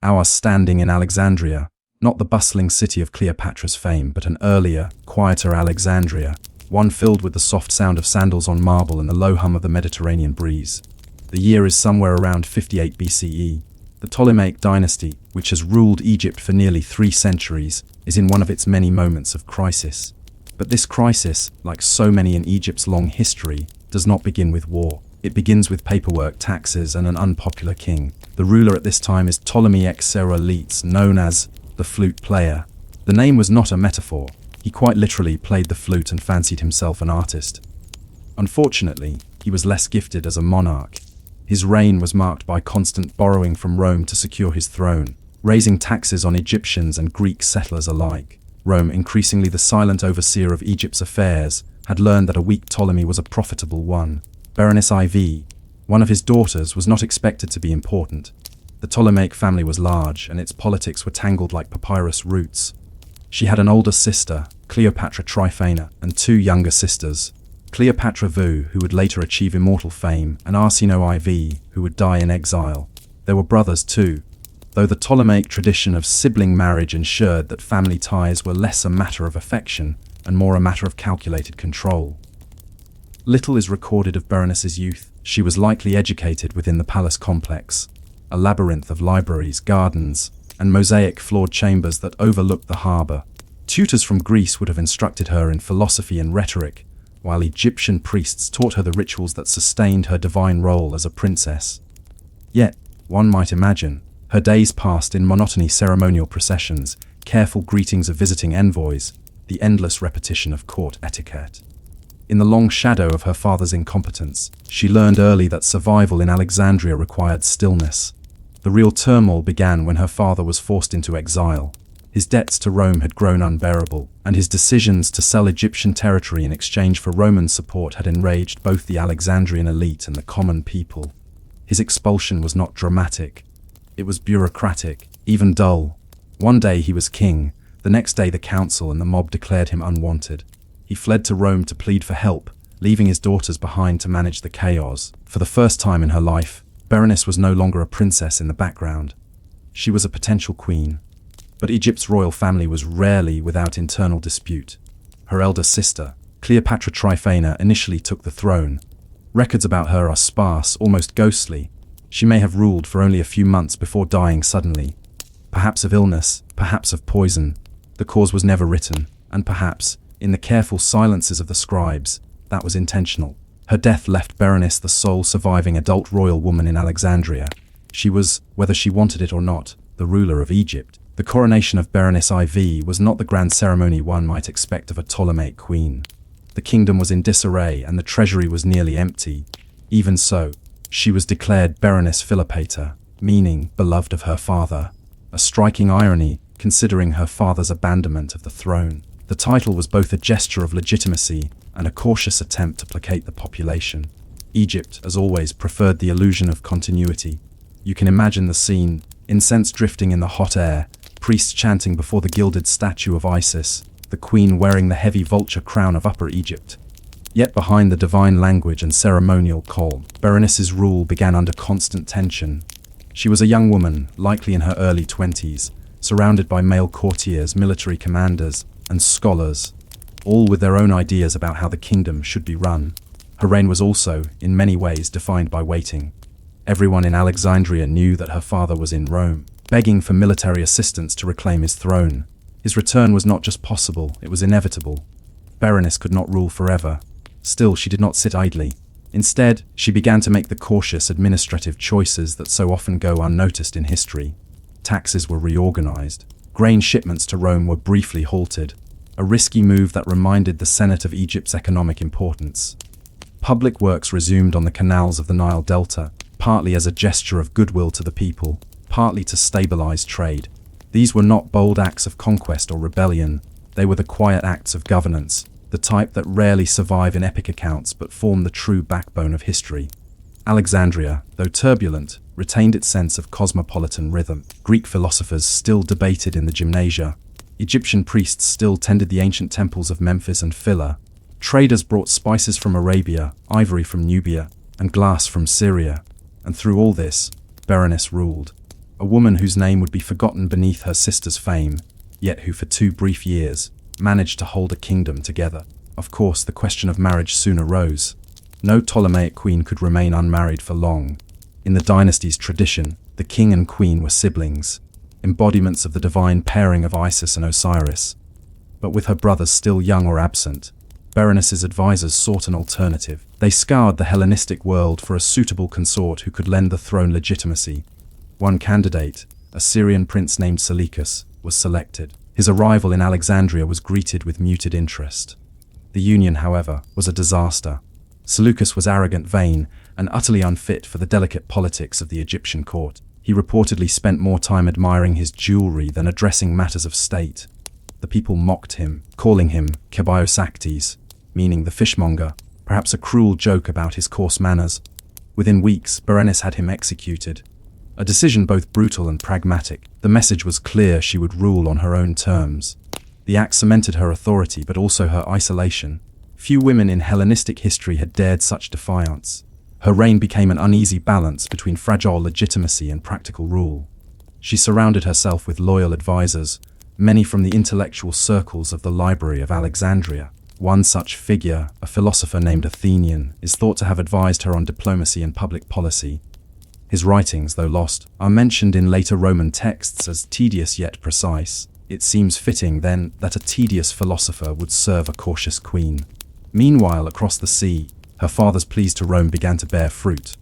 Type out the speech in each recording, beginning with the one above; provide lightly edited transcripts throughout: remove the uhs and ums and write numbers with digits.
Ours standing in Alexandria, not the bustling city of Cleopatra's fame, but an earlier, quieter Alexandria, one filled with the soft sound of sandals on marble and the low hum of the Mediterranean breeze. The year is somewhere around 58 BCE. The Ptolemaic dynasty, which has ruled Egypt for nearly 3 centuries, is in one of its many moments of crisis. But this crisis, like so many in Egypt's long history, does not begin with war. It begins with paperwork, taxes, and an unpopular king. The ruler at this time is Ptolemy Xerxes, known as the flute player. The name was not a metaphor. He quite literally played the flute and fancied himself an artist. Unfortunately, he was less gifted as a monarch. His reign was marked by constant borrowing from Rome to secure his throne, raising taxes on Egyptians and Greek settlers alike. Rome, increasingly the silent overseer of Egypt's affairs, had learned that a weak Ptolemy was a profitable one. Berenice IV, one of his daughters, was not expected to be important. The Ptolemaic family was large, and its politics were tangled like papyrus roots. She had an older sister, Cleopatra Tryphena, and 2 younger sisters, Cleopatra II, who would later achieve immortal fame, and Arsinoe IV, who would die in exile. There were brothers too, though the Ptolemaic tradition of sibling marriage ensured that family ties were less a matter of affection and more a matter of calculated control. Little is recorded of Berenice's youth. She was likely educated within the palace complex, a labyrinth of libraries, gardens, and mosaic-floored chambers that overlooked the harbour. Tutors from Greece would have instructed her in philosophy and rhetoric, while Egyptian priests taught her the rituals that sustained her divine role as a princess. Yet, one might imagine, her days passed in monotony, ceremonial processions, careful greetings of visiting envoys, the endless repetition of court etiquette. In the long shadow of her father's incompetence, she learned early that survival in Alexandria required stillness. The real turmoil began when her father was forced into exile. His debts to Rome had grown unbearable, and his decisions to sell Egyptian territory in exchange for Roman support had enraged both the Alexandrian elite and the common people. His expulsion was not dramatic. It was bureaucratic, even dull. One day he was king, the next day the council and the mob declared him unwanted. He fled to Rome to plead for help, leaving his daughters behind to manage the chaos. For the first time in her life, Berenice was no longer a princess in the background. She was a potential queen. But Egypt's royal family was rarely without internal dispute. Her elder sister, Cleopatra Tryphena, initially took the throne. Records about her are sparse, almost ghostly. She may have ruled for only a few months before dying suddenly. Perhaps of illness, perhaps of poison. The cause was never written, and perhaps, in the careful silences of the scribes, that was intentional. Her death left Berenice the sole surviving adult royal woman in Alexandria. She was, whether she wanted it or not, the ruler of Egypt. The coronation of Berenice IV was not the grand ceremony one might expect of a Ptolemaic queen. The kingdom was in disarray and the treasury was nearly empty. Even so, she was declared Berenice Philopator, meaning beloved of her father. A striking irony, considering her father's abandonment of the throne. The title was both a gesture of legitimacy and a cautious attempt to placate the population. Egypt, as always, preferred the illusion of continuity. You can imagine the scene, incense drifting in the hot air, priests chanting before the gilded statue of Isis, the queen wearing the heavy vulture crown of Upper Egypt. Yet behind the divine language and ceremonial calm, Berenice's rule began under constant tension. She was a young woman, likely in her early 20s, surrounded by male courtiers, military commanders, and scholars, all with their own ideas about how the kingdom should be run. Her reign was also, in many ways, defined by waiting. Everyone in Alexandria knew that her father was in Rome, begging for military assistance to reclaim his throne. His return was not just possible, it was inevitable. Berenice could not rule forever. Still, she did not sit idly. Instead, she began to make the cautious administrative choices that so often go unnoticed in history. Taxes were reorganized. Grain shipments to Rome were briefly halted, a risky move that reminded the Senate of Egypt's economic importance. Public works resumed on the canals of the Nile Delta, partly as a gesture of goodwill to the people, partly to stabilize trade. These were not bold acts of conquest or rebellion, they were the quiet acts of governance, the type that rarely survive in epic accounts but form the true backbone of history. Alexandria, though turbulent, retained its sense of cosmopolitan rhythm. Greek philosophers still debated in the gymnasia. Egyptian priests still tended the ancient temples of Memphis and Philae. Traders brought spices from Arabia, ivory from Nubia, and glass from Syria. And through all this, Berenice ruled. a woman whose name would be forgotten beneath her sister's fame, yet who for 2 brief years managed to hold a kingdom together. Of course, the question of marriage soon arose. No Ptolemaic queen could remain unmarried for long. In the dynasty's tradition, the king and queen were siblings, embodiments of the divine pairing of Isis and Osiris. But with her brothers still young or absent, Berenice's advisors sought an alternative. They scoured the Hellenistic world for a suitable consort who could lend the throne legitimacy. One candidate, a Syrian prince named Seleucus, was selected. His arrival in Alexandria was greeted with muted interest. The union, however, was a disaster. Seleucus was arrogant, vain, and utterly unfit for the delicate politics of the Egyptian court. He reportedly spent more time admiring his jewelry than addressing matters of state. The people mocked him, calling him Kebiosactes, meaning the fishmonger, perhaps a cruel joke about his coarse manners. Within weeks, Berenice had him executed. A decision both brutal and pragmatic. The message was clear: she would rule on her own terms. The act cemented her authority, but also her isolation. Few women in Hellenistic history had dared such defiance. Her reign became an uneasy balance between fragile legitimacy and practical rule. She surrounded herself with loyal advisors, many from the intellectual circles of the Library of Alexandria. One such figure, a philosopher named Athenian, is thought to have advised her on diplomacy and public policy. His writings, though lost, are mentioned in later Roman texts as tedious yet precise. It seems fitting, then, that a tedious philosopher would serve a cautious queen. Meanwhile, across the sea, her father's pleas to Rome began to bear fruit.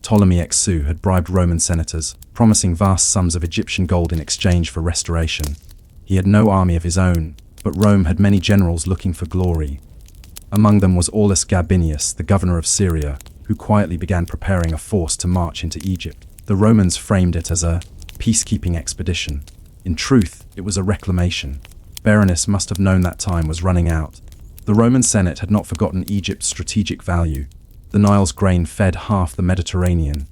Ptolemy XU had bribed Roman senators, promising vast sums of Egyptian gold in exchange for restoration. He had no army of his own, but Rome had many generals looking for glory. Among them was Aulus Gabinius, the governor of Syria, who quietly began preparing a force to march into Egypt. The Romans framed it as a peacekeeping expedition. In truth, it was a reclamation. Berenice must have known that time was running out. The Roman Senate had not forgotten Egypt's strategic value. The Nile's grain fed half the Mediterranean.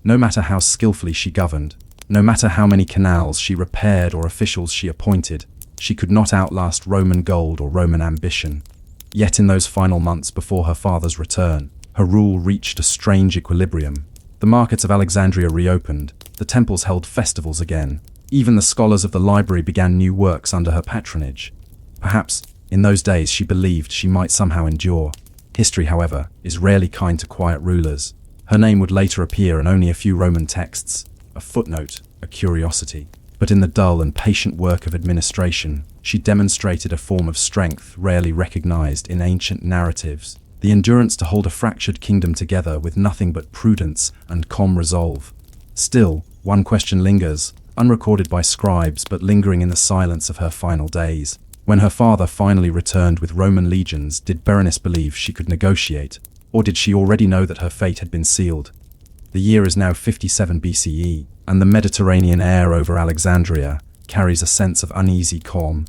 No matter how skillfully she governed, no matter how many canals she repaired or officials she appointed, she could not outlast Roman gold or Roman ambition. Yet in those final months before her father's return, her rule reached a strange equilibrium. The markets of Alexandria reopened, the temples held festivals again. Even the scholars of the library began new works under her patronage. Perhaps, in those days, she believed she might somehow endure. History, however, is rarely kind to quiet rulers. Her name would later appear in only a few Roman texts, a footnote, a curiosity. But in the dull and patient work of administration, she demonstrated a form of strength rarely recognized in ancient narratives. The endurance to hold a fractured kingdom together with nothing but prudence and calm resolve. Still, one question lingers, unrecorded by scribes but lingering in the silence of her final days. When her father finally returned with Roman legions, did Berenice believe she could negotiate, or did she already know that her fate had been sealed? The year is now 57 BCE, and the Mediterranean air over Alexandria carries a sense of uneasy calm,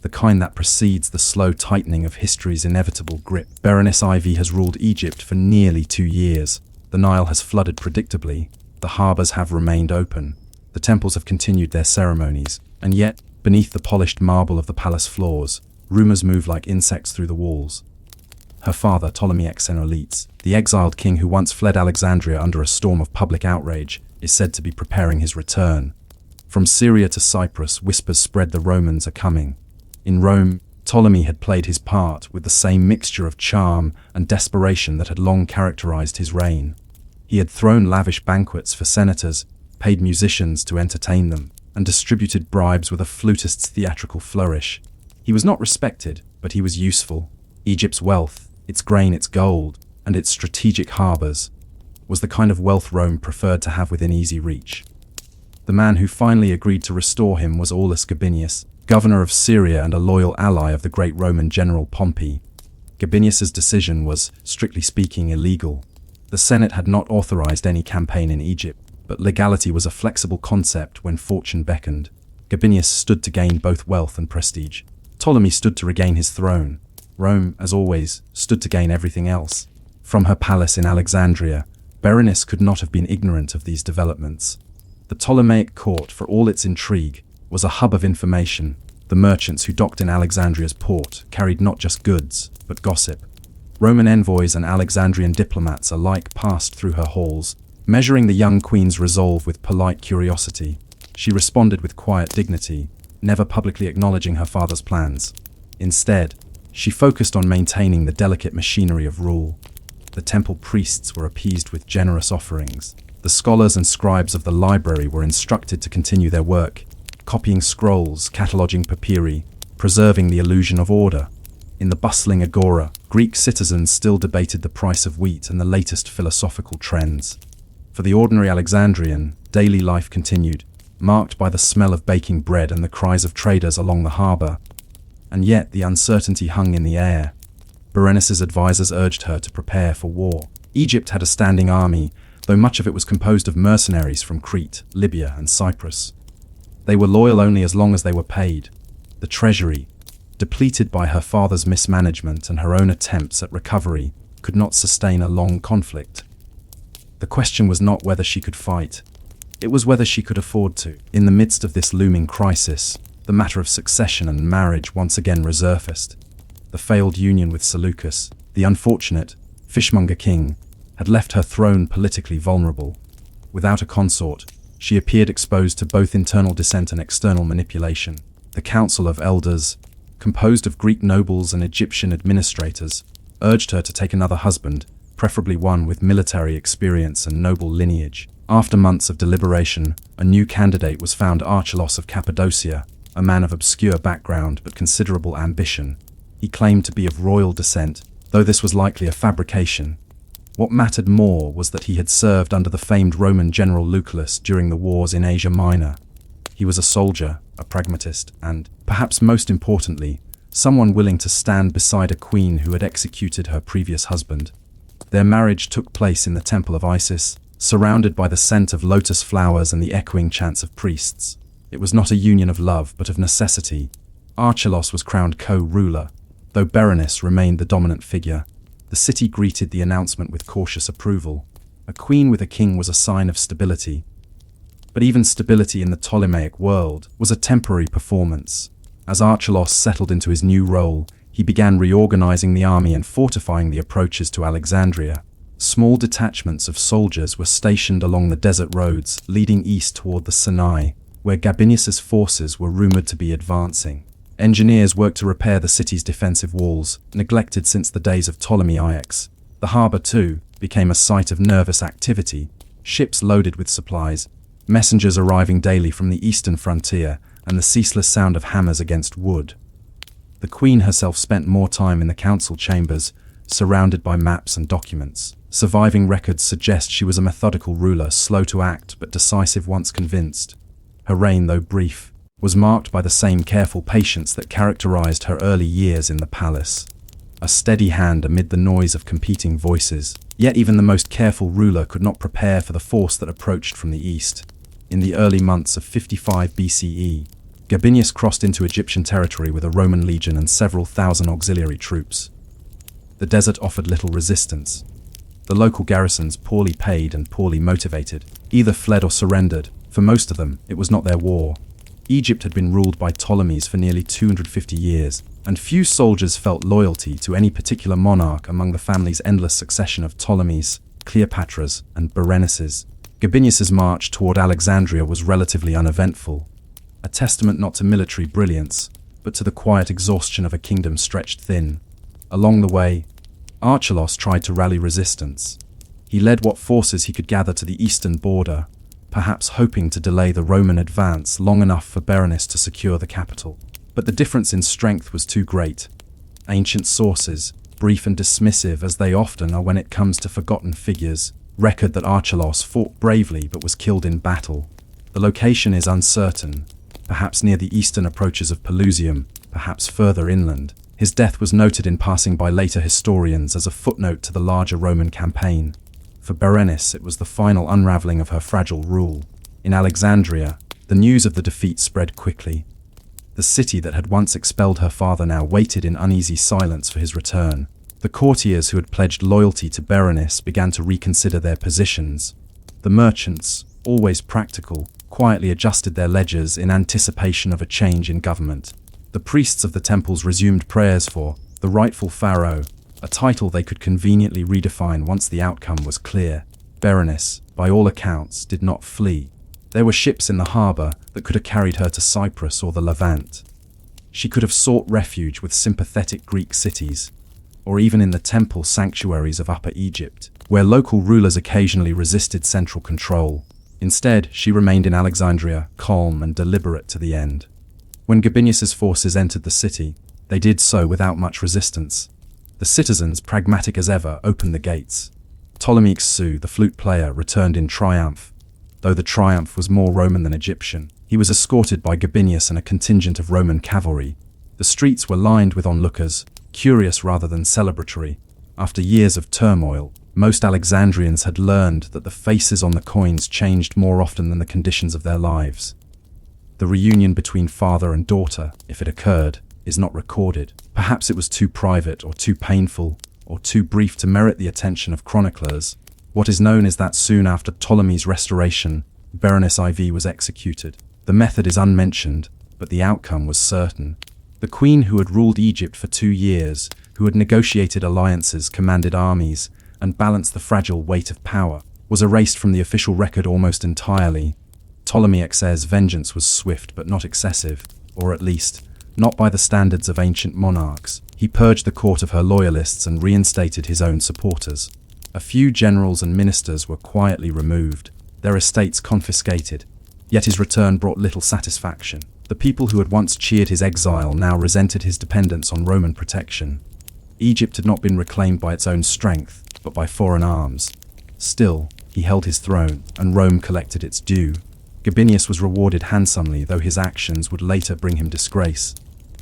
the kind that precedes the slow tightening of history's inevitable grip. Berenice IV has ruled Egypt for nearly 2 years. The Nile has flooded predictably, the harbors have remained open, the temples have continued their ceremonies, and yet, beneath the polished marble of the palace floors, rumors move like insects through the walls. Her father, Ptolemy XU, the exiled king who once fled Alexandria under a storm of public outrage, is said to be preparing his return. From Syria to Cyprus, whispers spread the Romans are coming. In Rome, Ptolemy had played his part with the same mixture of charm and desperation that had long characterized his reign. He had thrown lavish banquets for senators, paid musicians to entertain them, and distributed bribes with a flutist's theatrical flourish. He was not respected, but he was useful. Egypt's wealth, its grain, its gold, and its strategic harbors, was the kind of wealth Rome preferred to have within easy reach. The man who finally agreed to restore him was Aulus Gabinius, governor of Syria and a loyal ally of the great Roman general Pompey. Gabinius's decision was, strictly speaking, illegal. The Senate had not authorized any campaign in Egypt, but legality was a flexible concept when fortune beckoned. Gabinius stood to gain both wealth and prestige. Ptolemy stood to regain his throne. Rome, as always, stood to gain everything else. From her palace in Alexandria, Berenice could not have been ignorant of these developments. The Ptolemaic court, for all its intrigue, was a hub of information. The merchants who docked in Alexandria's port carried not just goods, but gossip. Roman envoys and Alexandrian diplomats alike passed through her halls, measuring the young queen's resolve with polite curiosity. She responded with quiet dignity, never publicly acknowledging her father's plans. Instead, she focused on maintaining the delicate machinery of rule. The temple priests were appeased with generous offerings. The scholars and scribes of the library were instructed to continue their work, copying scrolls, cataloging papyri, preserving the illusion of order. In the bustling agora, Greek citizens still debated the price of wheat and the latest philosophical trends. For the ordinary Alexandrian, daily life continued, marked by the smell of baking bread and the cries of traders along the harbor. And yet the uncertainty hung in the air. Berenice's advisors urged her to prepare for war. Egypt had a standing army, though much of it was composed of mercenaries from Crete, Libya, and Cyprus. They were loyal only as long as they were paid. The treasury, depleted by her father's mismanagement and her own attempts at recovery, could not sustain a long conflict. The question was not whether she could fight. It was whether she could afford to. In the midst of this looming crisis, the matter of succession and marriage once again resurfaced. The failed union with Seleucus, the unfortunate, fishmonger king, had left her throne politically vulnerable. Without a consort, she appeared exposed to both internal dissent and external manipulation. The Council of Elders, composed of Greek nobles and Egyptian administrators, urged her to take another husband, preferably one with military experience and noble lineage. After months of deliberation, a new candidate was found: Archelaus of Cappadocia, a man of obscure background but considerable ambition. He claimed to be of royal descent, though this was likely a fabrication. What mattered more was that he had served under the famed Roman general Lucullus during the wars in Asia Minor. He was a soldier, a pragmatist, and, perhaps most importantly, someone willing to stand beside a queen who had executed her previous husband. Their marriage took place in the temple of Isis, surrounded by the scent of lotus flowers and the echoing chants of priests. It was not a union of love, but of necessity. Archelaus was crowned co-ruler, though Berenice remained the dominant figure. The city greeted the announcement with cautious approval. A queen with a king was a sign of stability. But even stability in the Ptolemaic world was a temporary performance. As Archelaus settled into his new role, he began reorganizing the army and fortifying the approaches to Alexandria. Small detachments of soldiers were stationed along the desert roads leading east toward the Sinai, where Gabinius's forces were rumored to be advancing. Engineers worked to repair the city's defensive walls, neglected since the days of Ptolemy IX. The harbor, too, became a site of nervous activity, ships loaded with supplies, messengers arriving daily from the eastern frontier, and the ceaseless sound of hammers against wood. The queen herself spent more time in the council chambers, surrounded by maps and documents. Surviving records suggest she was a methodical ruler, slow to act but decisive once convinced. Her reign, though brief, was marked by the same careful patience that characterized her early years in the palace. A steady hand amid the noise of competing voices. Yet even the most careful ruler could not prepare for the force that approached from the east. In the early months of 55 BCE, Gabinius crossed into Egyptian territory with a Roman legion and several thousand auxiliary troops. The desert offered little resistance. The local garrisons, poorly paid and poorly motivated, either fled or surrendered. For most of them, it was not their war. Egypt had been ruled by Ptolemies for nearly 250 years, and few soldiers felt loyalty to any particular monarch among the family's endless succession of Ptolemies, Cleopatras, and Berenices. Gabinius's march toward Alexandria was relatively uneventful, a testament not to military brilliance, but to the quiet exhaustion of a kingdom stretched thin. Along the way, Archelaus tried to rally resistance. He led what forces he could gather to the eastern border, perhaps hoping to delay the Roman advance long enough for Berenice to secure the capital. But the difference in strength was too great. Ancient sources, brief and dismissive as they often are when it comes to forgotten figures, record that Archelaus fought bravely but was killed in battle. The location is uncertain, perhaps near the eastern approaches of Pelusium, perhaps further inland. His death was noted in passing by later historians as a footnote to the larger Roman campaign. For Berenice, it was the final unraveling of her fragile rule. In Alexandria, the news of the defeat spread quickly. The city that had once expelled her father now waited in uneasy silence for his return. The courtiers who had pledged loyalty to Berenice began to reconsider their positions. The merchants, always practical, quietly adjusted their ledgers in anticipation of a change in government. The priests of the temples resumed prayers for the rightful pharaoh, a title they could conveniently redefine once the outcome was clear. Berenice, by all accounts, did not flee. There were ships in the harbor that could have carried her to Cyprus or the Levant. She could have sought refuge with sympathetic Greek cities, or even in the temple sanctuaries of Upper Egypt, where local rulers occasionally resisted central control. Instead, she remained in Alexandria, calm and deliberate to the end. When Gabinius's forces entered the city, they did so without much resistance. The citizens, pragmatic as ever, opened the gates. Ptolemy IV, the flute player, returned in triumph. Though the triumph was more Roman than Egyptian, he was escorted by Gabinius and a contingent of Roman cavalry. The streets were lined with onlookers, curious rather than celebratory. After years of turmoil, most Alexandrians had learned that the faces on the coins changed more often than the conditions of their lives. The reunion between father and daughter, if it occurred, is not recorded. Perhaps it was too private or too painful or too brief to merit the attention of chroniclers. What is known is that soon after Ptolemy's restoration, Berenice IV was executed. The method is unmentioned, but the outcome was certain. The queen who had ruled Egypt for 2 years, who had negotiated alliances, commanded armies, and balanced the fragile weight of power, was erased from the official record almost entirely. Ptolemy XI's vengeance was swift but not excessive, or at least, not by the standards of ancient monarchs. He purged the court of her loyalists and reinstated his own supporters. A few generals and ministers were quietly removed, their estates confiscated. Yet his return brought little satisfaction. The people who had once cheered his exile now resented his dependence on Roman protection. Egypt had not been reclaimed by its own strength, but by foreign arms. Still, he held his throne, and Rome collected its due. Gabinius was rewarded handsomely, though his actions would later bring him disgrace.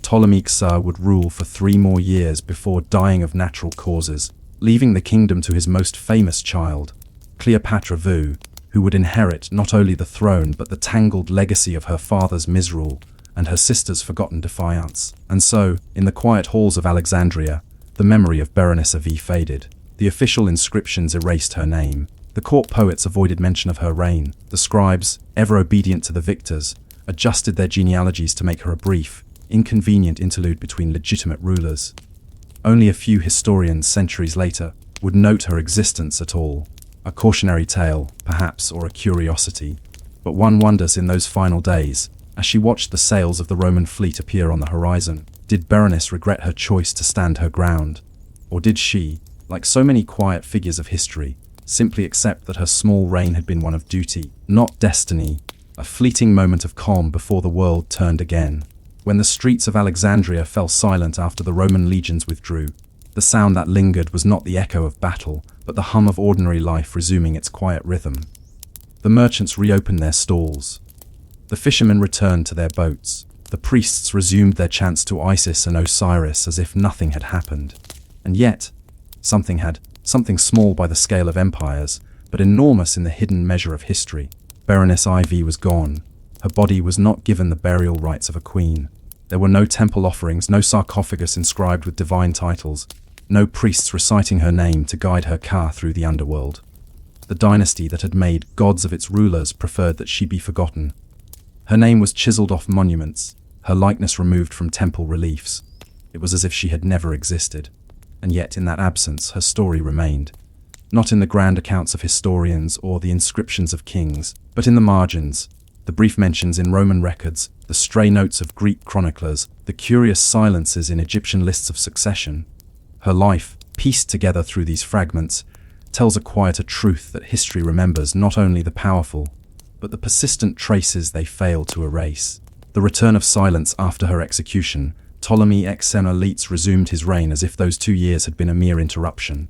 Ptolemy XI would rule for 3 more years before dying of natural causes, leaving the kingdom to his most famous child, Cleopatra II, who would inherit not only the throne but the tangled legacy of her father's misrule and her sister's forgotten defiance. And so, in the quiet halls of Alexandria, the memory of Berenice IV faded. The official inscriptions erased her name. The court poets avoided mention of her reign. The scribes, ever obedient to the victors, adjusted their genealogies to make her a brief, inconvenient interlude between legitimate rulers. Only a few historians centuries later would note her existence at all. A cautionary tale, perhaps, or a curiosity. But one wonders in those final days, as she watched the sails of the Roman fleet appear on the horizon, did Berenice regret her choice to stand her ground? Or did she, like so many quiet figures of history, simply accept that her small reign had been one of duty, not destiny, a fleeting moment of calm before the world turned again? When the streets of Alexandria fell silent after the Roman legions withdrew, the sound that lingered was not the echo of battle, but the hum of ordinary life resuming its quiet rhythm. The merchants reopened their stalls. The fishermen returned to their boats. The priests resumed their chants to Isis and Osiris as if nothing had happened. And yet, something small by the scale of empires, but enormous in the hidden measure of history. Berenice IV was gone. Her body was not given the burial rites of a queen. There were no temple offerings, no sarcophagus inscribed with divine titles, no priests reciting her name to guide her car through the underworld. The dynasty that had made gods of its rulers preferred that she be forgotten. Her name was chiseled off monuments, her likeness removed from temple reliefs. It was as if she had never existed. And yet in that absence her story remained, not in the grand accounts of historians or the inscriptions of kings, but in the margins, the brief mentions in Roman records, the stray notes of Greek chroniclers, the curious silences in Egyptian lists of succession. Her life, pieced together through these fragments, tells a quieter truth that history remembers not only the powerful, but the persistent traces they fail to erase. The return of silence after her execution, Ptolemy XI elites resumed his reign as if those 2 years had been a mere interruption.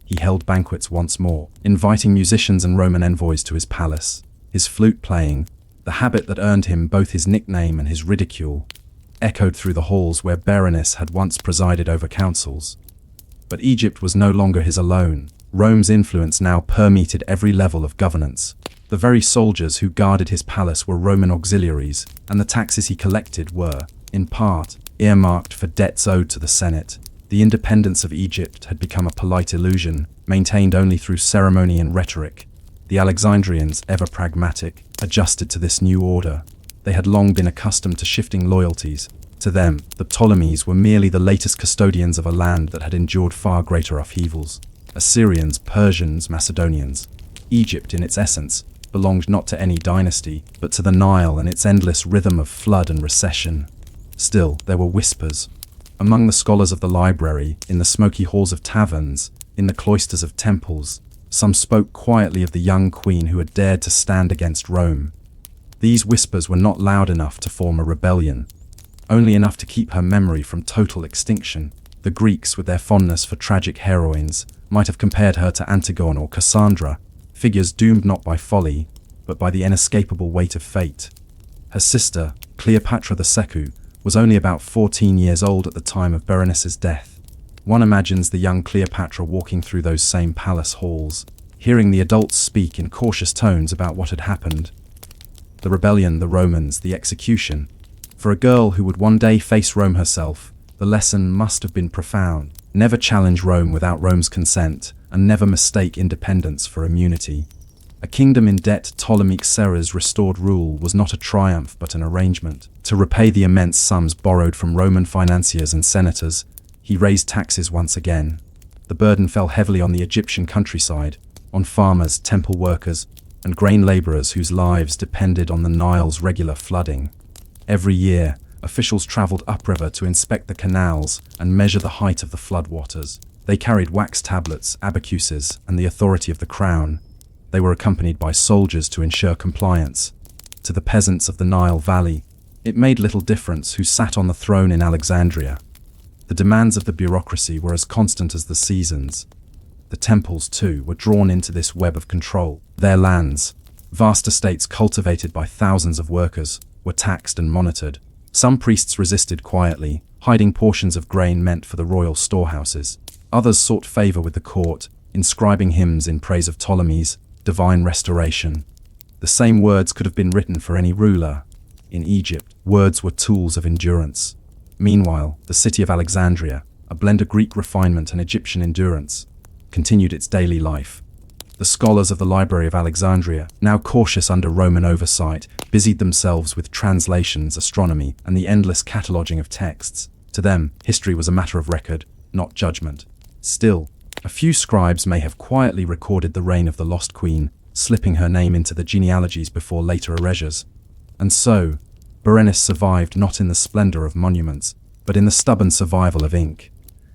He held banquets once more, inviting musicians and Roman envoys to his palace. His flute playing, the habit that earned him both his nickname and his ridicule, echoed through the halls where Berenice had once presided over councils. But Egypt was no longer his alone. Rome's influence now permeated every level of governance. The very soldiers who guarded his palace were Roman auxiliaries, and the taxes he collected were, in part, earmarked for debts owed to the Senate. The independence of Egypt had become a polite illusion, maintained only through ceremony and rhetoric. The Alexandrians, ever pragmatic, adjusted to this new order. They had long been accustomed to shifting loyalties. To them, the Ptolemies were merely the latest custodians of a land that had endured far greater upheavals. Assyrians, Persians, Macedonians. Egypt, in its essence, belonged not to any dynasty, but to the Nile and its endless rhythm of flood and recession. Still, there were whispers. Among the scholars of the library, in the smoky halls of taverns, in the cloisters of temples, some spoke quietly of the young queen who had dared to stand against Rome. These whispers were not loud enough to form a rebellion, only enough to keep her memory from total extinction. The Greeks, with their fondness for tragic heroines, might have compared her to Antigone or Cassandra, figures doomed not by folly, but by the inescapable weight of fate. Her sister, Cleopatra II, was only about 14 years old at the time of Berenice's death. One imagines the young Cleopatra walking through those same palace halls, hearing the adults speak in cautious tones about what had happened. The rebellion, the Romans, the execution. For a girl who would one day face Rome herself, the lesson must have been profound. Never challenge Rome without Rome's consent, and never mistake independence for immunity. A kingdom in debt, Ptolemy Xerxes' restored rule was not a triumph but an arrangement. To repay the immense sums borrowed from Roman financiers and senators, he raised taxes once again. The burden fell heavily on the Egyptian countryside, on farmers, temple workers, and grain laborers whose lives depended on the Nile's regular flooding. Every year, officials traveled upriver to inspect the canals and measure the height of the floodwaters. They carried wax tablets, abacuses, and the authority of the crown. They were accompanied by soldiers to ensure compliance. To the peasants of the Nile Valley, it made little difference who sat on the throne in Alexandria. The demands of the bureaucracy were as constant as the seasons. The temples, too, were drawn into this web of control. Their lands, vast estates cultivated by thousands of workers, were taxed and monitored. Some priests resisted quietly, hiding portions of grain meant for the royal storehouses. Others sought favor with the court, inscribing hymns in praise of Ptolemy's divine restoration. The same words could have been written for any ruler. In Egypt, words were tools of endurance. Meanwhile, the city of Alexandria, a blend of Greek refinement and Egyptian endurance, continued its daily life. The scholars of the Library of Alexandria, now cautious under Roman oversight, busied themselves with translations, astronomy, and the endless cataloguing of texts. To them, history was a matter of record, not judgment. Still, a few scribes may have quietly recorded the reign of the lost queen, slipping her name into the genealogies before later erasures. And so, Berenice survived not in the splendor of monuments, but in the stubborn survival of ink.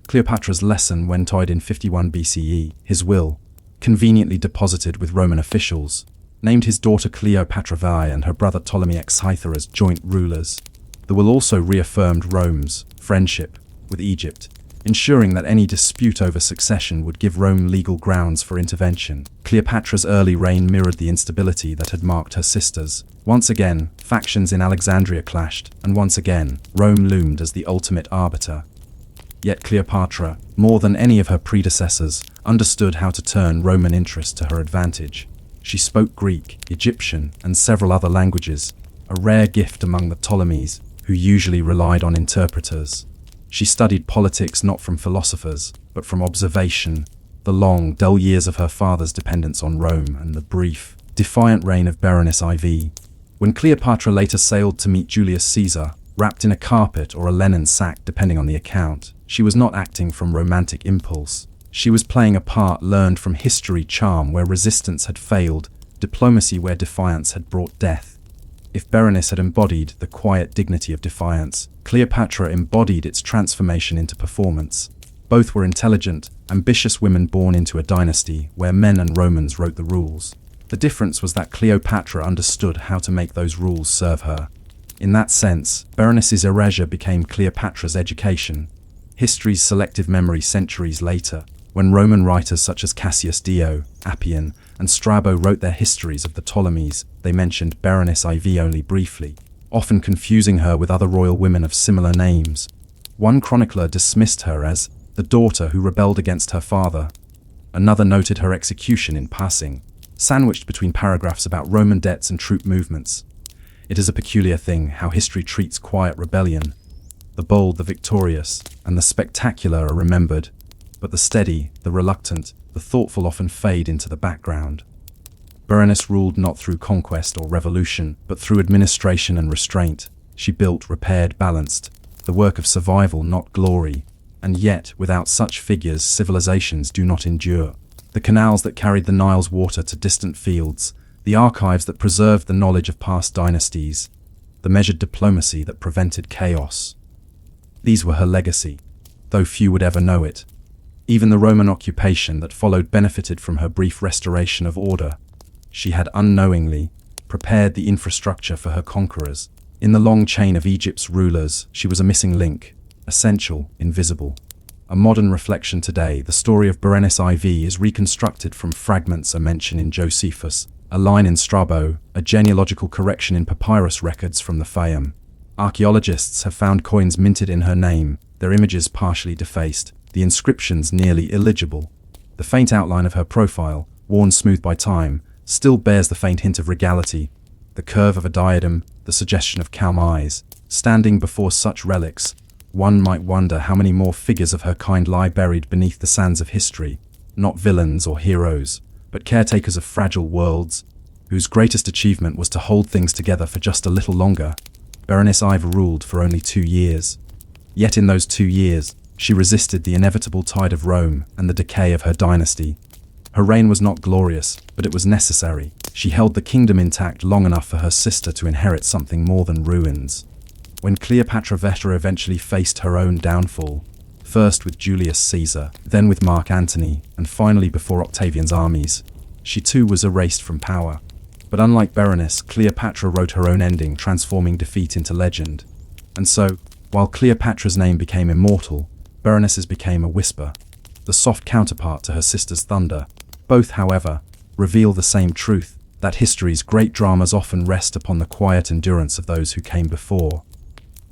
Cleopatra's lesson when died in 51 BCE, his will, conveniently deposited with Roman officials, named his daughter Cleopatra VI and her brother Ptolemy Xaitha as joint rulers. The will also reaffirmed Rome's friendship with Egypt, ensuring that any dispute over succession would give Rome legal grounds for intervention. Cleopatra's early reign mirrored the instability that had marked her sisters. Once again, factions in Alexandria clashed, and once again, Rome loomed as the ultimate arbiter. Yet Cleopatra, more than any of her predecessors, understood how to turn Roman interest to her advantage. She spoke Greek, Egyptian, and several other languages, a rare gift among the Ptolemies, who usually relied on interpreters. She studied politics not from philosophers, but from observation, the long, dull years of her father's dependence on Rome and the brief, defiant reign of Berenice IV. When Cleopatra later sailed to meet Julius Caesar, wrapped in a carpet or a linen sack depending on the account, she was not acting from romantic impulse. She was playing a part learned from history, charm where resistance had failed, diplomacy where defiance had brought death. If Berenice had embodied the quiet dignity of defiance, Cleopatra embodied its transformation into performance. Both were intelligent, ambitious women born into a dynasty where men and Romans wrote the rules. The difference was that Cleopatra understood how to make those rules serve her. In that sense, Berenice's erasure became Cleopatra's education. History's selective memory centuries later, when Roman writers such as Cassius Dio, Appian, and Strabo wrote their histories of the Ptolemies, they mentioned Berenice IV only briefly, often confusing her with other royal women of similar names. One chronicler dismissed her as the daughter who rebelled against her father. Another noted her execution in passing, sandwiched between paragraphs about Roman debts and troop movements. It is a peculiar thing how history treats quiet rebellion. The bold, the victorious, and the spectacular are remembered, but the steady, the reluctant, the thoughtful often fade into the background. Berenice ruled not through conquest or revolution, but through administration and restraint. She built, repaired, balanced, the work of survival, not glory. And yet, without such figures, civilizations do not endure. The canals that carried the Nile's water to distant fields, the archives that preserved the knowledge of past dynasties, the measured diplomacy that prevented chaos. These were her legacy, though few would ever know it. Even the Roman occupation that followed benefited from her brief restoration of order. She had unknowingly prepared the infrastructure for her conquerors. In the long chain of Egypt's rulers, she was a missing link, essential, invisible. A modern reflection today, the story of Berenice IV is reconstructed from fragments, a mention in Josephus, a line in Strabo, a genealogical correction in papyrus records from the Fayum. Archaeologists have found coins minted in her name, their images partially defaced, the inscriptions nearly illegible. The faint outline of her profile, worn smooth by time, still bears the faint hint of regality, the curve of a diadem, the suggestion of calm eyes. Standing before such relics, one might wonder how many more figures of her kind lie buried beneath the sands of history, not villains or heroes, but caretakers of fragile worlds, whose greatest achievement was to hold things together for just a little longer. Berenice IV ruled for only 2 years. Yet in those 2 years, she resisted the inevitable tide of Rome and the decay of her dynasty. Her reign was not glorious, but it was necessary. She held the kingdom intact long enough for her sister to inherit something more than ruins. When Cleopatra eventually faced her own downfall, first with Julius Caesar, then with Mark Antony, and finally before Octavian's armies, she too was erased from power. But unlike Berenice, Cleopatra wrote her own ending, transforming defeat into legend. And so, while Cleopatra's name became immortal, Berenice's became a whisper, the soft counterpart to her sister's thunder. Both, however, reveal the same truth, that history's great dramas often rest upon the quiet endurance of those who came before.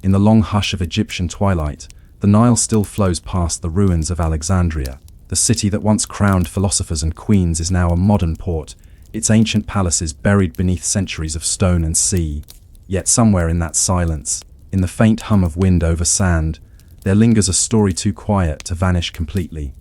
In the long hush of Egyptian twilight, the Nile still flows past the ruins of Alexandria. The city that once crowned philosophers and queens is now a modern port, its ancient palaces buried beneath centuries of stone and sea. Yet somewhere in that silence, in the faint hum of wind over sand, there lingers a story too quiet to vanish completely.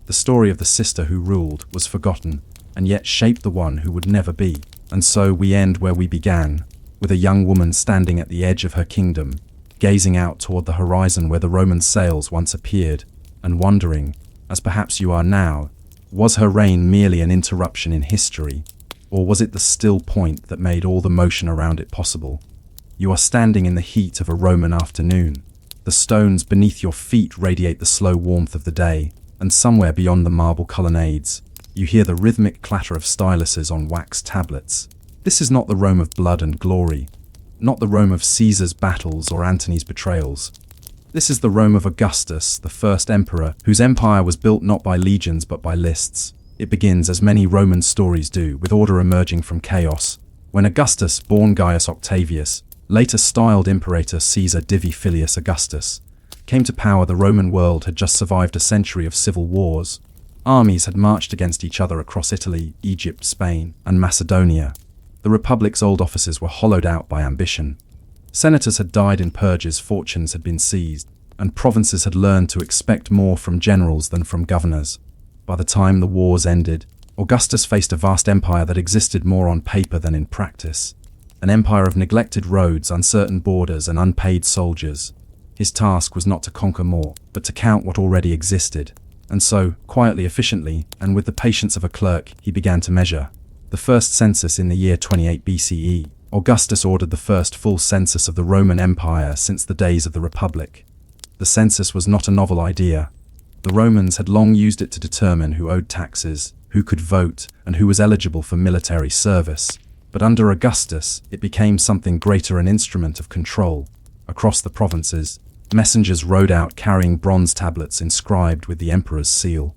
The story of the sister who ruled, was forgotten, and yet shaped the one who would never be. And so we end where we began, with a young woman standing at the edge of her kingdom, gazing out toward the horizon where the Roman sails once appeared, and wondering, as perhaps you are now, was her reign merely an interruption in history, or was it the still point that made all the motion around it possible? You are standing in the heat of a Roman afternoon. The stones beneath your feet radiate the slow warmth of the day, and somewhere beyond the marble colonnades, you hear the rhythmic clatter of styluses on wax tablets. This is not the Rome of blood and glory, not the Rome of Caesar's battles or Antony's betrayals. This is the Rome of Augustus, the first emperor, whose empire was built not by legions but by lists. It begins, as many Roman stories do, with order emerging from chaos. When Augustus, born Gaius Octavius, later styled Imperator Caesar Divi Filius Augustus, came to power, the Roman world had just survived a century of civil wars. Armies had marched against each other across Italy, Egypt, Spain, and Macedonia. The Republic's old offices were hollowed out by ambition. Senators had died in purges, fortunes had been seized, and provinces had learned to expect more from generals than from governors. By the time the wars ended, Augustus faced a vast empire that existed more on paper than in practice. An empire of neglected roads, uncertain borders, and unpaid soldiers. His task was not to conquer more, but to count what already existed. And so, quietly, efficiently, and with the patience of a clerk, he began to measure. The first census in the year 28 BCE, Augustus ordered the first full census of the Roman Empire since the days of the Republic. The census was not a novel idea. The Romans had long used it to determine who owed taxes, who could vote, and who was eligible for military service. But under Augustus, it became something greater, an instrument of control. Across the provinces, messengers rode out carrying bronze tablets inscribed with the emperor's seal.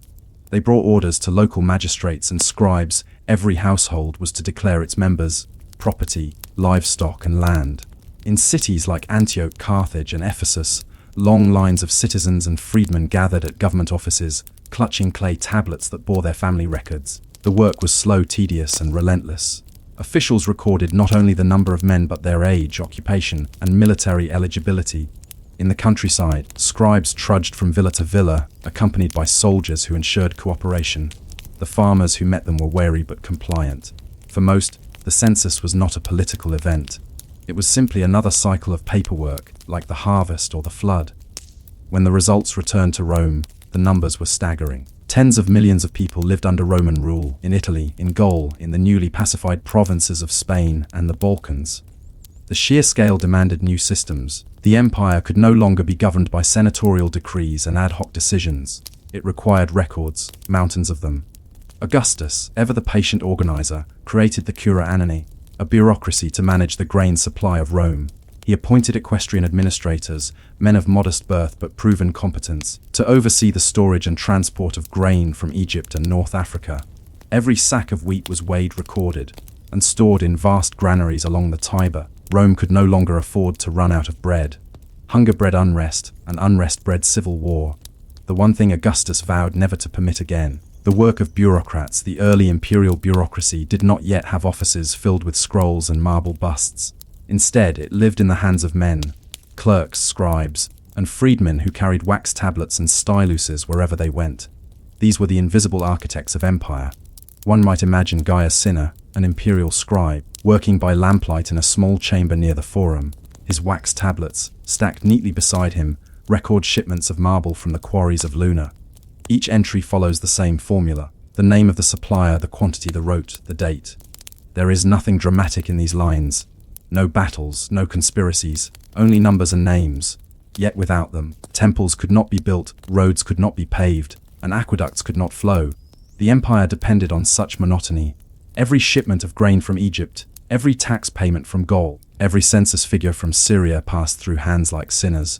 They brought orders to local magistrates and scribes. Every household was to declare its members, property, livestock, and land. In cities like Antioch, Carthage, and Ephesus, long lines of citizens and freedmen gathered at government offices, clutching clay tablets that bore their family records. The work was slow, tedious, and relentless. Officials recorded not only the number of men but their age, occupation, and military eligibility. In the countryside, scribes trudged from villa to villa, accompanied by soldiers who ensured cooperation. The farmers who met them were wary but compliant. For most, the census was not a political event. It was simply another cycle of paperwork, like the harvest or the flood. When the results returned to Rome, the numbers were staggering. Tens of millions of people lived under Roman rule in Italy, in Gaul, in the newly pacified provinces of Spain and the Balkans. The sheer scale demanded new systems. The empire could no longer be governed by senatorial decrees and ad hoc decisions. It required records, mountains of them. Augustus, ever the patient organizer, created the Cura Annani, a bureaucracy to manage the grain supply of Rome. He appointed equestrian administrators, men of modest birth but proven competence, to oversee the storage and transport of grain from Egypt and North Africa. Every sack of wheat was weighed, recorded, and stored in vast granaries along the Tiber. Rome could no longer afford to run out of bread. Hunger bred unrest, and unrest bred civil war. The one thing Augustus vowed never to permit again. The work of bureaucrats, the early imperial bureaucracy, did not yet have offices filled with scrolls and marble busts. Instead, it lived in the hands of men, clerks, scribes, and freedmen who carried wax tablets and styluses wherever they went. These were the invisible architects of empire. One might imagine Gaius Cinna, an imperial scribe, working by lamplight in a small chamber near the Forum. His wax tablets, stacked neatly beside him, record shipments of marble from the quarries of Luna. Each entry follows the same formula: the name of the supplier, the quantity, the rote, the date. There is nothing dramatic in these lines. No battles, no conspiracies, only numbers and names. Yet without them, temples could not be built, roads could not be paved, and aqueducts could not flow. The empire depended on such monotony. Every shipment of grain from Egypt, every tax payment from Gaul, every census figure from Syria passed through hands like Cinna's.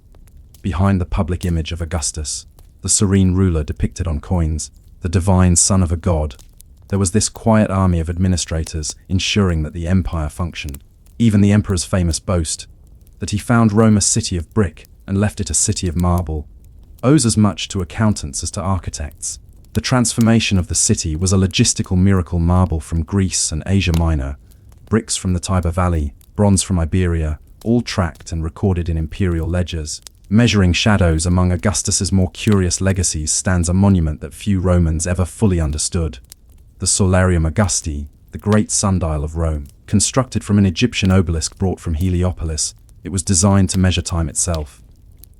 Behind the public image of Augustus, the serene ruler depicted on coins, the divine son of a god, there was this quiet army of administrators ensuring that the empire functioned. Even the emperor's famous boast, that he found Rome a city of brick and left it a city of marble, owes as much to accountants as to architects. The transformation of the city was a logistical miracle: marble from Greece and Asia Minor, bricks from the Tiber Valley, bronze from Iberia, all tracked and recorded in imperial ledgers. Measuring shadows among Augustus's more curious legacies stands a monument that few Romans ever fully understood: the Solarium Augusti, the great sundial of Rome. Constructed from an Egyptian obelisk brought from Heliopolis, it was designed to measure time itself.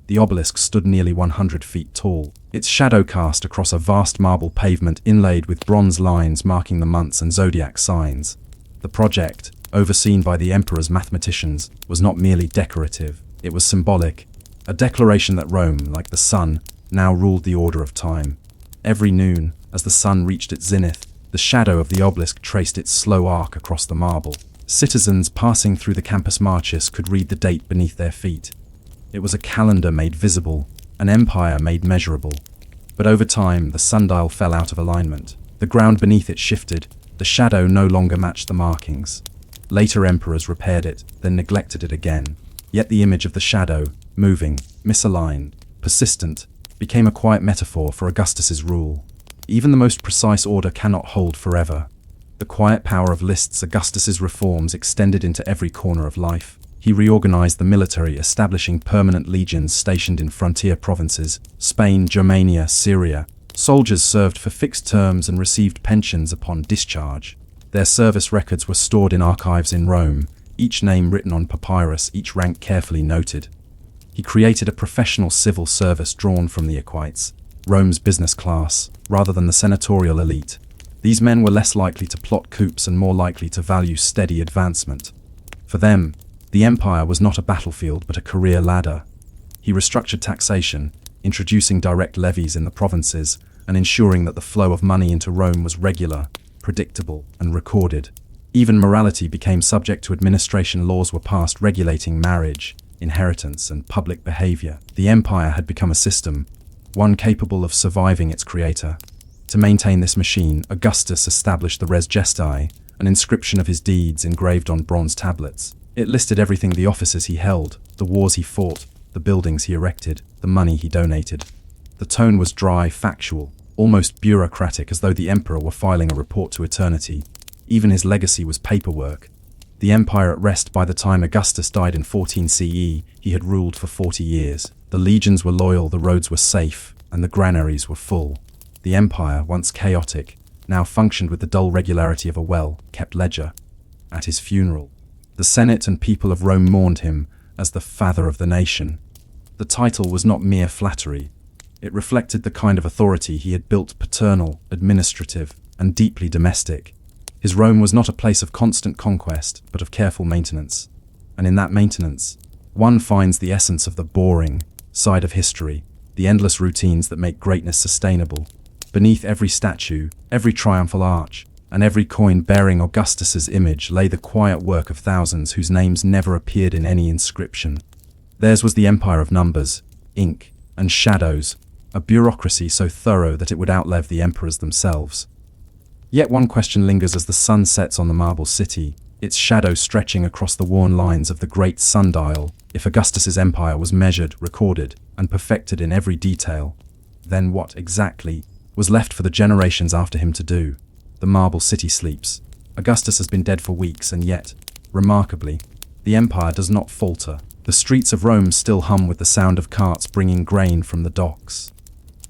The obelisk stood nearly 100 feet tall, its shadow cast across a vast marble pavement inlaid with bronze lines marking the months and zodiac signs. The project, overseen by the emperor's mathematicians, was not merely decorative, it was symbolic, a declaration that Rome, like the sun, now ruled the order of time. Every noon, as the sun reached its zenith, the shadow of the obelisk traced its slow arc across the marble. Citizens passing through the Campus Martius could read the date beneath their feet. It was a calendar made visible, an empire made measurable. But over time, the sundial fell out of alignment. The ground beneath it shifted, the shadow no longer matched the markings. Later emperors repaired it, then neglected it again. Yet the image of the shadow, moving, misaligned, persistent, became a quiet metaphor for Augustus's rule. Even the most precise order cannot hold forever. The quiet power of lists. Augustus's reforms extended into every corner of life. He reorganized the military, establishing permanent legions stationed in frontier provinces, Spain, Germania, Syria. Soldiers served for fixed terms and received pensions upon discharge. Their service records were stored in archives in Rome, each name written on papyrus, each rank carefully noted. He created a professional civil service drawn from the equites, Rome's business class, rather than the senatorial elite. These men were less likely to plot coups and more likely to value steady advancement. For them, the empire was not a battlefield but a career ladder. He restructured taxation, introducing direct levies in the provinces and ensuring that the flow of money into Rome was regular, predictable, and recorded. Even morality became subject to administration. Laws were passed regulating marriage, inheritance, and public behavior. The empire had become a system, one capable of surviving its creator. To maintain this machine, Augustus established the res gestae, an inscription of his deeds engraved on bronze tablets. It listed everything: the offices he held, the wars he fought, the buildings he erected, the money he donated. The tone was dry, factual, almost bureaucratic, as though the emperor were filing a report to eternity. Even his legacy was paperwork. The empire at rest by the time Augustus died in 14 CE, he had ruled for 40 years. The legions were loyal, the roads were safe, and the granaries were full. The empire, once chaotic, now functioned with the dull regularity of a well-kept ledger. At his funeral, the Senate and people of Rome mourned him as the father of the nation. The title was not mere flattery. It reflected the kind of authority he had built: paternal, administrative, and deeply domestic. His Rome was not a place of constant conquest, but of careful maintenance. And in that maintenance, one finds the essence of the boring side of history, the endless routines that make greatness sustainable. Beneath every statue, every triumphal arch, and every coin bearing Augustus's image lay the quiet work of thousands whose names never appeared in any inscription. Theirs was the empire of numbers, ink, and shadows, a bureaucracy so thorough that it would outlive the emperors themselves. Yet one question lingers as the sun sets on the marble city, its shadow stretching across the worn lines of the great sundial. If Augustus's empire was measured, recorded, and perfected in every detail, then what exactly was left for the generations after him to do? The marble city sleeps. Augustus has been dead for weeks, and yet, remarkably, the empire does not falter. The streets of Rome still hum with the sound of carts bringing grain from the docks.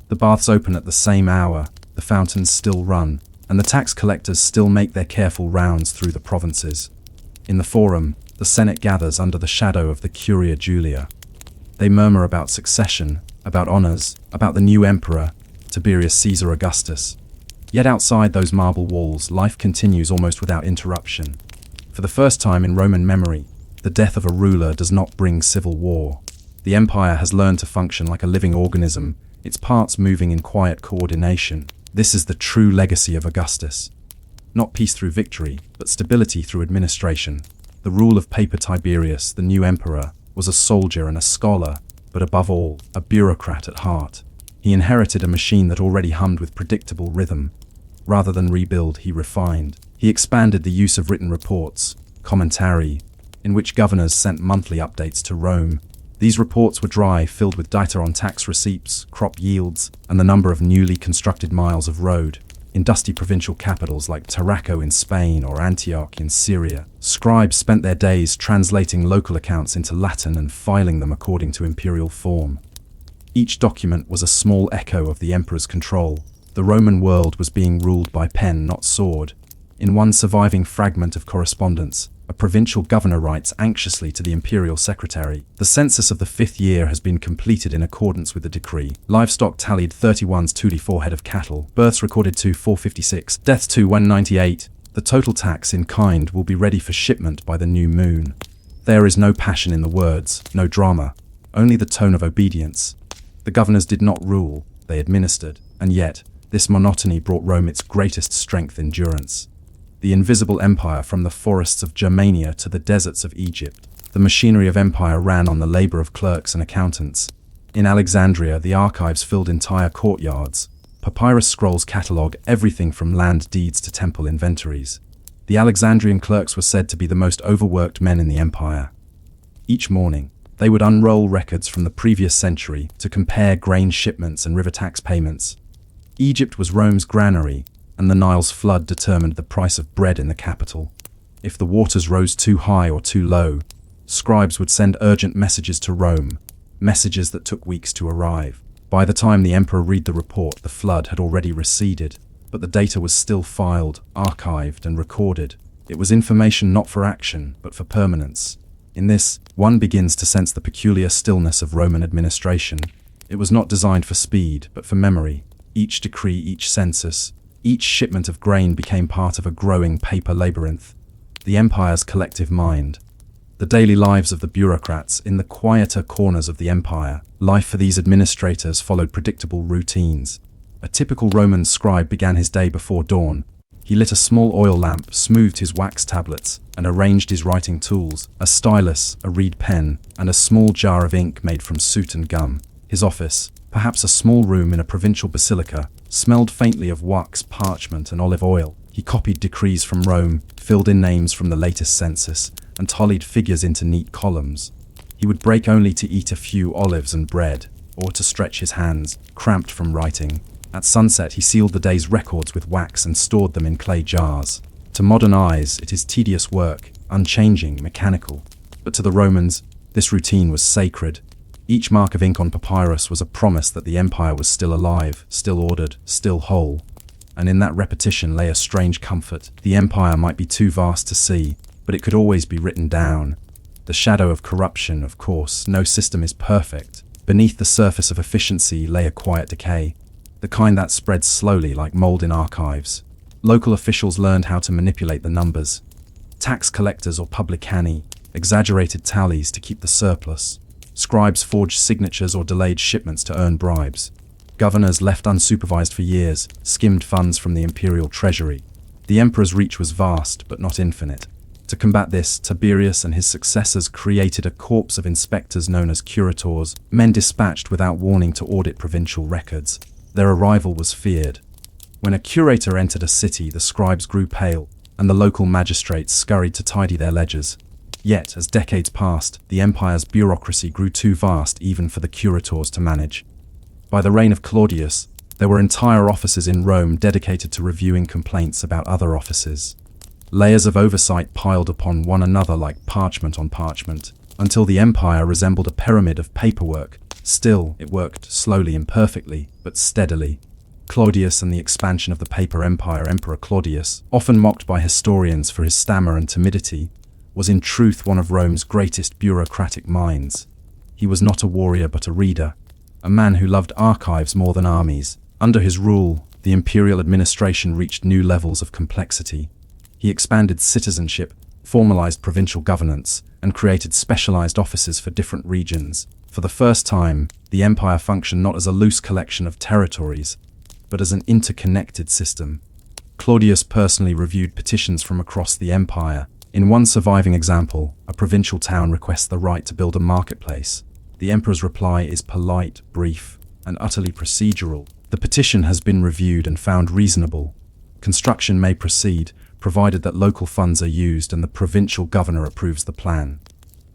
The baths open at the same hour, the fountains still run, and the tax collectors still make their careful rounds through the provinces. In the Forum, the Senate gathers under the shadow of the Curia Julia. They murmur about succession, about honors, about the new emperor, Tiberius Caesar Augustus. Yet outside those marble walls, life continues almost without interruption. For the first time in Roman memory, the death of a ruler does not bring civil war. The empire has learned to function like a living organism, its parts moving in quiet coordination. This is the true legacy of Augustus. Not peace through victory, but stability through administration. The rule of Paper Tiberius, the new emperor, was a soldier and a scholar, but above all, a bureaucrat at heart. He inherited a machine that already hummed with predictable rhythm. Rather than rebuild, he refined. He expanded the use of written reports, commentary, in which governors sent monthly updates to Rome. These reports were dry, filled with data on tax receipts, crop yields, and the number of newly constructed miles of road. In dusty provincial capitals like Tarraco in Spain or Antioch in Syria, scribes spent their days translating local accounts into Latin and filing them according to imperial form. Each document was a small echo of the emperor's control. The Roman world was being ruled by pen, not sword. In one surviving fragment of correspondence, a provincial governor writes anxiously to the imperial secretary, "The census of the 5th year has been completed in accordance with the decree. Livestock tallied 31,224 head of cattle, births recorded 2,456, deaths 2,198. The total tax in kind will be ready for shipment by the new moon." There is no passion in the words, no drama, only the tone of obedience. The governors did not rule, they administered, and yet, this monotony brought Rome its greatest strength: endurance. The invisible empire from the forests of Germania to the deserts of Egypt. The machinery of empire ran on the labor of clerks and accountants. In Alexandria, the archives filled entire courtyards. Papyrus scrolls catalogue everything from land deeds to temple inventories. The Alexandrian clerks were said to be the most overworked men in the empire. Each morning, they would unroll records from the previous century to compare grain shipments and river tax payments. Egypt was Rome's granary, and the Nile's flood determined the price of bread in the capital. If the waters rose too high or too low, scribes would send urgent messages to Rome, messages that took weeks to arrive. By the time the emperor read the report, the flood had already receded, but the data was still filed, archived, and recorded. It was information not for action, but for permanence. In this, one begins to sense the peculiar stillness of Roman administration. It was not designed for speed, but for memory. Each decree, each census, each shipment of grain became part of a growing paper labyrinth. The empire's collective mind. The daily lives of the bureaucrats in the quieter corners of the empire. Life for these administrators followed predictable routines. A typical Roman scribe began his day before dawn. He lit a small oil lamp, smoothed his wax tablets, and arranged his writing tools: a stylus, a reed pen, and a small jar of ink made from soot and gum. His office, perhaps a small room in a provincial basilica, smelled faintly of wax, parchment, and olive oil. He copied decrees from Rome, filled in names from the latest census, and tallied figures into neat columns. He would break only to eat a few olives and bread, or to stretch his hands, cramped from writing. At sunset, he sealed the day's records with wax and stored them in clay jars. To modern eyes, it is tedious work, unchanging, mechanical. But to the Romans, this routine was sacred. Each mark of ink on papyrus was a promise that the empire was still alive, still ordered, still whole. And in that repetition lay a strange comfort. The empire might be too vast to see, but it could always be written down. The shadow of corruption, of course, no system is perfect, Beneath the surface of efficiency lay a quiet decay, the kind that spreads slowly like mold in archives. Local officials learned how to manipulate the numbers. Tax collectors or publicani exaggerated tallies to keep the surplus. Scribes forged signatures or delayed shipments to earn bribes. Governors, left unsupervised for years, skimmed funds from the imperial treasury. The emperor's reach was vast, but not infinite. To combat this, Tiberius and his successors created a corps of inspectors known as curators, men dispatched without warning to audit provincial records. Their arrival was feared. When a curator entered a city, the scribes grew pale, and the local magistrates scurried to tidy their ledgers. Yet, as decades passed, the empire's bureaucracy grew too vast even for the curators to manage. By the reign of Claudius, there were entire offices in Rome dedicated to reviewing complaints about other offices. Layers of oversight piled upon one another like parchment on parchment, until the empire resembled a pyramid of paperwork. Still, it worked slowly, imperfectly, but steadily. Claudius and the expansion of the paper empire, Emperor Claudius, often mocked by historians for his stammer and timidity, was in truth one of Rome's greatest bureaucratic minds. He was not a warrior but a reader, a man who loved archives more than armies. Under his rule, the imperial administration reached new levels of complexity. He expanded citizenship, formalized provincial governance, and created specialized offices for different regions. For the first time, the empire functioned not as a loose collection of territories, but as an interconnected system. Claudius personally reviewed petitions from across the empire. In one surviving example, a provincial town requests the right to build a marketplace. The emperor's reply is polite, brief, and utterly procedural. The petition has been reviewed and found reasonable. Construction may proceed, provided that local funds are used and the provincial governor approves the plan.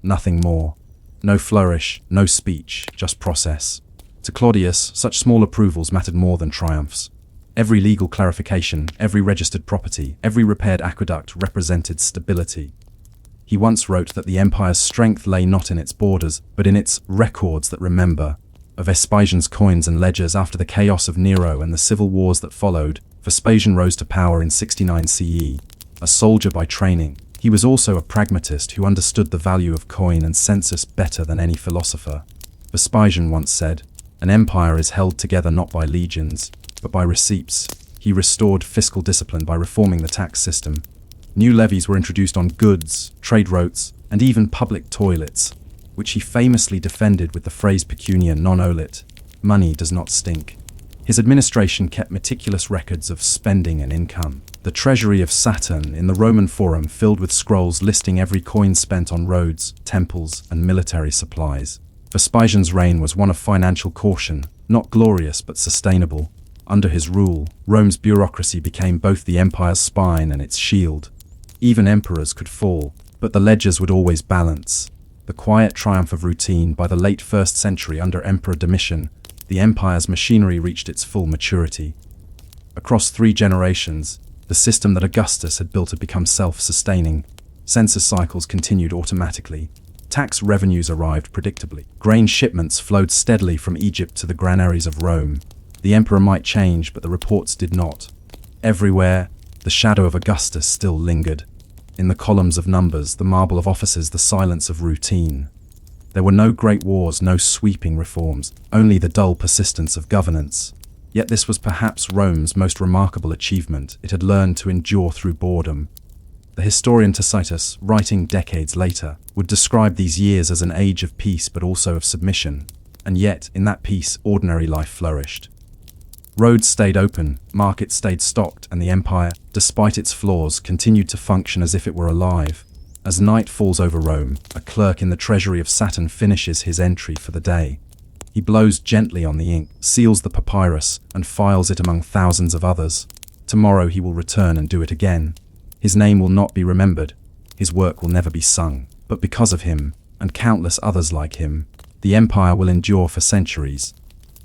Nothing more. No flourish, no speech, just process. To Claudius, such small approvals mattered more than triumphs. Every legal clarification, every registered property, every repaired aqueduct represented stability. He once wrote that the empire's strength lay not in its borders, but in its records that remember. Of Vespasian's coins and ledgers after the chaos of Nero and the civil wars that followed, Vespasian rose to power in 69 CE. A soldier by training, he was also a pragmatist who understood the value of coin and census better than any philosopher. Vespasian once said, "An empire is held together not by legions, but by receipts." He restored fiscal discipline by reforming the tax system. New levies were introduced on goods, trade routes, and even public toilets, which he famously defended with the phrase pecunia non olit, money does not stink. His administration kept meticulous records of spending and income. The treasury of Saturn in the Roman Forum filled with scrolls listing every coin spent on roads, temples, and military supplies. Vespasian's reign was one of financial caution, not glorious but sustainable. Under his rule, Rome's bureaucracy became both the empire's spine and its shield. Even emperors could fall, but the ledgers would always balance. The quiet triumph of routine. By the late 1st century under Emperor Domitian, the empire's machinery reached its full maturity. Across 3 generations, the system that Augustus had built had become self-sustaining. Census cycles continued automatically. Tax revenues arrived predictably. Grain shipments flowed steadily from Egypt to the granaries of Rome. The emperor might change, but the reports did not. Everywhere, the shadow of Augustus still lingered. In the columns of numbers, the marble of offices, the silence of routine. There were no great wars, no sweeping reforms, only the dull persistence of governance. Yet this was perhaps Rome's most remarkable achievement. It had learned to endure through boredom. The historian Tacitus, writing decades later, would describe these years as an age of peace but also of submission. And yet, in that peace, ordinary life flourished. Roads stayed open, markets stayed stocked, and the empire, despite its flaws, continued to function as if it were alive. As night falls over Rome, a clerk in the treasury of Saturn finishes his entry for the day. He blows gently on the ink, seals the papyrus, and files it among thousands of others. Tomorrow he will return and do it again. His name will not be remembered, his work will never be sung, but because of him, and countless others like him, the empire will endure for centuries.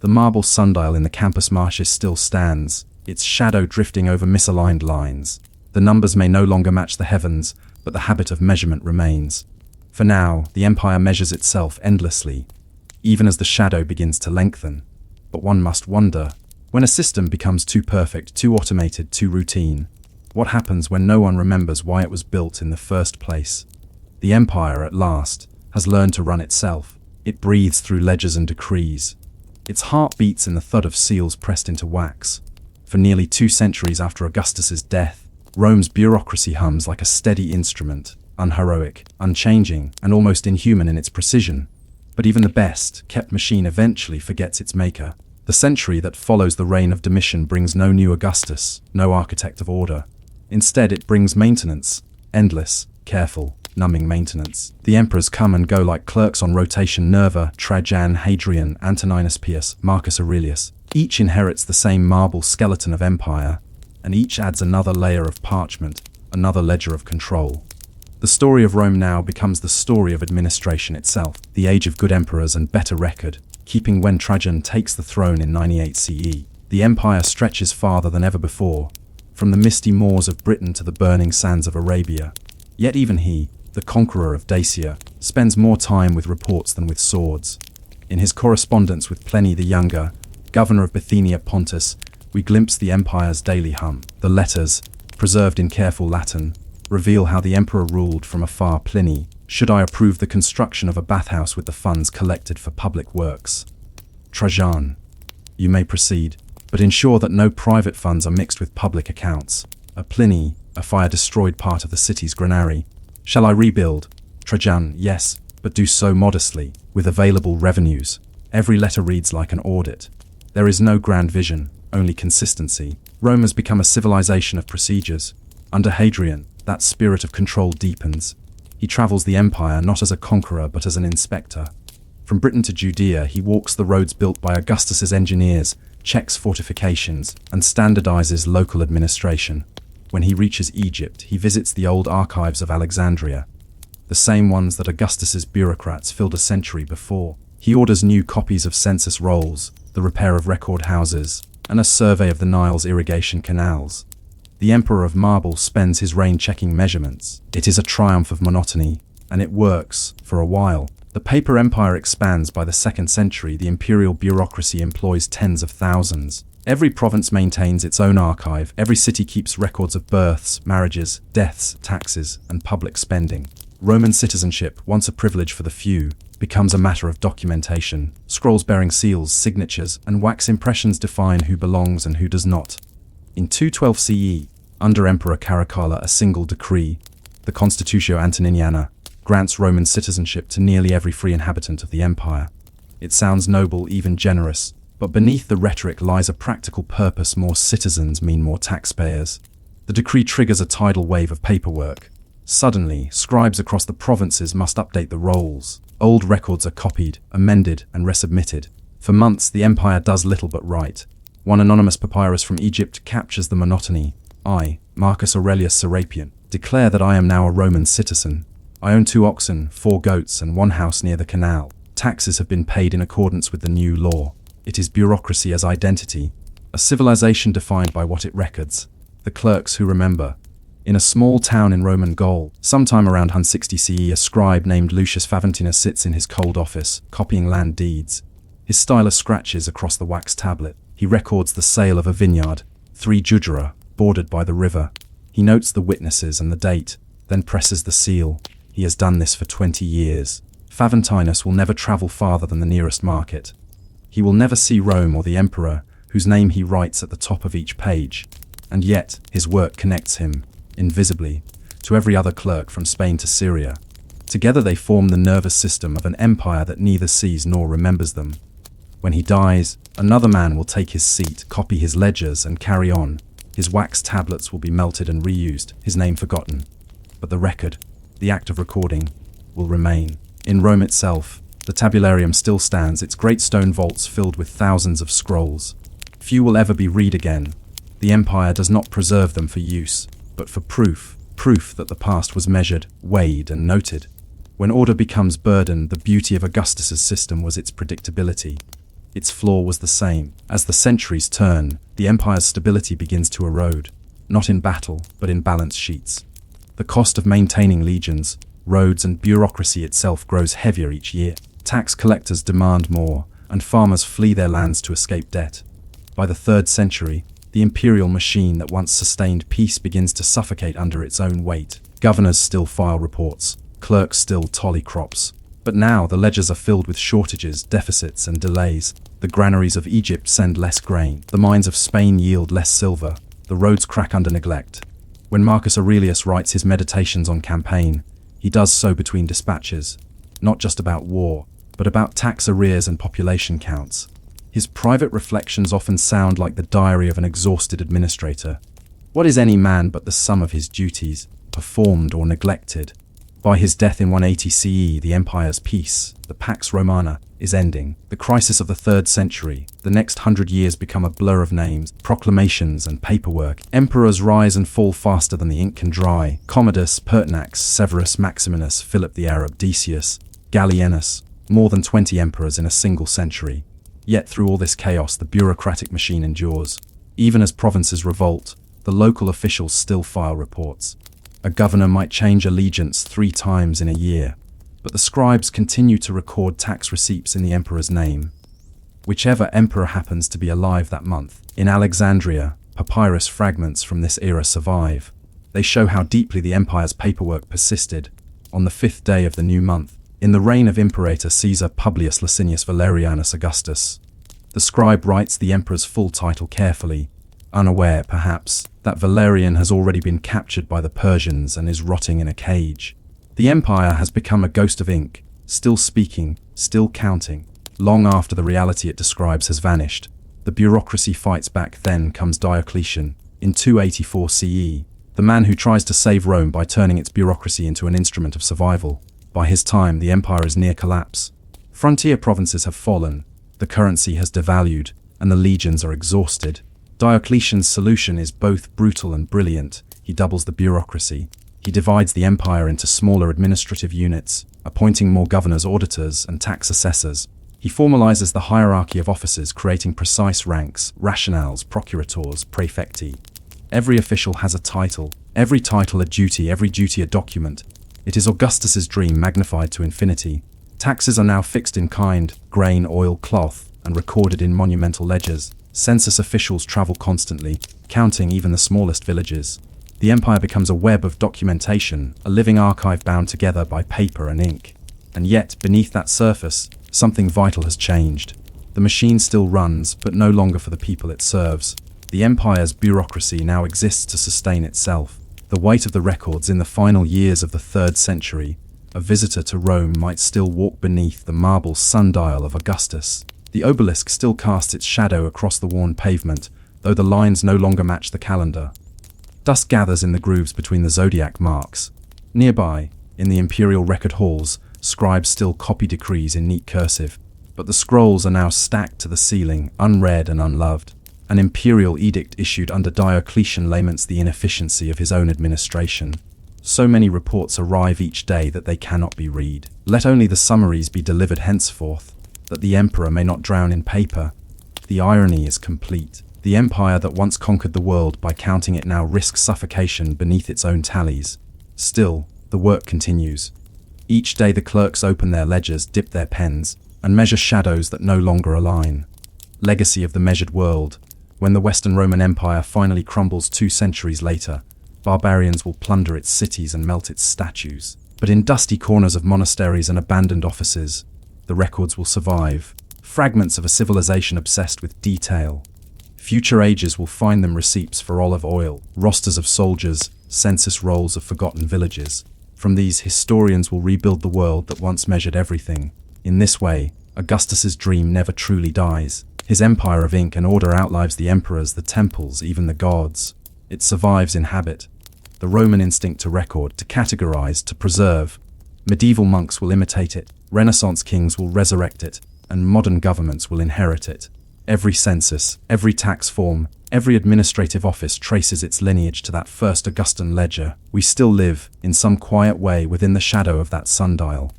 The marble sundial in the campus marshes still stands, its shadow drifting over misaligned lines. The numbers may no longer match the heavens, but the habit of measurement remains. For now, the empire measures itself endlessly, even as the shadow begins to lengthen. But one must wonder, when a system becomes too perfect, too automated, too routine, what happens when no one remembers why it was built in the first place? The empire, at last, has learned to run itself. It breathes through ledgers and decrees. Its heart beats in the thud of seals pressed into wax. For nearly 2 centuries after Augustus's death, Rome's bureaucracy hums like a steady instrument, unheroic, unchanging, and almost inhuman in its precision. But even the best-kept machine eventually forgets its maker. The century that follows the reign of Domitian brings no new Augustus, no architect of order. Instead, it brings maintenance, endless, careful, numbing maintenance. The emperors come and go like clerks on rotation: Nerva, Trajan, Hadrian, Antoninus Pius, Marcus Aurelius. Each inherits the same marble skeleton of empire, and each adds another layer of parchment, another ledger of control. The story of Rome now becomes the story of administration itself, the age of good emperors and better record, keeping when Trajan takes the throne in 98 CE. The empire stretches farther than ever before, from the misty moors of Britain to the burning sands of Arabia. Yet even he, the conqueror of Dacia, spends more time with reports than with swords. In his correspondence with Pliny the Younger, governor of Bithynia Pontus, we glimpse the empire's daily hum. The letters, preserved in careful Latin, reveal how the emperor ruled from afar. Pliny: should I approve the construction of a bathhouse with the funds collected for public works? Trajan: you may proceed, but ensure that no private funds are mixed with public accounts. Pliny: a fire destroyed part of the city's granary. Shall I rebuild? Trajan: yes, but do so modestly, with available revenues. Every letter reads like an audit. There is no grand vision, only consistency. Rome has become a civilization of procedures. Under Hadrian, that spirit of control deepens. He travels the empire not as a conqueror but as an inspector. From Britain to Judea, he walks the roads built by Augustus's engineers, checks fortifications, and standardizes local administration. When he reaches Egypt, he visits the old archives of Alexandria, the same ones that Augustus's bureaucrats filled a century before. He orders new copies of census rolls, the repair of record houses, and a survey of the Nile's irrigation canals. The Emperor of Marble spends his reign checking measurements. It is a triumph of monotony, and it works, for a while. The paper empire expands. By the 2nd century, the imperial bureaucracy employs tens of thousands. Every province maintains its own archive. Every city keeps records of births, marriages, deaths, taxes, and public spending. Roman citizenship, once a privilege for the few, becomes a matter of documentation. Scrolls bearing seals, signatures, and wax impressions define who belongs and who does not. In 212 CE, under Emperor Caracalla, a single decree, the Constitutio Antoniniana, grants Roman citizenship to nearly every free inhabitant of the empire. It sounds noble, even generous, but beneath the rhetoric lies a practical purpose. More citizens mean more taxpayers. The decree triggers a tidal wave of paperwork. Suddenly, scribes across the provinces must update the rolls. Old records are copied, amended, and resubmitted. For months, the empire does little but write. One anonymous papyrus from Egypt captures the monotony. I, Marcus Aurelius Serapion, declare that I am now a Roman citizen. I own 2 oxen, 4 goats, and 1 house near the canal. Taxes have been paid in accordance with the new law. It is bureaucracy as identity, a civilization defined by what it records. The clerks who remember. In a small town in Roman Gaul, sometime around 160 CE, a scribe named Lucius Faventinus sits in his cold office, copying land deeds. His stylus scratches across the wax tablet. He records the sale of a vineyard, 3 jugera, bordered by the river. He notes the witnesses and the date, then presses the seal. He has done this for 20 years. Faventinus will never travel farther than the nearest market. He will never see Rome or the emperor, whose name he writes at the top of each page. And yet, his work connects him, invisibly, to every other clerk from Spain to Syria. Together they form the nervous system of an empire that neither sees nor remembers them. When he dies, another man will take his seat, copy his ledgers, and carry on. His wax tablets will be melted and reused, his name forgotten. But the record, the act of recording, will remain. In Rome itself, the tabularium still stands, its great stone vaults filled with thousands of scrolls. Few will ever be read again. The empire does not preserve them for use, but for proof that the past was measured, weighed, and noted. When order becomes burden, the beauty of Augustus's system was its predictability. Its flaw was the same. As the centuries turn, the empire's stability begins to erode, not in battle, but in balance sheets. The cost of maintaining legions, roads, and bureaucracy itself grows heavier each year. Tax collectors demand more, and farmers flee their lands to escape debt. By the 3rd century, the imperial machine that once sustained peace begins to suffocate under its own weight. Governors still file reports, clerks still tally crops, But now the ledgers are filled with shortages, deficits, and delays. The granaries of Egypt send less grain. The mines of Spain yield less silver. The roads crack under neglect. When Marcus Aurelius writes his Meditations on Campaign, he does so between dispatches, not just about war, but about tax arrears and population counts. His private reflections often sound like the diary of an exhausted administrator. What is any man but the sum of his duties, performed or neglected? By his death in 180 CE, the empire's peace, the Pax Romana, is ending. The crisis of the 3rd century, the next 100 years become a blur of names, proclamations, and paperwork. Emperors rise and fall faster than the ink can dry. Commodus, Pertinax, Severus Maximinus, Philip the Arab, Decius, Gallienus, more than 20 emperors in a single century. Yet through all this chaos, the bureaucratic machine endures. Even as provinces revolt, the local officials still file reports. A governor might change allegiance 3 times in a year, but the scribes continue to record tax receipts in the emperor's name, whichever emperor happens to be alive that month. In Alexandria, papyrus fragments from this era survive. They show how deeply the empire's paperwork persisted. On the 5th day of the new month, in the reign of Imperator Caesar Publius Licinius Valerianus Augustus, the scribe writes the emperor's full title carefully, unaware, perhaps, that Valerian has already been captured by the Persians and is rotting in a cage. The empire has become a ghost of ink, still speaking, still counting, long after the reality it describes has vanished. The bureaucracy fights back. Then comes Diocletian, in 284 CE, the man who tries to save Rome by turning its bureaucracy into an instrument of survival. By his time, the empire is near collapse. Frontier provinces have fallen, the currency has devalued, and the legions are exhausted. Diocletian's solution is both brutal and brilliant. He doubles the bureaucracy. He divides the empire into smaller administrative units, appointing more governors, auditors, and tax assessors. He formalizes the hierarchy of offices, creating precise ranks, rationales, procurators, praefecti. Every official has a title, every title a duty, every duty a document. It is Augustus's dream magnified to infinity. Taxes are now fixed in kind, grain, oil, cloth, and recorded in monumental ledgers. Census officials travel constantly, counting even the smallest villages. The empire becomes a web of documentation, a living archive bound together by paper and ink. And yet, beneath that surface, something vital has changed. The machine still runs, but no longer for the people it serves. The empire's bureaucracy now exists to sustain itself. The weight of the records in the final years of the 3rd century, a visitor to Rome might still walk beneath the marble sundial of Augustus. The obelisk still casts its shadow across the worn pavement, though the lines no longer match the calendar. Dust gathers in the grooves between the zodiac marks. Nearby, in the imperial record halls, scribes still copy decrees in neat cursive, but the scrolls are now stacked to the ceiling, unread and unloved. An imperial edict issued under Diocletian laments the inefficiency of his own administration. So many reports arrive each day that they cannot be read. Let only the summaries be delivered henceforth, that the emperor may not drown in paper. The irony is complete. The empire that once conquered the world by counting it now risks suffocation beneath its own tallies. Still, the work continues. Each day the clerks open their ledgers, dip their pens, and measure shadows that no longer align. Legacy of the measured world. When the Western Roman Empire finally crumbles 2 centuries later, barbarians will plunder its cities and melt its statues. But in dusty corners of monasteries and abandoned offices, the records will survive. Fragments of a civilization obsessed with detail. Future ages will find them receipts for olive oil, rosters of soldiers, census rolls of forgotten villages. From these, historians will rebuild the world that once measured everything. In this way, Augustus's dream never truly dies. His empire of ink and order outlives the emperors, the temples, even the gods. It survives in habit. The Roman instinct to record, to categorize, to preserve. Medieval monks will imitate it, Renaissance kings will resurrect it, and modern governments will inherit it. Every census, every tax form, every administrative office traces its lineage to that first Augustan ledger. We still live, in some quiet way, within the shadow of that sundial.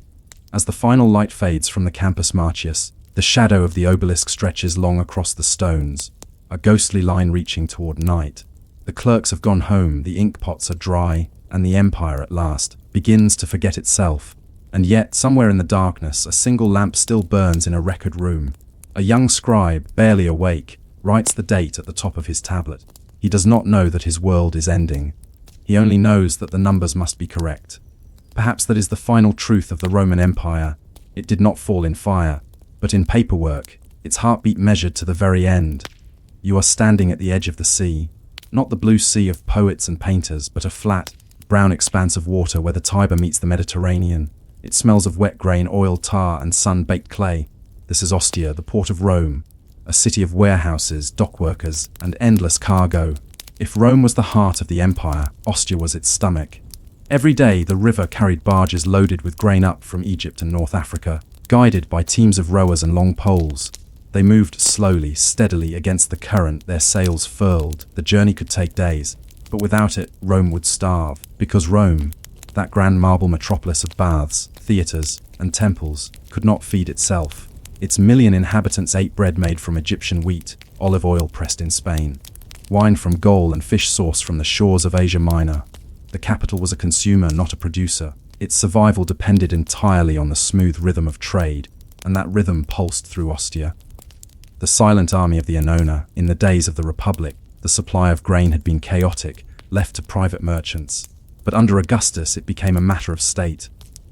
As the final light fades from the Campus Martius, the shadow of the obelisk stretches long across the stones, a ghostly line reaching toward night. The clerks have gone home, the ink pots are dry, and the empire, at last, begins to forget itself. And yet, somewhere in the darkness, a single lamp still burns in a record room. A young scribe, barely awake, writes the date at the top of his tablet. He does not know that his world is ending. He only knows that the numbers must be correct. Perhaps that is the final truth of the Roman Empire. It did not fall in fire, but in paperwork, its heartbeat measured to the very end. You are standing at the edge of the sea, not the blue sea of poets and painters, but a flat, brown expanse of water where the Tiber meets the Mediterranean. It smells of wet grain, oil, tar, and sun-baked clay. This is Ostia, the port of Rome, a city of warehouses, dockworkers, and endless cargo. If Rome was the heart of the empire, Ostia was its stomach. Every day, the river carried barges loaded with grain up from Egypt and North Africa, guided by teams of rowers and long poles. They moved slowly, steadily against the current, their sails furled. The journey could take days, but without it, Rome would starve. Because Rome, that grand marble metropolis of baths, theatres, and temples, could not feed itself. Its million inhabitants ate bread made from Egyptian wheat, olive oil pressed in Spain, wine from Gaul, and fish sauce from the shores of Asia Minor. The capital was a consumer, not a producer. Its survival depended entirely on the smooth rhythm of trade, and that rhythm pulsed through Ostia. The silent army of the Annona, in the days of the Republic, the supply of grain had been chaotic, left to private merchants. But under Augustus it became a matter of state.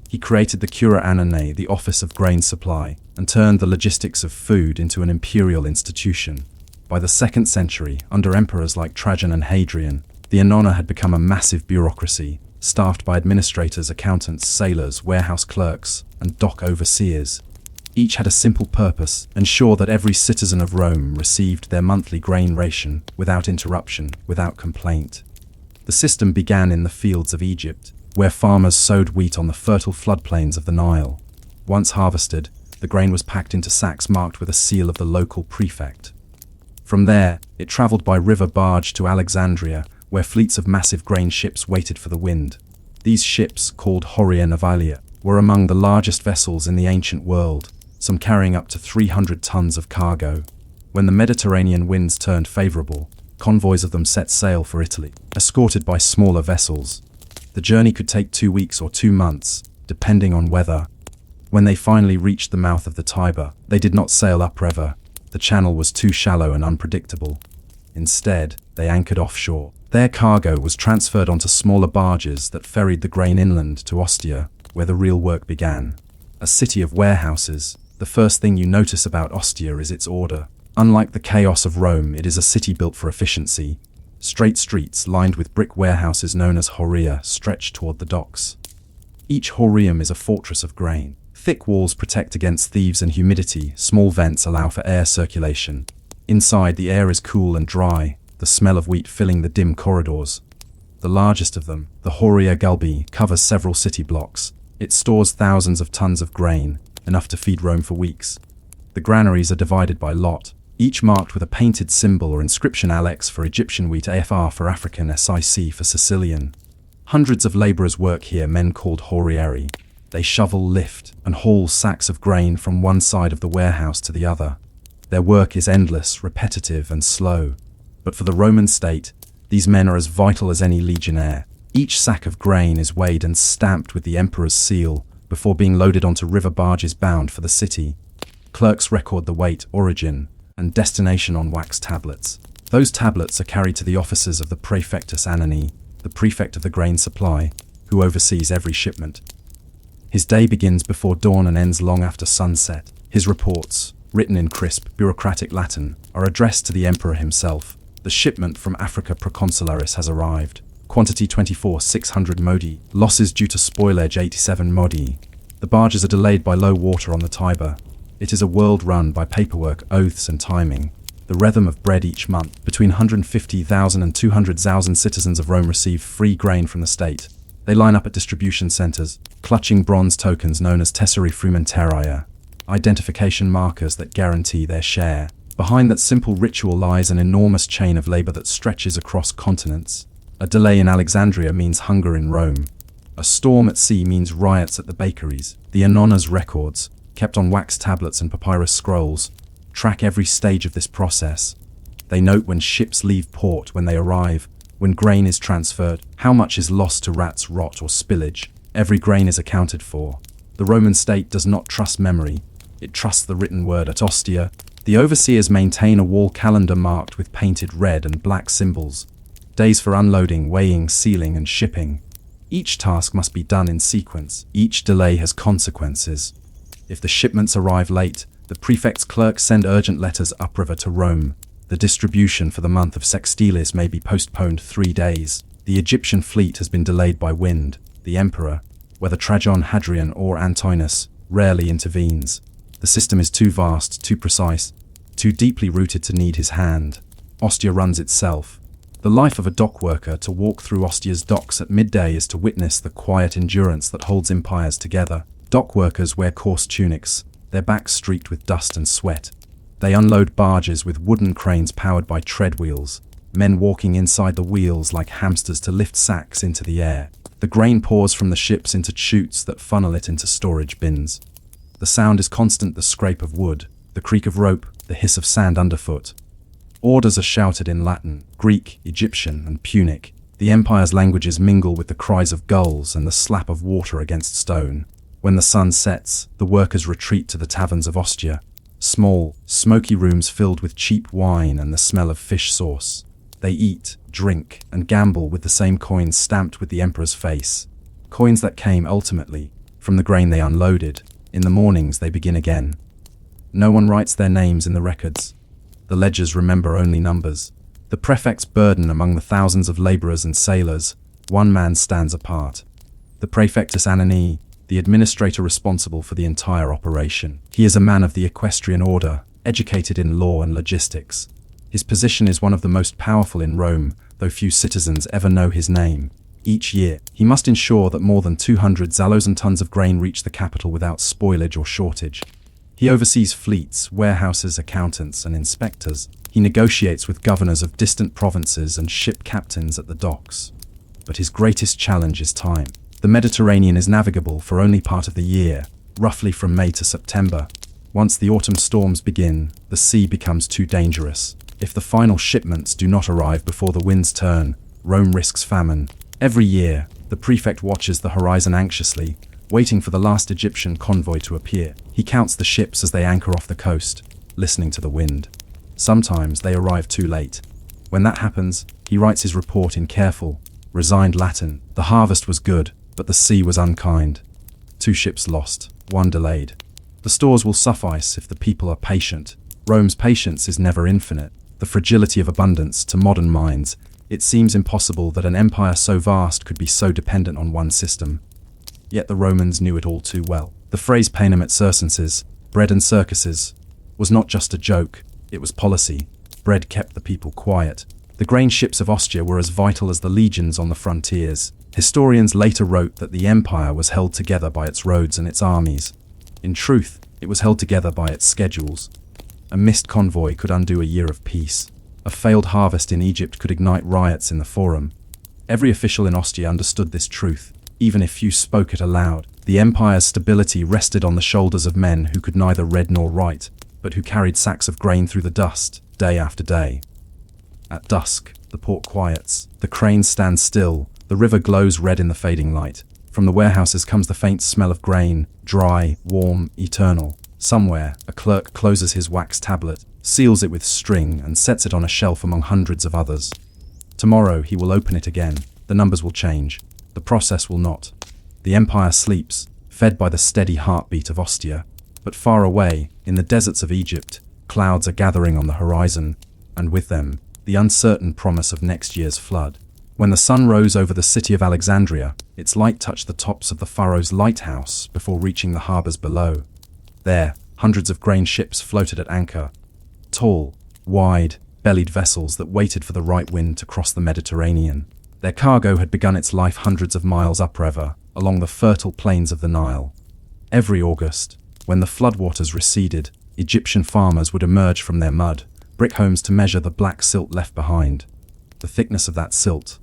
He created the Cura Annonae, the Office of Grain Supply, and turned the logistics of food into an imperial institution. By the 2nd century, under emperors like Trajan and Hadrian, the Annona had become a massive bureaucracy, staffed by administrators, accountants, sailors, warehouse clerks, and dock overseers. Each had a simple purpose: ensure that every citizen of Rome received their monthly grain ration, without interruption, without complaint. The system began in the fields of Egypt, where farmers sowed wheat on the fertile floodplains of the Nile. Once harvested, the grain was packed into sacks marked with a seal of the local prefect. From there, it traveled by river barge to Alexandria, where fleets of massive grain ships waited for the wind. These ships, called Horia Navalia, were among the largest vessels in the ancient world, some carrying up to 300 tons of cargo. When the Mediterranean winds turned favorable, convoys of them set sail for Italy, escorted by smaller vessels. The journey could take 2 weeks or 2 months, depending on weather. When they finally reached the mouth of the Tiber, they did not sail upriver. The channel was too shallow and unpredictable. Instead, they anchored offshore. Their cargo was transferred onto smaller barges that ferried the grain inland to Ostia, where the real work began. A city of warehouses, the first thing you notice about Ostia is its order. Unlike the chaos of Rome, it is a city built for efficiency. Straight streets lined with brick warehouses known as horia stretch toward the docks. Each horium is a fortress of grain. Thick walls protect against thieves and humidity, small vents allow for air circulation. Inside, the air is cool and dry, the smell of wheat filling the dim corridors. The largest of them, the Horia Gulbi, covers several city blocks. It stores thousands of tons of grain, enough to feed Rome for weeks. The granaries are divided by lot, each marked with a painted symbol or inscription: Alex for Egyptian wheat, AFR for African, SIC for Sicilian. Hundreds of laborers work here, men called horieri. They shovel, lift, and haul sacks of grain from one side of the warehouse to the other. Their work is endless, repetitive, and slow. But for the Roman state, these men are as vital as any legionnaire. Each sack of grain is weighed and stamped with the emperor's seal before being loaded onto river barges bound for the city. Clerks record the weight, origin, and destination on wax tablets. Those tablets are carried to the offices of the Praefectus Annani, the prefect of the grain supply, who oversees every shipment. His day begins before dawn and ends long after sunset. His reports, written in crisp, bureaucratic Latin, are addressed to the emperor himself. The shipment from Africa Proconsularis has arrived. Quantity 24,600 modi. Losses due to spoilage 87 modi. The barges are delayed by low water on the Tiber. It is a world run by paperwork, oaths, and timing. The rhythm of bread each month. Between 150,000 and 200,000 citizens of Rome receive free grain from the state. They line up at distribution centers, clutching bronze tokens known as tesserae frumentaria, identification markers that guarantee their share. Behind that simple ritual lies an enormous chain of labor that stretches across continents. A delay in Alexandria means hunger in Rome. A storm at sea means riots at the bakeries. The Annona's records, kept on wax tablets and papyrus scrolls, track every stage of this process. They note when ships leave port, when they arrive, when grain is transferred, how much is lost to rats, rot, or spillage. Every grain is accounted for. The Roman state does not trust memory. It trusts the written word. At Ostia, the overseers maintain a wall calendar marked with painted red and black symbols. Days for unloading, weighing, sealing, and shipping. Each task must be done in sequence. Each delay has consequences. If the shipments arrive late, the prefect's clerks send urgent letters upriver to Rome. The distribution for the month of Sextilis may be postponed 3 days. The Egyptian fleet has been delayed by wind. The emperor, whether Trajan, Hadrian, or Antinous, rarely intervenes. The system is too vast, too precise, too deeply rooted to need his hand. Ostia runs itself. The life of a dock worker to walk through Ostia's docks at midday is to witness the quiet endurance that holds empires together. Dock workers wear coarse tunics, their backs streaked with dust and sweat. They unload barges with wooden cranes powered by tread wheels, men walking inside the wheels like hamsters to lift sacks into the air. The grain pours from the ships into chutes that funnel it into storage bins. The sound is constant, the scrape of wood, the creak of rope, the hiss of sand underfoot. Orders are shouted in Latin, Greek, Egyptian, and Punic. The empire's languages mingle with the cries of gulls and the slap of water against stone. When the sun sets, the workers retreat to the taverns of Ostia, small, smoky rooms filled with cheap wine and the smell of fish sauce. They eat, drink, and gamble with the same coins stamped with the emperor's face. Coins that came, ultimately, from the grain they unloaded. In the mornings they begin again. No one writes their names in the records. The ledgers remember only numbers. The prefect's burden among the thousands of laborers and sailors, one man stands apart. The praefectus Anani, the administrator responsible for the entire operation. He is a man of the equestrian order, educated in law and logistics. His position is one of the most powerful in Rome, though few citizens ever know his name. Each year, he must ensure that more than 200 zallows and tons of grain reach the capital without spoilage or shortage. He oversees fleets, warehouses, accountants, and inspectors. He negotiates with governors of distant provinces and ship captains at the docks. But his greatest challenge is time. The Mediterranean is navigable for only part of the year, roughly from May to September. Once the autumn storms begin, the sea becomes too dangerous. If the final shipments do not arrive before the winds turn, Rome risks famine. Every year, the prefect watches the horizon anxiously, waiting for the last Egyptian convoy to appear. He counts the ships as they anchor off the coast, listening to the wind. Sometimes they arrive too late. When that happens, he writes his report in careful, resigned Latin. The harvest was good, but the sea was unkind. 2 ships lost, 1 delayed. The stores will suffice if the people are patient. Rome's patience is never infinite. The fragility of abundance, to modern minds, it seems impossible that an empire so vast could be so dependent on one system. Yet the Romans knew it all too well. The phrase panem et circenses, bread and circuses, was not just a joke, it was policy. Bread kept the people quiet. The grain ships of Ostia were as vital as the legions on the frontiers. Historians later wrote that the empire was held together by its roads and its armies. In truth, it was held together by its schedules. A missed convoy could undo a year of peace. A failed harvest in Egypt could ignite riots in the Forum. Every official in Ostia understood this truth, even if few spoke it aloud. The empire's stability rested on the shoulders of men who could neither read nor write, but who carried sacks of grain through the dust, day after day. At dusk, the port quiets. The cranes stand still. The river glows red in the fading light. From the warehouses comes the faint smell of grain, dry, warm, eternal. Somewhere, a clerk closes his wax tablet, seals it with string, and sets it on a shelf among hundreds of others. Tomorrow he will open it again. The numbers will change. The process will not. The empire sleeps, fed by the steady heartbeat of Ostia. But far away, in the deserts of Egypt, clouds are gathering on the horizon, and with them, the uncertain promise of next year's flood. When the sun rose over the city of Alexandria, its light touched the tops of the Pharaoh's lighthouse before reaching the harbors below. There, hundreds of grain ships floated at anchor, tall, wide-bellied vessels that waited for the right wind to cross the Mediterranean. Their cargo had begun its life hundreds of miles upriver, along the fertile plains of the Nile. Every August, when the floodwaters receded, Egyptian farmers would emerge from their mud, brick homes to measure the black silt left behind. The thickness of that silt,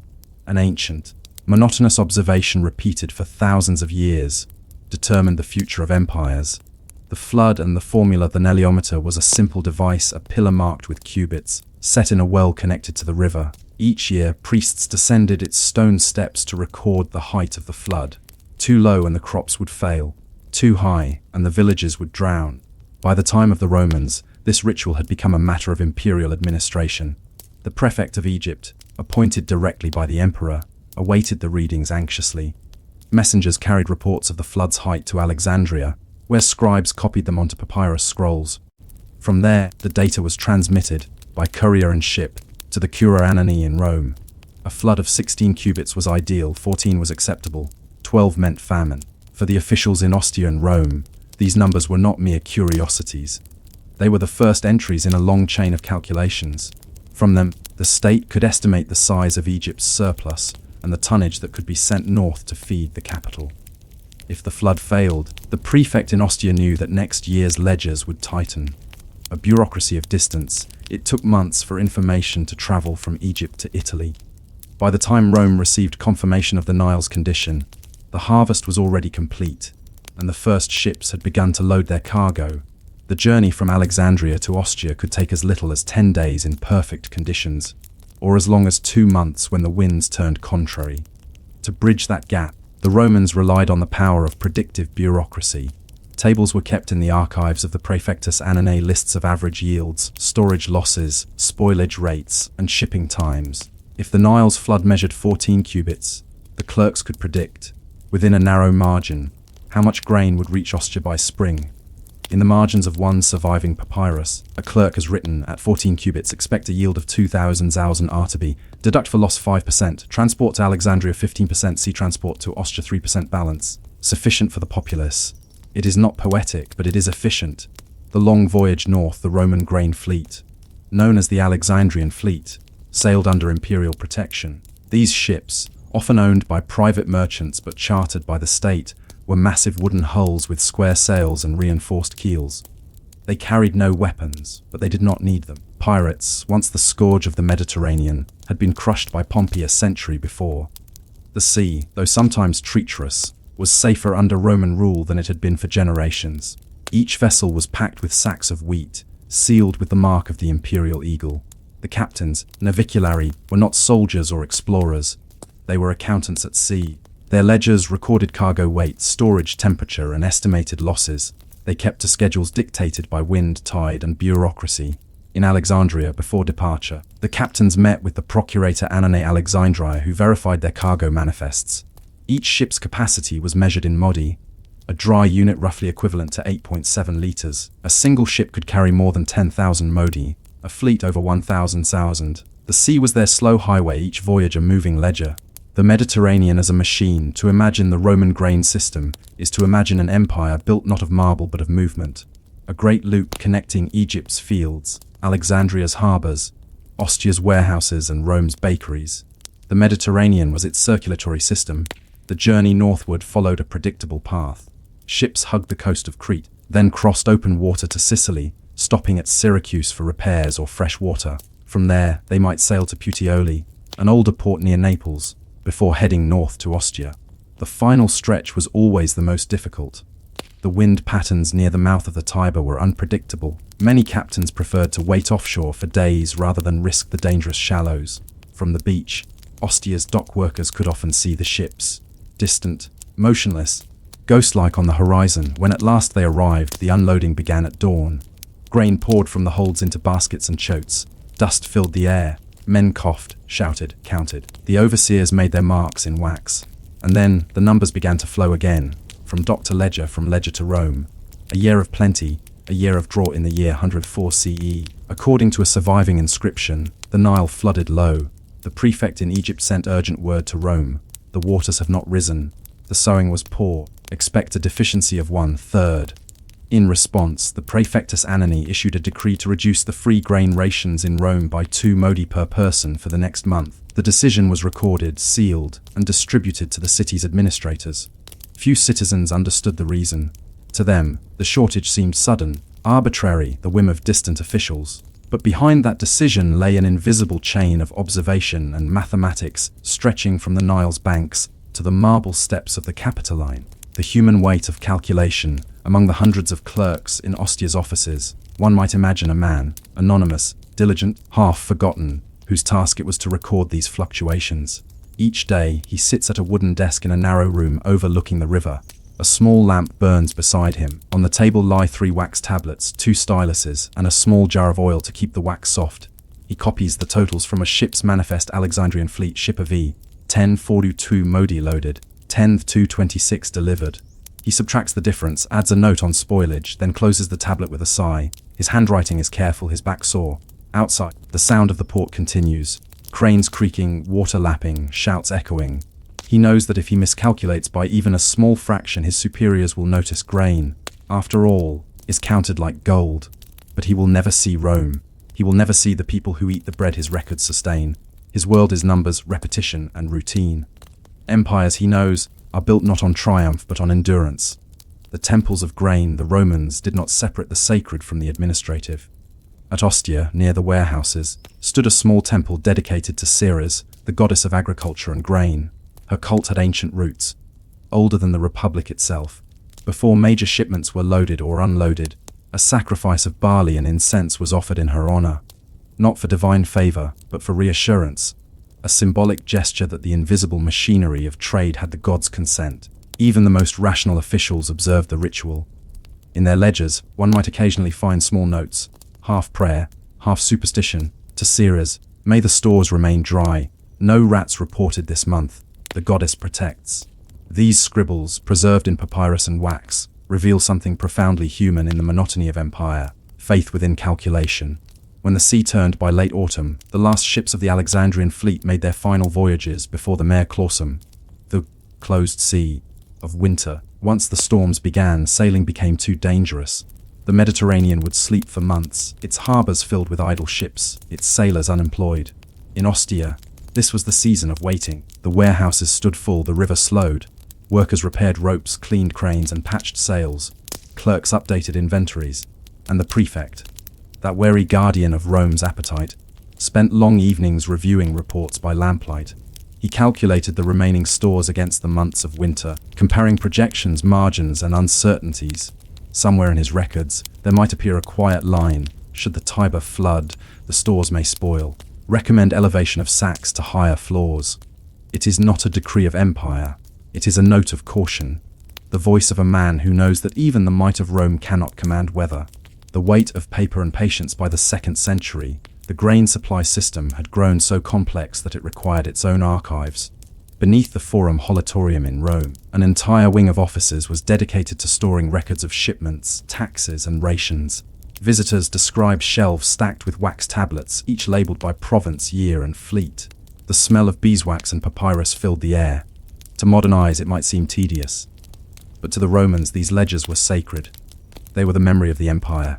an ancient, monotonous observation repeated for thousands of years, determined the future of empires. The flood and the formula, the neliometer, was a simple device, a pillar marked with cubits, set in a well connected to the river. Each year, priests descended its stone steps to record the height of the flood. Too low and the crops would fail. Too high and the villages would drown. By the time of the Romans, this ritual had become a matter of imperial administration. The prefect of Egypt, appointed directly by the emperor, awaited the readings anxiously. Messengers carried reports of the flood's height to Alexandria, where scribes copied them onto papyrus scrolls. From there, the data was transmitted, by courier and ship, to the Cura Annani in Rome. A flood of 16 cubits was ideal, 14 was acceptable, 12 meant famine. For the officials in Ostia and Rome, these numbers were not mere curiosities. They were the first entries in a long chain of calculations. From them, the state could estimate the size of Egypt's surplus and the tonnage that could be sent north to feed the capital. If the flood failed, the prefect in Ostia knew that next year's ledgers would tighten. A bureaucracy of distance, it took months for information to travel from Egypt to Italy. By the time Rome received confirmation of the Nile's condition, the harvest was already complete, and the first ships had begun to load their cargo. The journey from Alexandria to Ostia could take as little as 10 days in perfect conditions, or as long as 2 months when the winds turned contrary. To bridge that gap, the Romans relied on the power of predictive bureaucracy. Tables were kept in the archives of the Praefectus Annanae, lists of average yields, storage losses, spoilage rates, and shipping times. If the Nile's flood measured 14 cubits, the clerks could predict, within a narrow margin, how much grain would reach Ostia by spring. In the margins of one surviving papyrus, a clerk has written, at 14 cubits expect a yield of 2,000 zous and artabi, deduct for loss 5%, transport to Alexandria 15%, sea transport to Ostia 3% balance, sufficient for the populace. It is not poetic, but it is efficient. The long voyage north, the Roman grain fleet, known as the Alexandrian fleet, sailed under imperial protection. These ships, often owned by private merchants but chartered by the state, were massive wooden hulls with square sails and reinforced keels. They carried no weapons, but they did not need them. Pirates, once the scourge of the Mediterranean, had been crushed by Pompey a century before. The sea, though sometimes treacherous, was safer under Roman rule than it had been for generations. Each vessel was packed with sacks of wheat, sealed with the mark of the imperial eagle. The captains, naviculari, were not soldiers or explorers. They were accountants at sea. Their ledgers recorded cargo weight, storage temperature, and estimated losses. They kept to schedules dictated by wind, tide, and bureaucracy. In Alexandria, before departure, the captains met with the Procurator Annanae Alexandriae, who verified their cargo manifests. Each ship's capacity was measured in modi, a dry unit roughly equivalent to 8.7 litres. A single ship could carry more than 10,000 modi, a fleet over 1,000. The sea was their slow highway, each voyage a moving ledger. The Mediterranean as a machine. To imagine the Roman grain system is to imagine an empire built not of marble but of movement. A great loop connecting Egypt's fields, Alexandria's harbours, Ostia's warehouses, and Rome's bakeries. The Mediterranean was its circulatory system. The journey northward followed a predictable path. Ships hugged the coast of Crete, then crossed open water to Sicily, stopping at Syracuse for repairs or fresh water. From there, they might sail to Puteoli, an older port near Naples, before heading north to Ostia. The final stretch was always the most difficult. The wind patterns near the mouth of the Tiber were unpredictable. Many captains preferred to wait offshore for days rather than risk the dangerous shallows. From the beach, Ostia's dock workers could often see the ships, distant, motionless, ghost-like on the horizon. When at last they arrived, the unloading began at dawn. Grain poured from the holds into baskets and chotes. Dust filled the air. Men coughed, shouted, counted. The overseers made their marks in wax. And then the numbers began to flow again, from dock to ledger, from ledger to Rome. A year of plenty, a year of drought in the year 104 CE. According to a surviving inscription, the Nile flooded low. The prefect in Egypt sent urgent word to Rome. The waters have not risen. The sowing was poor. Expect a deficiency of 1/3. In response, the Praefectus Annanae issued a decree to reduce the free grain rations in Rome by 2 modi per person for the next month. The decision was recorded, sealed, and distributed to the city's administrators. Few citizens understood the reason. To them, the shortage seemed sudden, arbitrary, the whim of distant officials. But behind that decision lay an invisible chain of observation and mathematics stretching from the Nile's banks to the marble steps of the Capitoline. The human weight of calculation. Among the hundreds of clerks in Ostia's offices, one might imagine a man, anonymous, diligent, half-forgotten, whose task it was to record these fluctuations. Each day, he sits at a wooden desk in a narrow room overlooking the river. A small lamp burns beside him. On the table lie 3 wax tablets, 2 styluses, and a small jar of oil to keep the wax soft. He copies the totals from a ship's manifest. Alexandrian fleet, ship of E, 1042 modi loaded, 10th 226 delivered. He He subtracts the difference, adds a note on spoilage, then closes the tablet with a sigh. His handwriting is careful, his back sore. Outside, the sound of the port continues. Cranes creaking, water lapping, shouts echoing. He knows that if he miscalculates by even a small fraction, his superiors will notice. Grain, after all, is counted like gold. But he will never see Rome. He will never see the people who eat the bread his records sustain. His world is numbers, repetition, and routine. Empires, he knows, are built not on triumph but on endurance. The temples of grain, the Romans, did not separate the sacred from the administrative. At Ostia, near the warehouses, stood a small temple dedicated to Ceres, the goddess of agriculture and grain. Her cult had ancient roots, older than the Republic itself. Before major shipments were loaded or unloaded, a sacrifice of barley and incense was offered in her honor, not for divine favor, but for reassurance, a symbolic gesture that the invisible machinery of trade had the gods' consent. Even the most rational officials observed the ritual. In their ledgers, one might occasionally find small notes, half prayer, half superstition, to Ceres, may the stores remain dry, no rats reported this month, the goddess protects. These scribbles, preserved in papyrus and wax, reveal something profoundly human in the monotony of empire, faith within calculation. When the sea turned by late autumn, the last ships of the Alexandrian fleet made their final voyages before the Mare Clausum, the closed sea of winter. Once the storms began, sailing became too dangerous. The Mediterranean would sleep for months, its harbors filled with idle ships, its sailors unemployed. In Ostia, this was the season of waiting. The warehouses stood full, the river slowed. Workers repaired ropes, cleaned cranes, and patched sails. Clerks updated inventories. And the prefect, that wary guardian of Rome's appetite, spent long evenings reviewing reports by lamplight. He calculated the remaining stores against the months of winter, comparing projections, margins, and uncertainties. Somewhere in his records, there might appear a quiet line: should the Tiber flood, the stores may spoil. Recommend elevation of sacks to higher floors. It is not a decree of empire. It is a note of caution. The voice of a man who knows that even the might of Rome cannot command weather. The weight of paper and patience. By the 2nd century, the grain supply system had grown so complex that it required its own archives. Beneath the Forum Holitorium in Rome, an entire wing of offices was dedicated to storing records of shipments, taxes, and rations. Visitors described shelves stacked with wax tablets, each labeled by province, year, and fleet. The smell of beeswax and papyrus filled the air. To modern eyes, it might seem tedious, but to the Romans, these ledgers were sacred. They were the memory of the empire.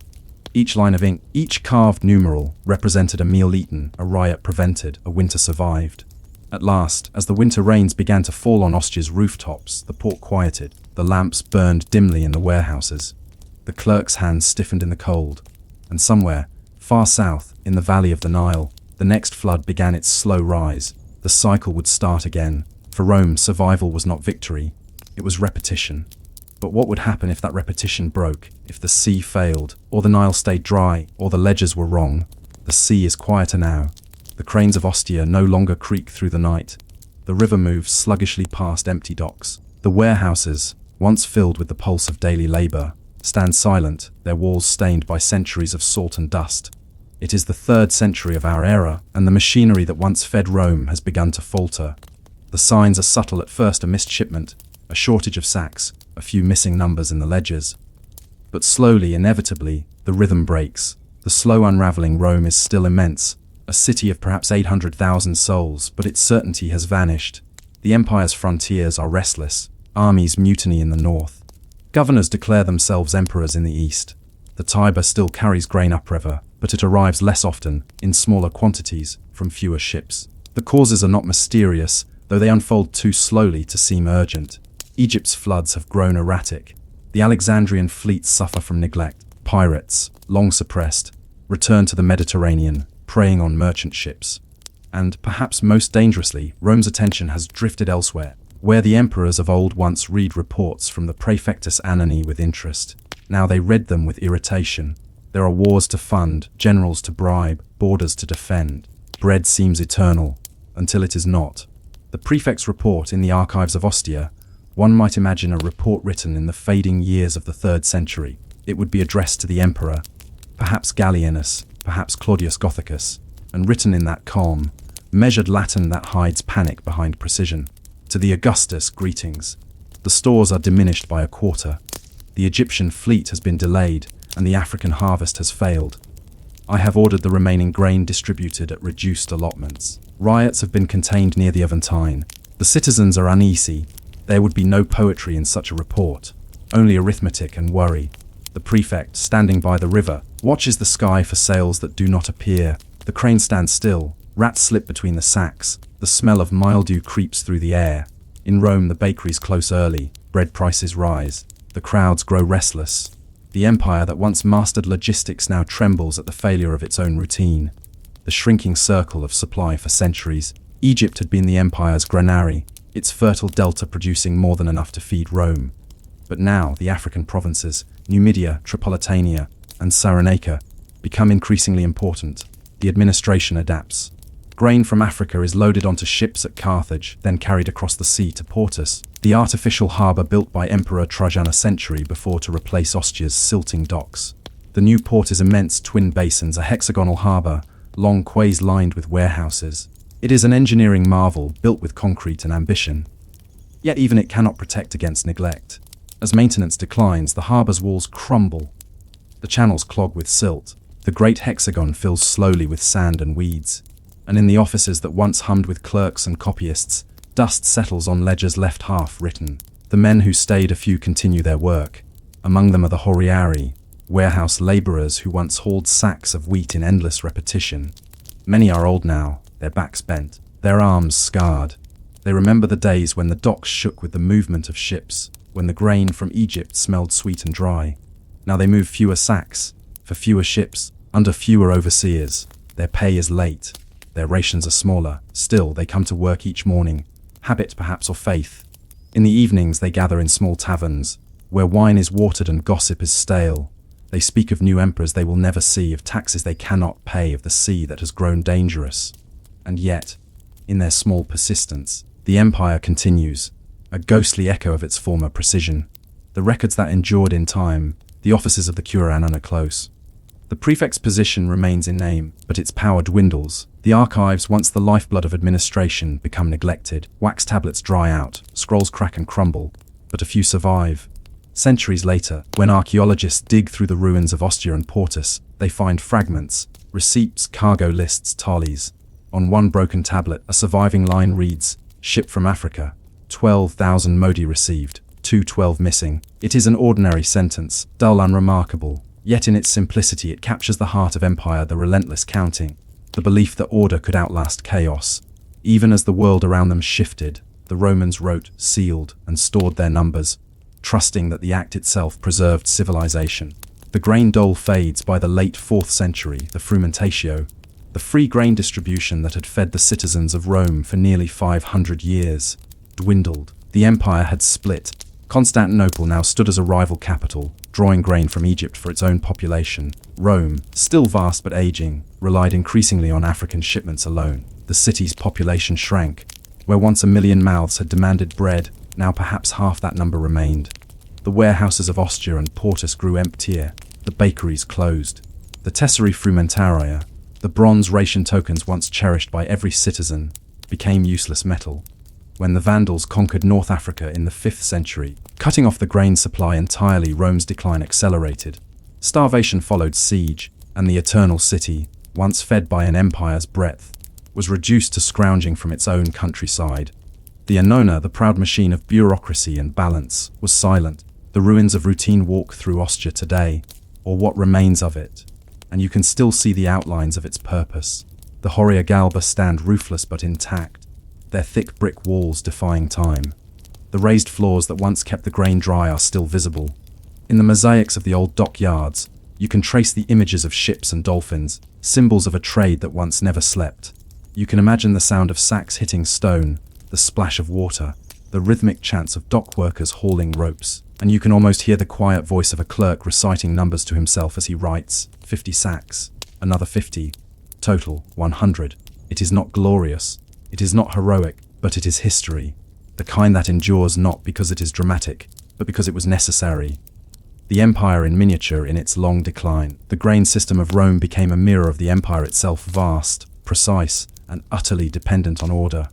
Each line of ink, each carved numeral, represented a meal eaten, a riot prevented, a winter survived. At last, as the winter rains began to fall on Ostia's rooftops, the port quieted. The lamps burned dimly in the warehouses. The clerks' hands stiffened in the cold. And somewhere, far south, in the valley of the Nile, the next flood began its slow rise. The cycle would start again. For Rome, survival was not victory. It was repetition. But what would happen if that repetition broke, if the sea failed, or the Nile stayed dry, or the ledgers were wrong? The sea is quieter now. The cranes of Ostia no longer creak through the night. The river moves sluggishly past empty docks. The warehouses, once filled with the pulse of daily labor, stand silent, their walls stained by centuries of salt and dust. It is the 3rd century of our era, and the machinery that once fed Rome has begun to falter. The signs are subtle at first: a missed shipment, a shortage of sacks, a few missing numbers in the ledgers. But slowly, inevitably, the rhythm breaks. The slow unraveling. Rome is still immense, a city of perhaps 800,000 souls, but its certainty has vanished. The empire's frontiers are restless. Armies mutiny in the north. Governors declare themselves emperors in the east. The Tiber still carries grain upriver, but it arrives less often, in smaller quantities, from fewer ships. The causes are not mysterious, though they unfold too slowly to seem urgent. Egypt's floods have grown erratic. The Alexandrian fleets suffer from neglect. Pirates, long suppressed, return to the Mediterranean, preying on merchant ships. And, perhaps most dangerously, Rome's attention has drifted elsewhere, where the emperors of old once read reports from the Praefectus Annani with interest. Now they read them with irritation. There are wars to fund, generals to bribe, borders to defend. Bread seems eternal, until it is not. The prefect's report in the archives of Ostia, one might imagine a report written in the fading years of the 3rd century. It would be addressed to the emperor, perhaps Gallienus, perhaps Claudius Gothicus, and written in that calm, measured Latin that hides panic behind precision. To the Augustus, greetings. The stores are diminished by a quarter. The Egyptian fleet has been delayed, and the African harvest has failed. I have ordered the remaining grain distributed at reduced allotments. Riots have been contained near the Aventine. The citizens are uneasy. There would be no poetry in such a report, only arithmetic and worry. The prefect, standing by the river, watches the sky for sails that do not appear. The crane stands still. Rats slip between the sacks. The smell of mildew creeps through the air. In Rome, the bakeries close early. Bread prices rise. The crowds grow restless. The empire that once mastered logistics now trembles at the failure of its own routine. The shrinking circle of supply for centuries. Egypt had been the empire's granary, its fertile delta producing more than enough to feed Rome. But now the African provinces, Numidia, Tripolitania, and Cyrenaica, become increasingly important. The administration adapts. Grain from Africa is loaded onto ships at Carthage, then carried across the sea to Portus, the artificial harbour built by Emperor Trajan a century before to replace Ostia's silting docks. The new port is immense twin basins, a hexagonal harbour, long quays lined with warehouses. It is an engineering marvel, built with concrete and ambition. Yet even it cannot protect against neglect. As maintenance declines, the harbour's walls crumble. The channels clog with silt. The great hexagon fills slowly with sand and weeds. And in the offices that once hummed with clerks and copyists, dust settles on ledgers left half written. The men who stayed a few continue their work. Among them are the horiari, warehouse labourers who once hauled sacks of wheat in endless repetition. Many are old now, their backs bent, their arms scarred. They remember the days when the docks shook with the movement of ships, when the grain from Egypt smelled sweet and dry. Now they move fewer sacks, for fewer ships, under fewer overseers. Their pay is late. Their rations are smaller. Still, they come to work each morning. Habit, perhaps, or faith. In the evenings, they gather in small taverns, where wine is watered and gossip is stale. They speak of new emperors they will never see, of taxes they cannot pay, of the sea that has grown dangerous. And yet, in their small persistence, the empire continues, a ghostly echo of its former precision. The records that endured in time, the offices of the Curanan are close. The prefect's position remains in name, but its power dwindles. The archives, once the lifeblood of administration, become neglected. Wax tablets dry out, scrolls crack and crumble, but a few survive. Centuries later, when archaeologists dig through the ruins of Ostia and Portus, they find fragments, receipts, cargo lists, tallies. On one broken tablet, a surviving line reads, "Ship from Africa, 12,000 modi received, 212 missing." It is an ordinary sentence, dull, unremarkable. Yet in its simplicity it captures the heart of empire, the relentless counting, the belief that order could outlast chaos. Even as the world around them shifted, the Romans wrote, sealed, and stored their numbers, trusting that the act itself preserved civilization. The grain dole fades by the late 4th century, the frumentatio, the free grain distribution that had fed the citizens of Rome for nearly 500 years, dwindled. The empire had split. Constantinople now stood as a rival capital, drawing grain from Egypt for its own population. Rome, still vast but aging, relied increasingly on African shipments alone. The city's population shrank. Where once 1 million mouths had demanded bread, now perhaps half that number remained. The warehouses of Ostia and Portus grew emptier. The bakeries closed. The tesserae frumentaria, the bronze ration tokens once cherished by every citizen, became useless metal. When the Vandals conquered North Africa in the 5th century, cutting off the grain supply entirely, Rome's decline accelerated. Starvation followed siege, and the Eternal City, once fed by an empire's breadth, was reduced to scrounging from its own countryside. The Annona, the proud machine of bureaucracy and balance, was silent. The ruins of routine walk through Ostia today, or what remains of it, and you can still see the outlines of its purpose. The Horia Galba stand roofless but intact, their thick brick walls defying time. The raised floors that once kept the grain dry are still visible. In the mosaics of the old dockyards, you can trace the images of ships and dolphins, symbols of a trade that once never slept. You can imagine the sound of sacks hitting stone, the splash of water, the rhythmic chants of dock workers hauling ropes, and you can almost hear the quiet voice of a clerk reciting numbers to himself as he writes, 50 sacks, another 50, total 100. It is not glorious, it is not heroic, but it is history, the kind that endures not because it is dramatic, but because it was necessary. The empire in miniature in its long decline. The grain system of Rome became a mirror of the empire itself, vast, precise, and utterly dependent on order.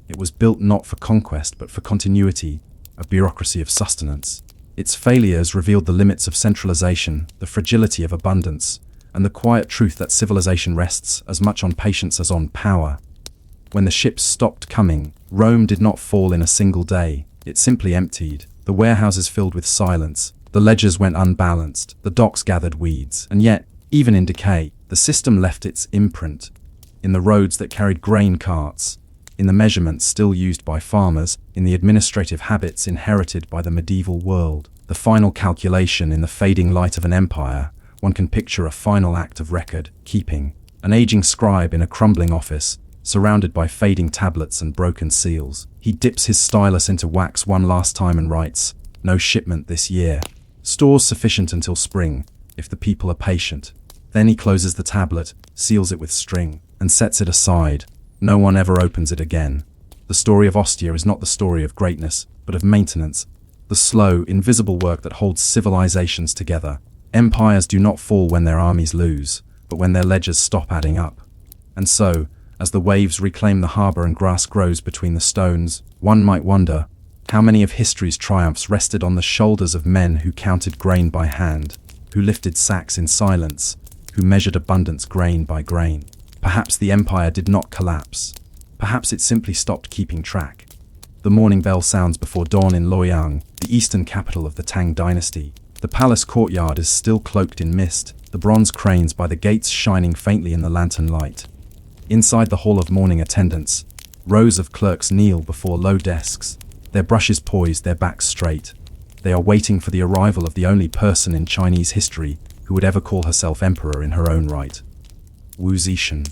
It was built not for conquest but for continuity, a bureaucracy of sustenance. Its failures revealed the limits of centralization, the fragility of abundance, and the quiet truth that civilization rests as much on patience as on power. When the ships stopped coming, Rome did not fall in a single day. It simply emptied. The warehouses filled with silence. The ledgers went unbalanced. The docks gathered weeds. And yet, even in decay, the system left its imprint. In the roads that carried grain carts, in the measurements still used by farmers, in the administrative habits inherited by the medieval world. The final calculation in the fading light of an empire, one can picture a final act of record-keeping. An aging scribe in a crumbling office, surrounded by fading tablets and broken seals. He dips his stylus into wax one last time and writes, "No shipment this year. Stores sufficient until spring, if the people are patient." Then he closes the tablet, seals it with string, and sets it aside. No one ever opens it again. The story of Ostia is not the story of greatness, but of maintenance. The slow, invisible work that holds civilizations together. Empires do not fall when their armies lose, but when their ledgers stop adding up. And so, as the waves reclaim the harbor and grass grows between the stones, one might wonder, how many of history's triumphs rested on the shoulders of men who counted grain by hand, who lifted sacks in silence, who measured abundance grain by grain. Perhaps the empire did not collapse. Perhaps it simply stopped keeping track. The morning bell sounds before dawn in Luoyang, the eastern capital of the Tang dynasty. The palace courtyard is still cloaked in mist, the bronze cranes by the gates shining faintly in the lantern light. Inside the hall of morning attendance, rows of clerks kneel before low desks, their brushes poised, their backs straight. They are waiting for the arrival of the only person in Chinese history who would ever call herself emperor in her own right. Wu Zetian.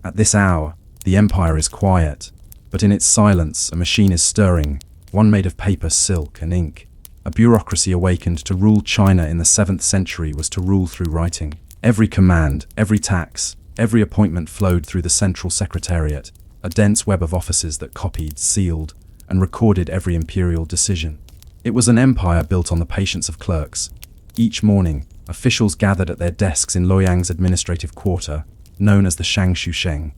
At this hour, the empire is quiet, but in its silence a machine is stirring, one made of paper, silk, and ink. A bureaucracy awakened to rule China in the 7th century was to rule through writing. Every command, every tax, every appointment flowed through the central secretariat, a dense web of offices that copied, sealed, and recorded every imperial decision. It was an empire built on the patience of clerks. Each morning, officials gathered at their desks in Luoyang's administrative quarter, known as the Shangshu Sheng.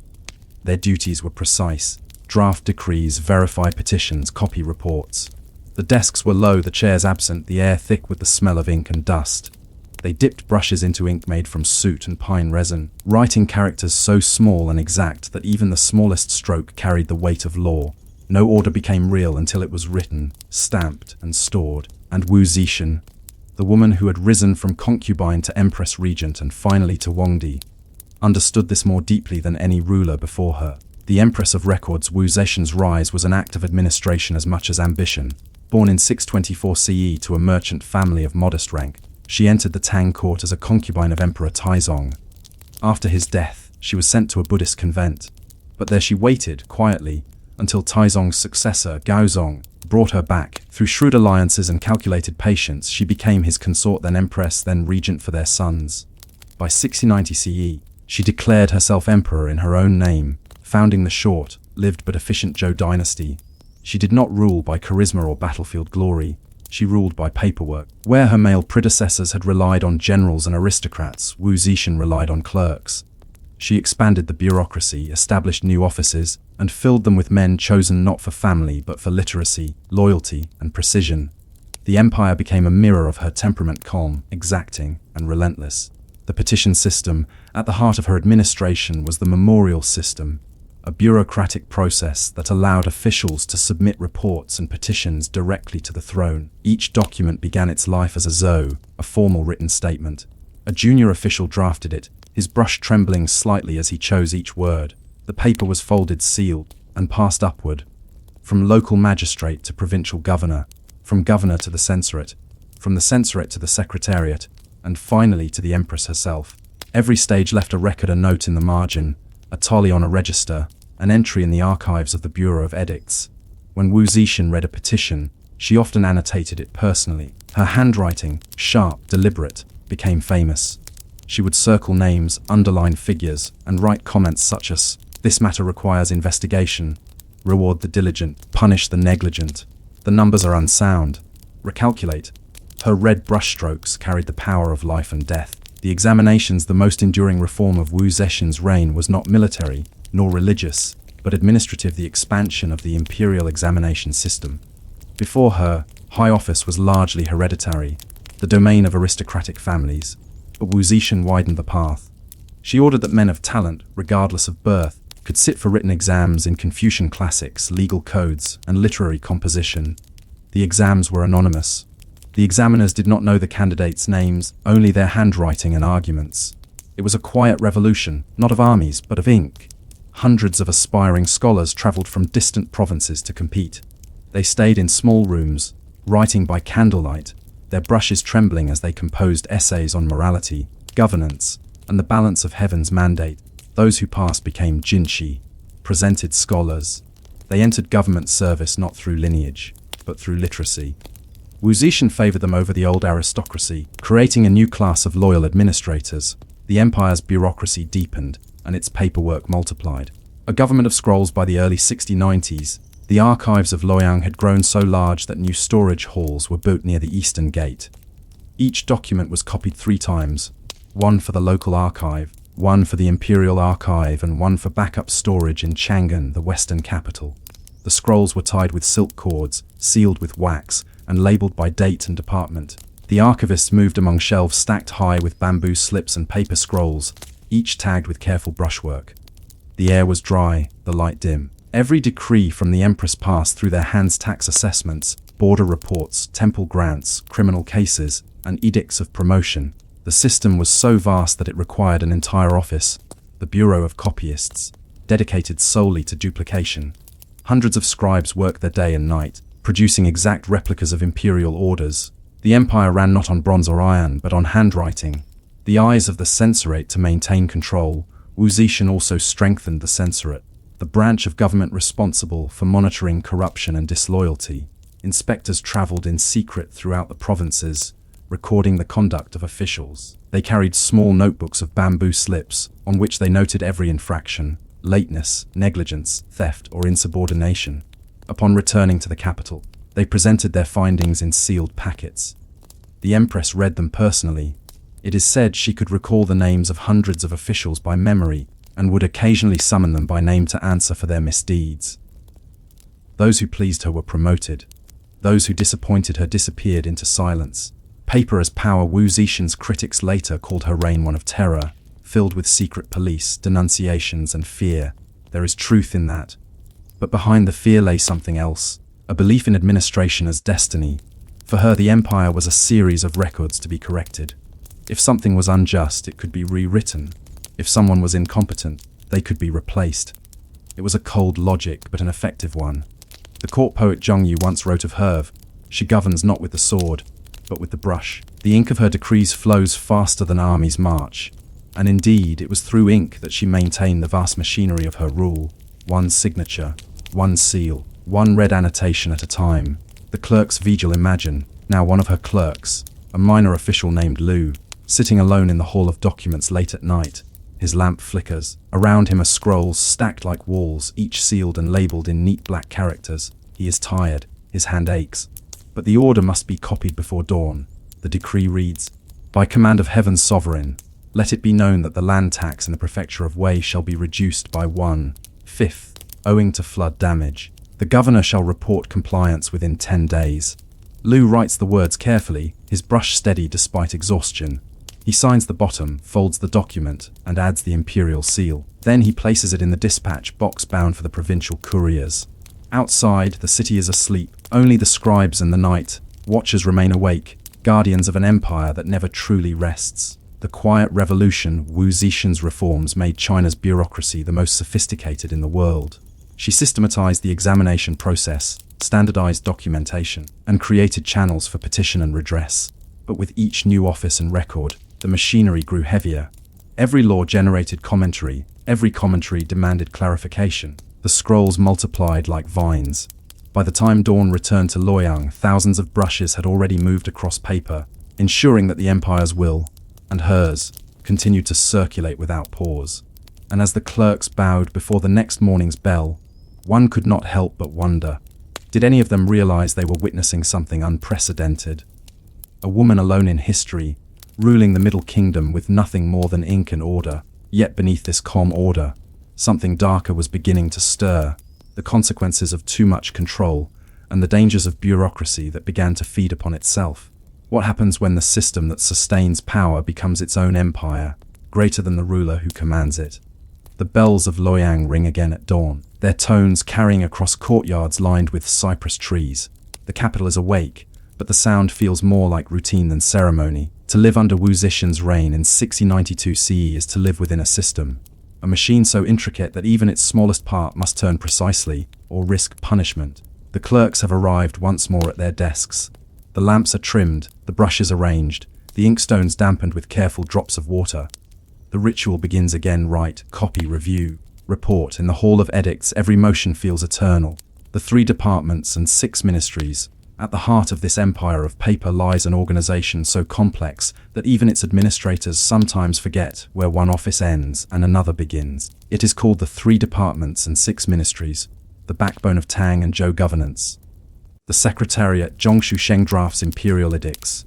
Their duties were precise: draft decrees, verify petitions, copy reports. The desks were low, the chairs absent, the air thick with the smell of ink and dust. They dipped brushes into ink made from soot and pine resin, writing characters so small and exact that even the smallest stroke carried the weight of law. No order became real until it was written, stamped, and stored. And Wu Zetian, the woman who had risen from concubine to empress regent and finally to Huangdi, understood this more deeply than any ruler before her. The empress of records, Wu Zetian's rise was an act of administration as much as ambition. Born in 624 CE to a merchant family of modest rank, she entered the Tang court as a concubine of Emperor Taizong. After his death, she was sent to a Buddhist convent. But there she waited, quietly, until Taizong's successor, Gaozong, brought her back. Through shrewd alliances and calculated patience, she became his consort, then empress, then regent for their sons. By 690 CE, she declared herself emperor in her own name, founding the short-lived but efficient Zhou dynasty. She did not rule by charisma or battlefield glory. She ruled by paperwork. Where her male predecessors had relied on generals and aristocrats, Wu Zetian relied on clerks. She expanded the bureaucracy, established new offices, and filled them with men chosen not for family but for literacy, loyalty, and precision. The empire became a mirror of her temperament, calm, exacting, and relentless. The petition system, at the heart of her administration, was the memorial system, a bureaucratic process that allowed officials to submit reports and petitions directly to the throne. Each document began its life as a zhou, a formal written statement. A junior official drafted it, his brush trembling slightly as he chose each word. The paper was folded, sealed, and passed upward, from local magistrate to provincial governor, from governor to the censorate, from the censorate to the secretariat, and finally to the empress herself. Every stage left a record, a note in the margin, a tally on a register, an entry in the archives of the Bureau of Edicts. When Wu Zetian read a petition, she often annotated it personally. Her handwriting, sharp, deliberate, became famous. She would circle names, underline figures, and write comments such as, "This matter requires investigation. Reward the diligent, punish the negligent. The numbers are unsound. Recalculate." Her red brushstrokes carried the power of life and death. The examinations, the most enduring reform of Wu Zetian's reign, was not military, nor religious, but administrative, the expansion of the imperial examination system. Before her, high office was largely hereditary, the domain of aristocratic families, but Wu Zetian widened the path. She ordered that men of talent, regardless of birth, could sit for written exams in Confucian classics, legal codes, and literary composition. The exams were anonymous. The examiners did not know the candidates' names, only their handwriting and arguments. It was a quiet revolution, not of armies, but of ink. Hundreds of aspiring scholars traveled from distant provinces to compete. They stayed in small rooms, writing by candlelight, their brushes trembling as they composed essays on morality, governance, and the balance of heaven's mandate. Those who passed became jinshi, presented scholars. They entered government service not through lineage, but through literacy. Wu Zetian favored them over the old aristocracy, creating a new class of loyal administrators. The empire's bureaucracy deepened, and its paperwork multiplied. A government of scrolls by the early 1690s, the archives of Luoyang had grown so large that new storage halls were built near the eastern gate. Each document was copied 3 times, one for the local archive, one for the imperial archive, and one for backup storage in Chang'an, the western capital. The scrolls were tied with silk cords, sealed with wax, and labeled by date and department. The archivists moved among shelves stacked high with bamboo slips and paper scrolls, each tagged with careful brushwork. The air was dry, the light dim. Every decree from the empress passed through their hands: tax assessments, border reports, temple grants, criminal cases, and edicts of promotion. The system was so vast that it required an entire office, the Bureau of Copyists, dedicated solely to duplication. Hundreds of scribes worked their day and night, producing exact replicas of imperial orders. The empire ran not on bronze or iron, but on handwriting. The eyes of the censorate to maintain control. Wu Zetian also strengthened the censorate, the branch of government responsible for monitoring corruption and disloyalty. Inspectors traveled in secret throughout the provinces, recording the conduct of officials. They carried small notebooks of bamboo slips, on which they noted every infraction, lateness, negligence, theft, or insubordination. Upon returning to the capital, they presented their findings in sealed packets. The empress read them personally. It is said she could recall the names of hundreds of officials by memory and would occasionally summon them by name to answer for their misdeeds. Those who pleased her were promoted. Those who disappointed her disappeared into silence. Paper as power. Wu Zetian's critics later called her reign one of terror, filled with secret police, denunciations, and fear. There is truth in that. But behind the fear lay something else, a belief in administration as destiny. For her, the empire was a series of records to be corrected. If something was unjust, it could be rewritten. If someone was incompetent, they could be replaced. It was a cold logic, but an effective one. The court poet Zhang Yu once wrote of her, "She governs not with the sword, but with the brush." The ink of her decrees flows faster than armies march. And indeed, it was through ink that she maintained the vast machinery of her rule. One signature, one seal, one red annotation at a time. The clerk's vigil. Imagine, now one of her clerks, a minor official named Lu, sitting alone in the hall of documents late at night. His lamp flickers. Around him are scrolls stacked like walls, each sealed and labeled in neat black characters. He is tired. His hand aches. But the order must be copied before dawn. The decree reads, "By command of heaven's sovereign, let it be known that the land tax in the prefecture of Wei shall be reduced by 1/5, owing to flood damage. The governor shall report compliance within 10 days. Lu writes the words carefully, his brush steady despite exhaustion. He signs the bottom, folds the document, and adds the imperial seal. Then he places it in the dispatch box bound for the provincial couriers. Outside, the city is asleep. Only the scribes and the night watchers remain awake, guardians of an empire that never truly rests. The quiet revolution, Wu Zetian's reforms, made China's bureaucracy the most sophisticated in the world. She systematized the examination process, standardized documentation, and created channels for petition and redress. But with each new office and record, the machinery grew heavier. Every law generated commentary, every commentary demanded clarification. The scrolls multiplied like vines. By the time dawn returned to Luoyang, thousands of brushes had already moved across paper, ensuring that the empire's will, and hers, continued to circulate without pause. And as the clerks bowed before the next morning's bell, one could not help but wonder, did any of them realize they were witnessing something unprecedented? A woman alone in history, ruling the Middle Kingdom with nothing more than ink and order. Yet beneath this calm order, something darker was beginning to stir. The consequences of too much control, and the dangers of bureaucracy that began to feed upon itself. What happens when the system that sustains power becomes its own empire, greater than the ruler who commands it? The bells of Loyang ring again at dawn, their tones carrying across courtyards lined with cypress trees. The capital is awake, but the sound feels more like routine than ceremony. To live under Wu Zixin's reign in 6092 CE is to live within a system, a machine so intricate that even its smallest part must turn precisely or risk punishment. The clerks have arrived once more at their desks. The lamps are trimmed, the brushes arranged, the inkstones dampened with careful drops of water. The ritual begins again. Write, copy, review, report. In the Hall of Edicts, every motion feels eternal. The 3 departments and 6 ministries. At the heart of this empire of paper lies an organization so complex that even its administrators sometimes forget where one office ends and another begins. It is called the 3 departments and 6 ministries, the backbone of Tang and Zhou governance. The Secretariat Zhongshu Sheng drafts imperial edicts,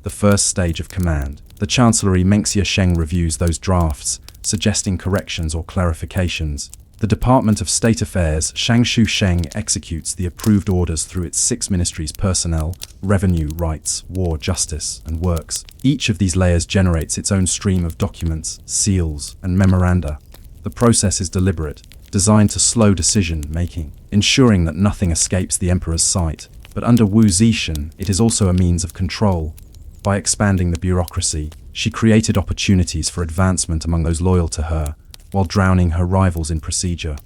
the first stage of command. The Chancellery Mengxia Sheng reviews those drafts, suggesting corrections or clarifications. The Department of State Affairs Shangshu Sheng executes the approved orders through its 6 ministries: personnel, revenue, rights, war, justice, and works. Each of these layers generates its own stream of documents, seals, and memoranda. The process is deliberate, designed to slow decision-making, ensuring that nothing escapes the emperor's sight. But under Wu Zixin, it is also a means of control. By expanding the bureaucracy, she created opportunities for advancement among those loyal to her, while drowning her rivals in procedure.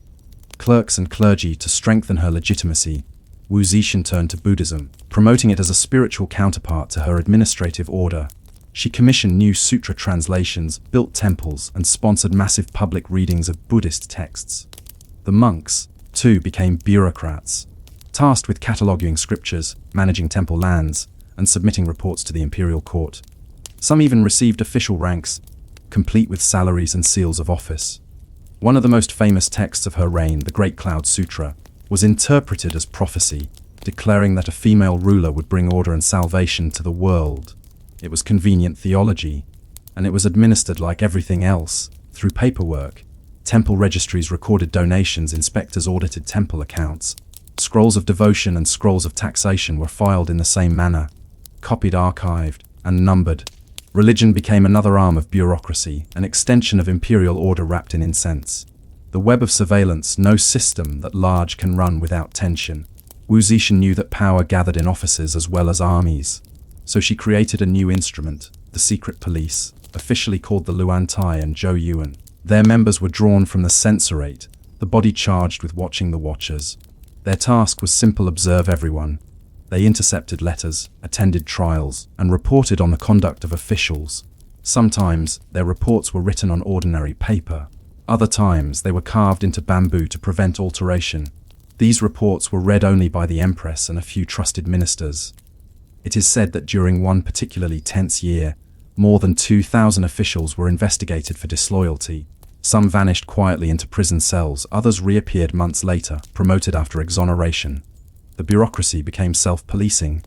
Clerks and clergy to strengthen her legitimacy, Wu Zixin turned to Buddhism, promoting it as a spiritual counterpart to her administrative order. She commissioned new sutra translations, built temples, and sponsored massive public readings of Buddhist texts. The monks, too, became bureaucrats, tasked with cataloguing scriptures, managing temple lands, and submitting reports to the imperial court. Some even received official ranks, complete with salaries and seals of office. One of the most famous texts of her reign, the Great Cloud Sutra, was interpreted as prophecy, declaring that a female ruler would bring order and salvation to the world. It was convenient theology, and it was administered like everything else, through paperwork. Temple registries recorded donations, inspectors audited temple accounts. Scrolls of devotion and scrolls of taxation were filed in the same manner, copied, archived, and numbered. Religion became another arm of bureaucracy, an extension of imperial order wrapped in incense. The web of surveillance, no system that large can run without tension. Wu Zixin knew that power gathered in offices as well as armies. So she created a new instrument, the secret police, officially called the Luantai and Zhou Yuan. Their members were drawn from the censorate, the body charged with watching the watchers. Their task was simple: observe everyone. They intercepted letters, attended trials, and reported on the conduct of officials. Sometimes their reports were written on ordinary paper. Other times they were carved into bamboo to prevent alteration. These reports were read only by the empress and a few trusted ministers. It is said that during one particularly tense year, more than 2,000 officials were investigated for disloyalty. Some vanished quietly into prison cells, others reappeared months later, promoted after exoneration. The bureaucracy became self-policing,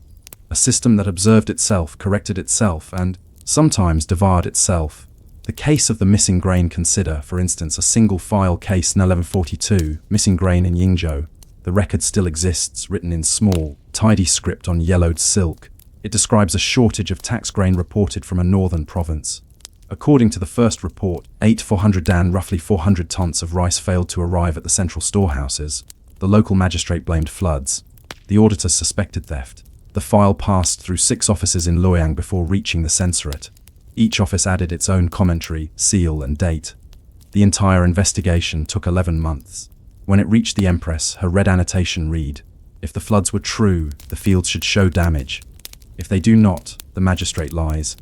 a system that observed itself, corrected itself, and sometimes devoured itself. The case of the missing grain. Consider, for instance, a single file case in 1142, missing grain in Yingzhou. The record still exists, written in small, tidy script on yellowed silk. It describes a shortage of tax grain reported from a northern province. According to the first report, 400 dan, roughly 400 tons of rice failed to arrive at the central storehouses. The local magistrate blamed floods. The auditors suspected theft. The file passed through 6 offices in Luoyang before reaching the censorate. Each office added its own commentary, seal, and date. The entire investigation took 11 months. When it reached the empress, her red annotation read, "If the floods were true, the fields should show damage. If they do not, the magistrate lies."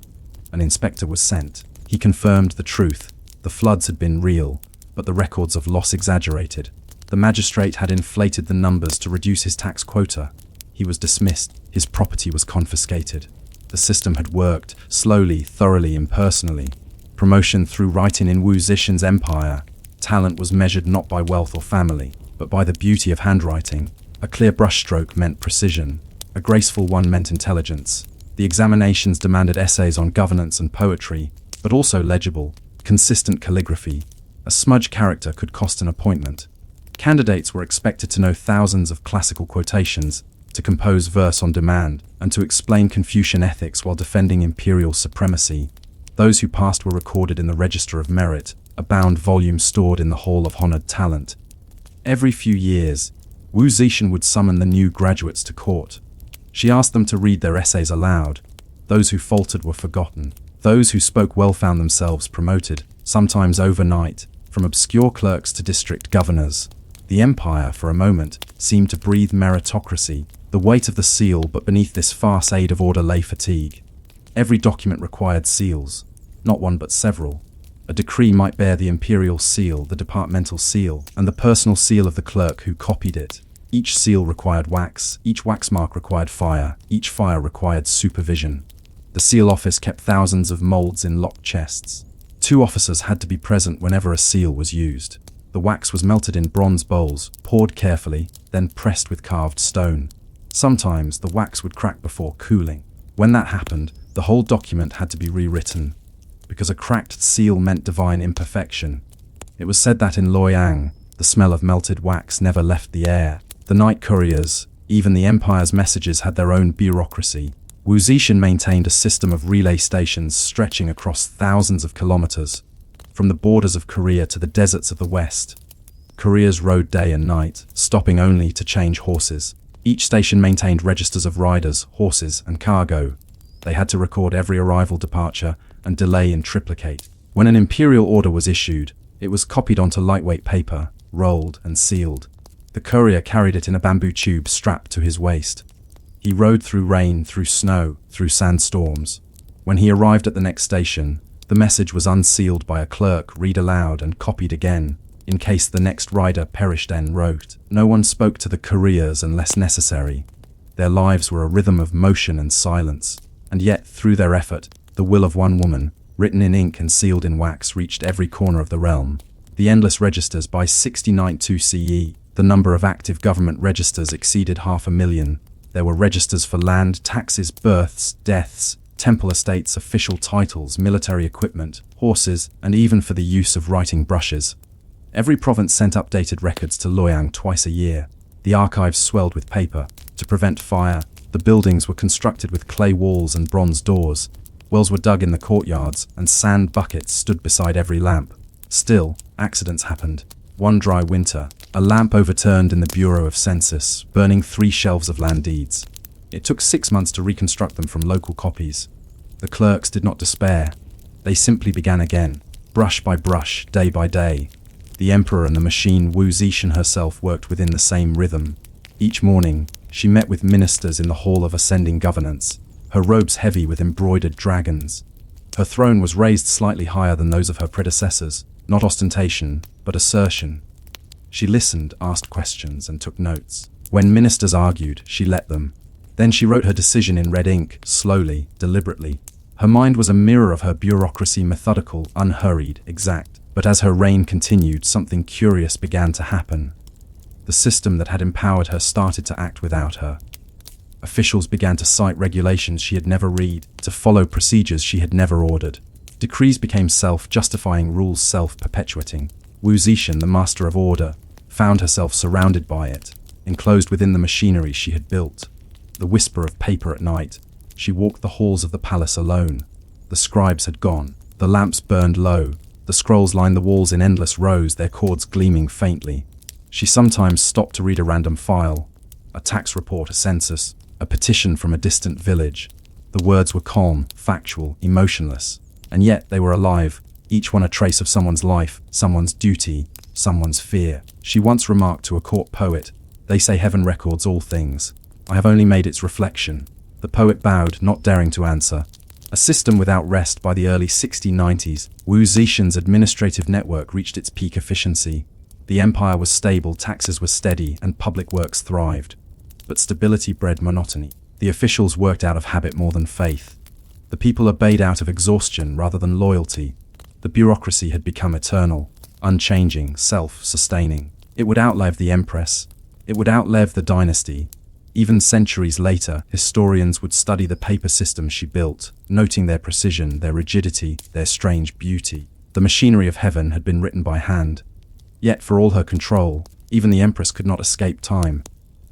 An inspector was sent. He confirmed the truth. The floods had been real, but the records of loss exaggerated. The magistrate had inflated the numbers to reduce his tax quota. He was dismissed. His property was confiscated. The system had worked, slowly, thoroughly, impersonally. Promotion through writing in Wu Zixin's empire. Talent was measured not by wealth or family, but by the beauty of handwriting. A clear brushstroke meant precision. A graceful one meant intelligence. The examinations demanded essays on governance and poetry, but also legible, consistent calligraphy. A smudge character could cost an appointment. Candidates were expected to know thousands of classical quotations, to compose verse on demand, and to explain Confucian ethics while defending imperial supremacy. Those who passed were recorded in the Register of Merit, a bound volume stored in the Hall of Honored Talent. Every few years, Wu Zetian would summon the new graduates to court. She asked them to read their essays aloud. Those who faltered were forgotten. Those who spoke well found themselves promoted, sometimes overnight, from obscure clerks to district governors. The empire, for a moment, seemed to breathe meritocracy, the weight of the seal, but beneath this farce aid of order lay fatigue. Every document required seals, not one but several. A decree might bear the imperial seal, the departmental seal, and the personal seal of the clerk who copied it. Each seal required wax, each wax mark required fire, each fire required supervision. The seal office kept thousands of molds in locked chests. 2 officers had to be present whenever a seal was used. The wax was melted in bronze bowls, poured carefully, then pressed with carved stone. Sometimes the wax would crack before cooling. When that happened, the whole document had to be rewritten, because a cracked seal meant divine imperfection. It was said that in Luoyang, the smell of melted wax never left the air. The night couriers, even the empire's messages, had their own bureaucracy. Wu Zetian maintained a system of relay stations stretching across thousands of kilometers, from the borders of Korea to the deserts of the west. Couriers rode day and night, stopping only to change horses. Each station maintained registers of riders, horses, and cargo. They had to record every arrival, departure, and delay in triplicate. When an imperial order was issued, it was copied onto lightweight paper, rolled and sealed. The courier carried it in a bamboo tube strapped to his waist. He rode through rain, through snow, through sandstorms. When he arrived at the next station, the message was unsealed by a clerk, read aloud, and copied again, in case the next rider perished en route. No one spoke to the couriers unless necessary. Their lives were a rhythm of motion and silence, and yet, through their effort, the will of one woman, written in ink and sealed in wax, reached every corner of the realm. The endless registers. By 69-2 CE, the number of active government registers exceeded 500,000. There were registers for land, taxes, births, deaths, temple estates, official titles, military equipment, horses, and even for the use of writing brushes. Every province sent updated records to Luoyang twice a year. The archives swelled with paper. To prevent fire, the buildings were constructed with clay walls and bronze doors. Wells were dug in the courtyards, and sand buckets stood beside every lamp. Still, accidents happened. One dry winter, a lamp overturned in the Bureau of Census, burning 3 shelves of land deeds. It took 6 months to reconstruct them from local copies. The clerks did not despair. They simply began again, brush by brush, day by day. The emperor and the machine Wu Zetian herself worked within the same rhythm. Each morning, she met with ministers in the Hall of Ascending Governance, her robes heavy with embroidered dragons. Her throne was raised slightly higher than those of her predecessors, not ostentation, but assertion. She listened, asked questions, and took notes. When ministers argued, she let them. Then she wrote her decision in red ink, slowly, deliberately. Her mind was a mirror of her bureaucracy, methodical, unhurried, exact. But as her reign continued, something curious began to happen. The system that had empowered her started to act without her. Officials began to cite regulations she had never read, to follow procedures she had never ordered. Decrees became self-justifying, rules self-perpetuating. Wu Zetian, the master of order, found herself surrounded by it, enclosed within the machinery she had built. The whisper of paper at night. She walked the halls of the palace alone. The scribes had gone. The lamps burned low. The scrolls lined the walls in endless rows, their cords gleaming faintly. She sometimes stopped to read a random file, a tax report, a census, a petition from a distant village. The words were calm, factual, emotionless, and yet they were alive, each one a trace of someone's life, someone's duty, someone's fear. She once remarked to a court poet, "They say heaven records all things. I have only made its reflection." The poet bowed, not daring to answer. A system without rest. By the early 1690s, Wu Zetian's administrative network reached its peak efficiency. The empire was stable, taxes were steady, and public works thrived. But stability bred monotony. The officials worked out of habit more than faith. The people obeyed out of exhaustion rather than loyalty. The bureaucracy had become eternal, unchanging, self-sustaining. It would outlive the empress. It would outlive the dynasty. Even centuries later, historians would study the paper system she built, noting their precision, their rigidity, their strange beauty. The machinery of heaven had been written by hand. Yet, for all her control, even the empress could not escape time.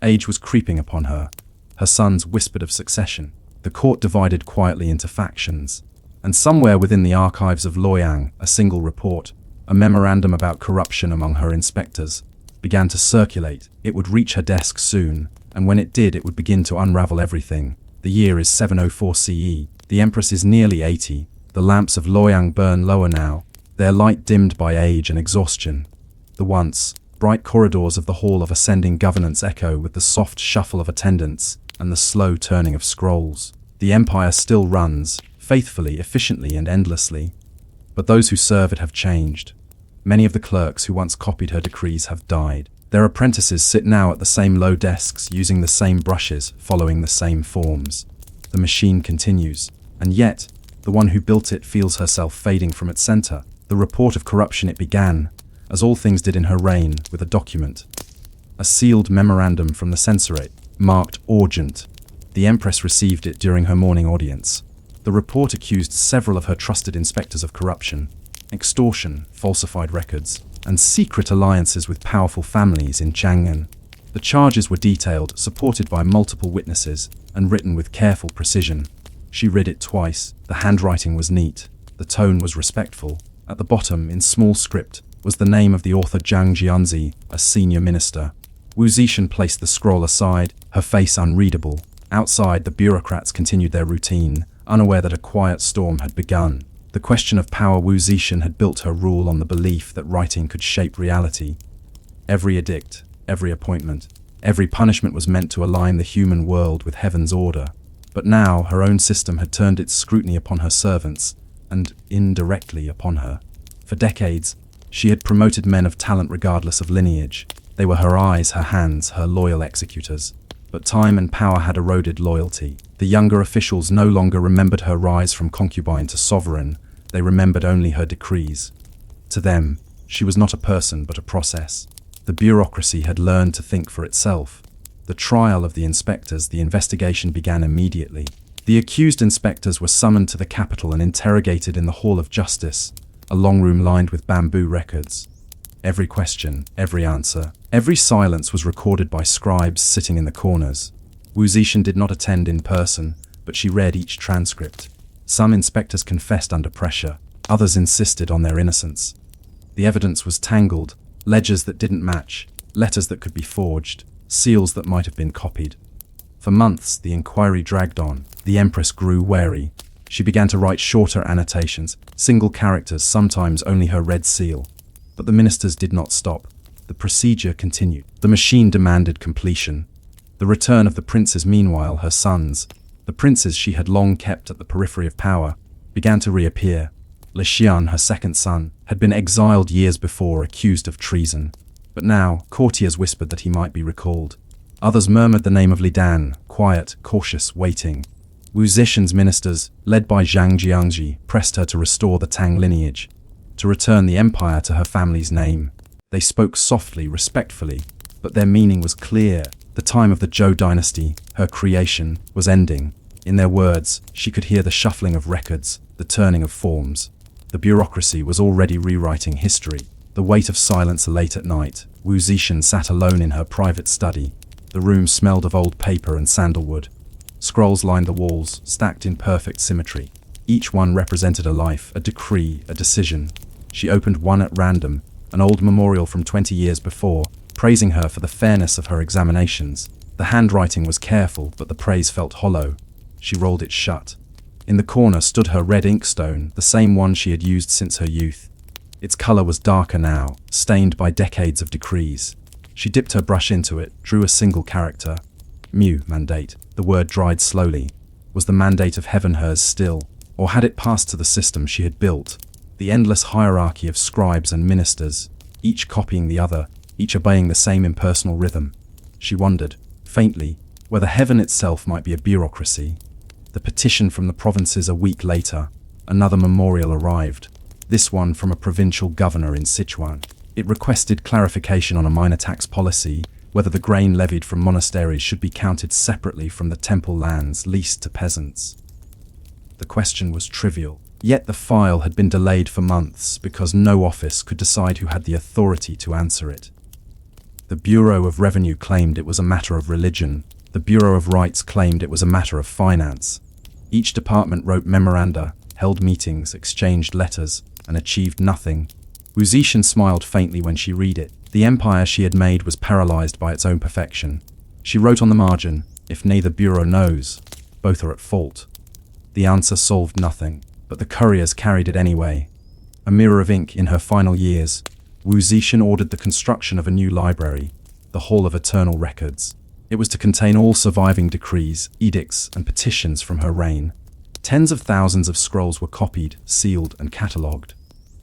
Age was creeping upon her. Her sons whispered of succession. The court divided quietly into factions. And somewhere within the archives of Loyang, a single report, a memorandum about corruption among her inspectors, began to circulate. It would reach her desk soon, and when it did, it would begin to unravel everything. The year is 704 CE. The Empress is nearly 80. The lamps of Loyang burn lower now, their light dimmed by age and exhaustion. The once bright corridors of the Hall of Ascending Governance echo with the soft shuffle of attendants and the slow turning of scrolls. The empire still runs, faithfully, efficiently, and endlessly. But those who serve it have changed. Many of the clerks who once copied her decrees have died. Their apprentices sit now at the same low desks, using the same brushes, following the same forms. The machine continues, and yet, the one who built it feels herself fading from its center. The report of corruption it began, as all things did in her reign, with a document. A sealed memorandum from the censorate, marked urgent. The Empress received it during her morning audience. The report accused several of her trusted inspectors of corruption, extortion, falsified records, and secret alliances with powerful families in Chang'an. The charges were detailed, supported by multiple witnesses, and written with careful precision. She read it twice. The handwriting was neat. The tone was respectful. At the bottom, in small script, was the name of the author Zhang Jianzi, a senior minister. Wu Zishan placed the scroll aside, her face unreadable. Outside, the bureaucrats continued their routine, unaware that a quiet storm had begun. The question of power. Wu Zishan had built her rule on the belief that writing could shape reality. Every edict, every appointment, every punishment was meant to align the human world with heaven's order. But now her own system had turned its scrutiny upon her servants, and indirectly upon her. For decades, she had promoted men of talent regardless of lineage. They were her eyes, her hands, her loyal executors. But time and power had eroded loyalty. The younger officials no longer remembered her rise from concubine to sovereign. They remembered only her decrees. To them, she was not a person but a process. The bureaucracy had learned to think for itself. The trial of the inspectors, the investigation began immediately. The accused inspectors were summoned to the capital and interrogated in the Hall of Justice, a long room lined with bamboo records. Every question, every answer, every silence was recorded by scribes sitting in the corners. Wu Zishan did not attend in person, but she read each transcript. Some inspectors confessed under pressure, others insisted on their innocence. The evidence was tangled, ledgers that didn't match, letters that could be forged, seals that might have been copied. For months, the inquiry dragged on. The Empress grew wary. She began to write shorter annotations, single characters, sometimes only her red seal. But the ministers did not stop. The procedure continued. The machine demanded completion. The return of the princes, meanwhile, her sons, the princes she had long kept at the periphery of power, began to reappear. Le Xian, her second son, had been exiled years before, accused of treason. But now, courtiers whispered that he might be recalled. Others murmured the name of Li Dan, quiet, cautious, waiting. Wu Zishan's ministers, led by Zhang Jiangji, pressed her to restore the Tang lineage, to return the empire to her family's name. They spoke softly, respectfully, but their meaning was clear. The time of the Zhou dynasty, her creation, was ending. In their words, she could hear the shuffling of records, the turning of forms. The bureaucracy was already rewriting history. The weight of silence late at night, Wu Zishan sat alone in her private study. The room smelled of old paper and sandalwood. Scrolls lined the walls, stacked in perfect symmetry. Each one represented a life, a decree, a decision. She opened one at random, an old memorial from 20 years before, praising her for the fairness of her examinations. The handwriting was careful, but the praise felt hollow. She rolled it shut. In the corner stood her red inkstone, the same one she had used since her youth. Its color was darker now, stained by decades of decrees. She dipped her brush into it, drew a single character. Mu, mandate. The word dried slowly. Was the mandate of heaven hers still, or had it passed to the system she had built? The endless hierarchy of scribes and ministers, each copying the other, each obeying the same impersonal rhythm. She wondered, faintly, whether heaven itself might be a bureaucracy. The petition from the provinces a week later, another memorial arrived, this one from a provincial governor in Sichuan. It requested clarification on a minor tax policy, whether the grain levied from monasteries should be counted separately from the temple lands leased to peasants. The question was trivial, yet the file had been delayed for months because no office could decide who had the authority to answer it. The Bureau of Revenue claimed it was a matter of religion. The Bureau of Rights claimed it was a matter of finance. Each department wrote memoranda, held meetings, exchanged letters, and achieved nothing. Wu Zetian smiled faintly when she read it. The empire she had made was paralyzed by its own perfection. She wrote on the margin, "If neither bureau knows, both are at fault." The answer solved nothing, but the couriers carried it anyway. A mirror of ink in her final years, Wu Zetian ordered the construction of a new library, the Hall of Eternal Records. It was to contain all surviving decrees, edicts, and petitions from her reign. Tens of thousands of scrolls were copied, sealed, and catalogued.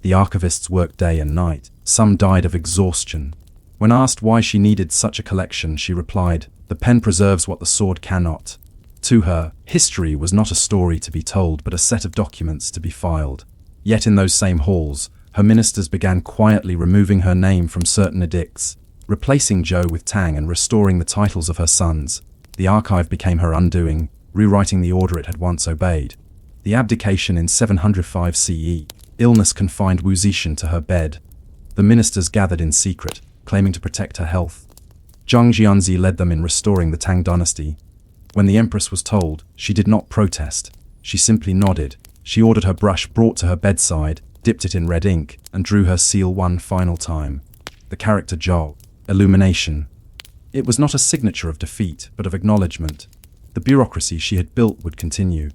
The archivists worked day and night. Some died of exhaustion. When asked why she needed such a collection, she replied, "The pen preserves what the sword cannot." To her, history was not a story to be told, but a set of documents to be filed. Yet in those same halls, her ministers began quietly removing her name from certain edicts, replacing Zhou with Tang and restoring the titles of her sons. The archive became her undoing, rewriting the order it had once obeyed. The abdication in 705 CE. Illness confined Wu Zetian to her bed. The ministers gathered in secret, claiming to protect her health. Zhang Jianzi led them in restoring the Tang dynasty. When the empress was told, she did not protest. She simply nodded. She ordered her brush brought to her bedside, dipped it in red ink, and drew her seal one final time. The character Zhou. Illumination. It was not a signature of defeat, but of acknowledgement. The bureaucracy she had built would continue.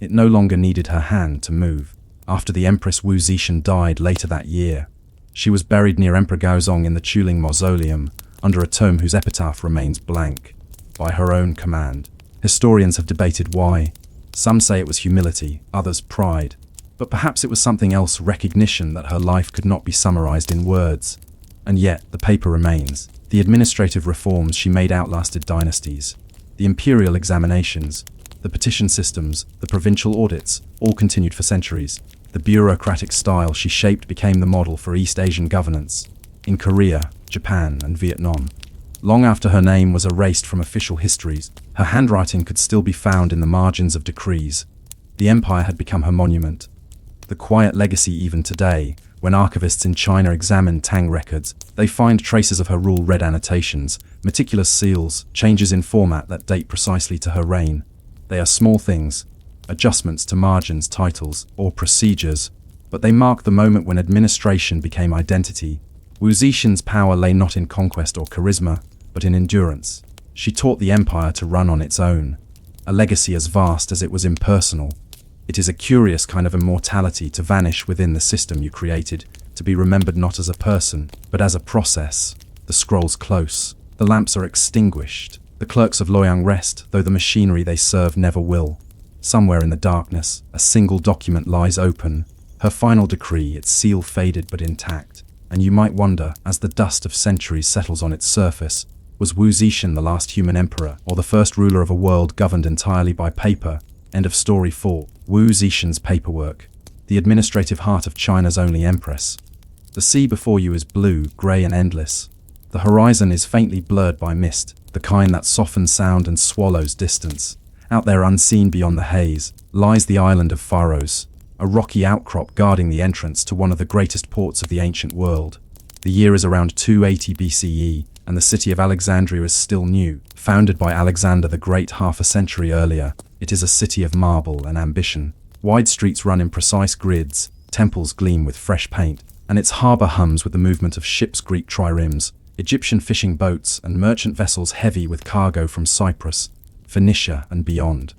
It no longer needed her hand to move. After the Empress Wu Zetian died later that year, she was buried near Emperor Gaozong in the Chuling Mausoleum, under a tomb whose epitaph remains blank. By her own command. Historians have debated why. Some say it was humility, others pride. But perhaps it was something else, recognition that her life could not be summarized in words. And yet, the paper remains. The administrative reforms she made outlasted dynasties. The imperial examinations, the petition systems, the provincial audits, all continued for centuries. The bureaucratic style she shaped became the model for East Asian governance, in Korea, Japan, and Vietnam. Long after her name was erased from official histories, her handwriting could still be found in the margins of decrees. The empire had become her monument. The quiet legacy even today, when archivists in China examine Tang records, they find traces of her rule, red annotations, meticulous seals, changes in format that date precisely to her reign. They are small things, adjustments to margins, titles, or procedures, but they mark the moment when administration became identity. Wu Zetian's power lay not in conquest or charisma, but in endurance. She taught the empire to run on its own, a legacy as vast as it was impersonal. It is a curious kind of immortality to vanish within the system you created, to be remembered not as a person, but as a process. The scrolls close, the lamps are extinguished. The clerks of Loyang rest, though the machinery they serve never will. Somewhere in the darkness, a single document lies open. Her final decree, its seal faded but intact. And you might wonder, as the dust of centuries settles on its surface, was Wu Zetian the last human emperor, or the first ruler of a world governed entirely by paper? End of story 4. Wu Zetian's paperwork. The administrative heart of China's only empress. The sea before you is blue, grey and endless. The horizon is faintly blurred by mist, the kind that softens sound and swallows distance. Out there unseen beyond the haze, lies the island of Pharos, a rocky outcrop guarding the entrance to one of the greatest ports of the ancient world. The year is around 280 BCE, and the city of Alexandria is still new, founded by Alexander the Great half a century earlier. It is a city of marble and ambition. Wide streets run in precise grids, temples gleam with fresh paint, and its harbour hums with the movement of ships, Greek triremes, Egyptian fishing boats, and merchant vessels heavy with cargo from Cyprus, Phoenicia, and beyond.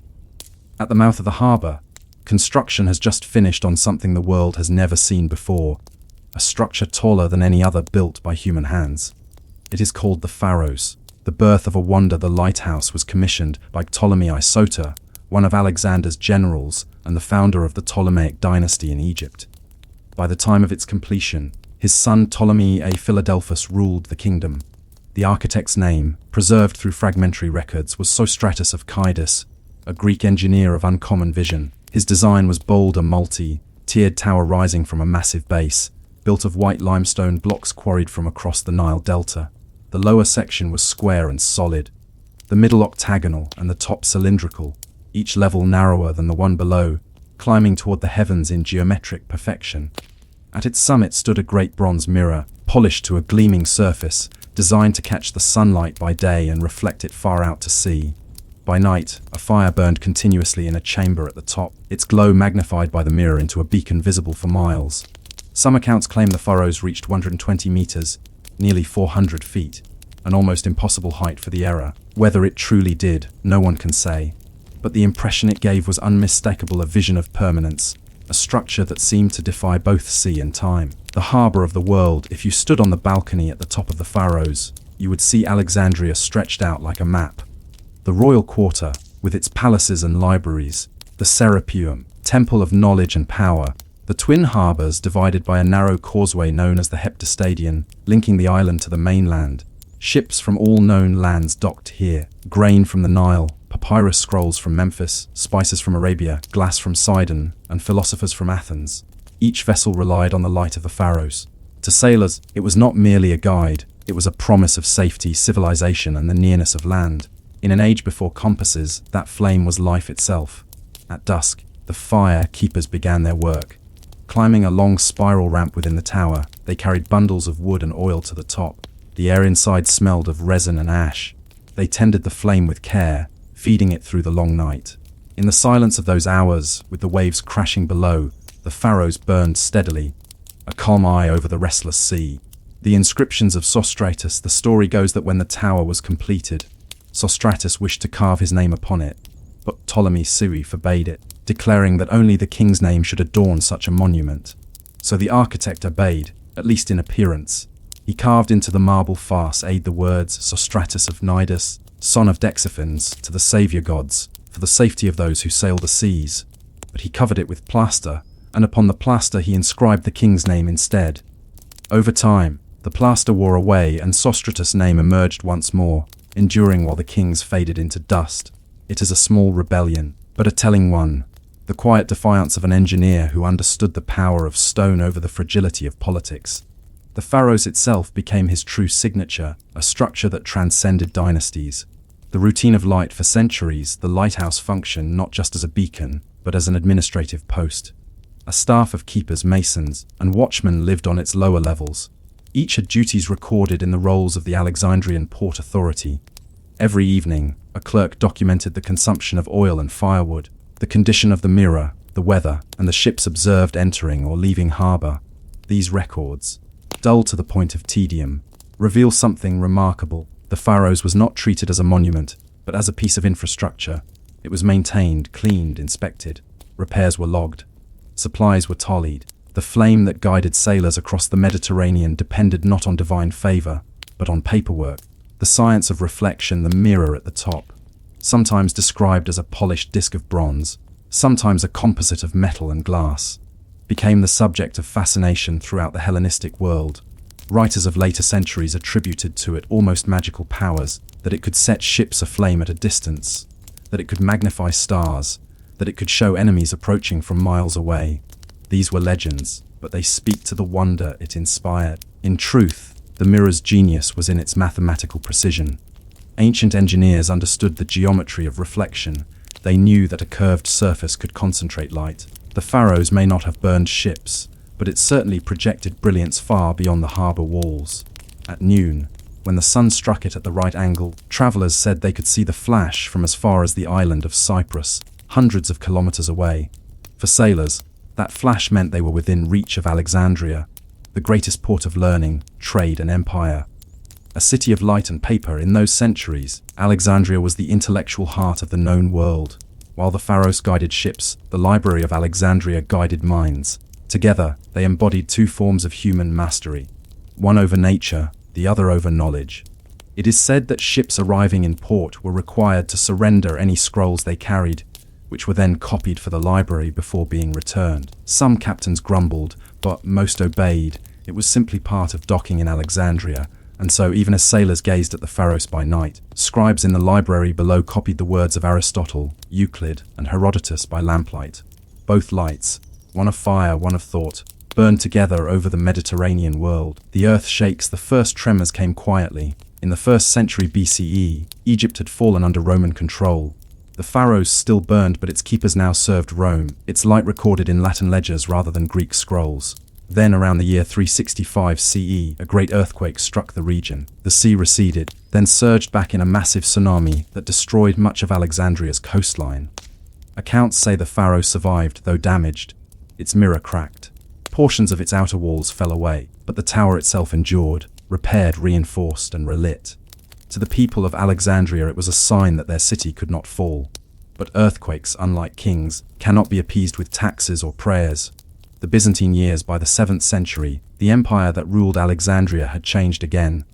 At the mouth of the harbour, construction has just finished on something the world has never seen before, a structure taller than any other built by human hands. It is called the Pharos, the birth of a wonder. The lighthouse was commissioned by Ptolemy Isoter, one of Alexander's generals and the founder of the Ptolemaic dynasty in Egypt. By the time of its completion, his son Ptolemy A. Philadelphus ruled the kingdom. The architect's name, preserved through fragmentary records, was Sostratus of Cnidus, a Greek engineer of uncommon vision. His design was bold, a multi-tiered tower rising from a massive base, built of white limestone blocks quarried from across the Nile Delta. The lower section was square and solid, the middle octagonal and the top cylindrical, each level narrower than the one below, climbing toward the heavens in geometric perfection. At its summit stood a great bronze mirror, polished to a gleaming surface, designed to catch the sunlight by day and reflect it far out to sea. By night, a fire burned continuously in a chamber at the top, its glow magnified by the mirror into a beacon visible for miles. Some accounts claim the furrows reached 120 meters, nearly 400 feet, an almost impossible height for the era. Whether it truly did, no one can say. But the impression it gave was unmistakable, a vision of permanence, a structure that seemed to defy both sea and time. The harbour of the world. If you stood on the balcony at the top of the Pharos, you would see Alexandria stretched out like a map. The royal quarter, with its palaces and libraries, the Serapeum, temple of knowledge and power, the twin harbours divided by a narrow causeway known as the Heptastadion, linking the island to the mainland. Ships from all known lands docked here, grain from the Nile, papyrus scrolls from Memphis, spices from Arabia, glass from Sidon, and philosophers from Athens. Each vessel relied on the light of the Pharos. To sailors, it was not merely a guide, it was a promise of safety, civilization, and the nearness of land. In an age before compasses, that flame was life itself. At dusk, the fire keepers began their work. Climbing a long spiral ramp within the tower, they carried bundles of wood and oil to the top. The air inside smelled of resin and ash. They tended the flame with care, feeding it through the long night. In the silence of those hours, with the waves crashing below, the Pharos burned steadily, a calm eye over the restless sea. The inscriptions of Sostratus. The story goes that when the tower was completed, Sostratus wished to carve his name upon it, but Ptolemy Sui forbade it, declaring that only the king's name should adorn such a monument. So the architect obeyed, at least in appearance. He carved into the marble face the words Sostratus of Cnidus, son of Dexiphens, to the saviour gods, for the safety of those who sail the seas. But he covered it with plaster, and upon the plaster he inscribed the king's name instead. Over time, the plaster wore away and Sostratus' name emerged once more, enduring while the kings faded into dust. It is a small rebellion, but a telling one. The quiet defiance of an engineer who understood the power of stone over the fragility of politics. The Pharos itself became his true signature, a structure that transcended dynasties. The routine of light for centuries, the lighthouse functioned not just as a beacon, but as an administrative post. A staff of keepers, masons, and watchmen lived on its lower levels. Each had duties recorded in the rolls of the Alexandrian Port Authority. Every evening, a clerk documented the consumption of oil and firewood, the condition of the mirror, the weather, and the ships observed entering or leaving harbour. These records, dull to the point of tedium, reveal something remarkable. The Pharos was not treated as a monument, but as a piece of infrastructure. It was maintained, cleaned, inspected. Repairs were logged. Supplies were tallied. The flame that guided sailors across the Mediterranean depended not on divine favour, but on paperwork. The science of reflection, the mirror at the top, sometimes described as a polished disc of bronze, sometimes a composite of metal and glass, became the subject of fascination throughout the Hellenistic world. Writers of later centuries attributed to it almost magical powers, that it could set ships aflame at a distance, that it could magnify stars, that it could show enemies approaching from miles away. These were legends, but they speak to the wonder it inspired. In truth, the mirror's genius was in its mathematical precision. Ancient engineers understood the geometry of reflection. They knew that a curved surface could concentrate light. The Pharos may not have burned ships, but it certainly projected brilliance far beyond the harbour walls. At noon, when the sun struck it at the right angle, travellers said they could see the flash from as far as the island of Cyprus, hundreds of kilometres away. For sailors, that flash meant they were within reach of Alexandria, the greatest port of learning, trade, and empire. A city of light and paper in those centuries, Alexandria was the intellectual heart of the known world. While the Pharos guided ships, the Library of Alexandria guided minds. Together, they embodied two forms of human mastery, one over nature, the other over knowledge. It is said that ships arriving in port were required to surrender any scrolls they carried, which were then copied for the library before being returned. Some captains grumbled, but most obeyed. It was simply part of docking in Alexandria, and so even as sailors gazed at the Pharos by night, scribes in the library below copied the words of Aristotle, Euclid, and Herodotus by lamplight. Both lights, one of fire, one of thought, burned together over the Mediterranean world. The earth shakes. The first tremors came quietly. In the 1st century BCE, Egypt had fallen under Roman control. The Pharos still burned, but its keepers now served Rome, its light recorded in Latin ledgers rather than Greek scrolls. Then, around the year 365 CE, a great earthquake struck the region. The sea receded, then surged back in a massive tsunami that destroyed much of Alexandria's coastline. Accounts say the pharaoh survived, though damaged. Its mirror cracked. Portions of its outer walls fell away, but the tower itself endured, repaired, reinforced, and relit. To the people of Alexandria, it was a sign that their city could not fall. But earthquakes, unlike kings, cannot be appeased with taxes or prayers. The Byzantine years, by the 7th century, the empire that ruled Alexandria had changed again.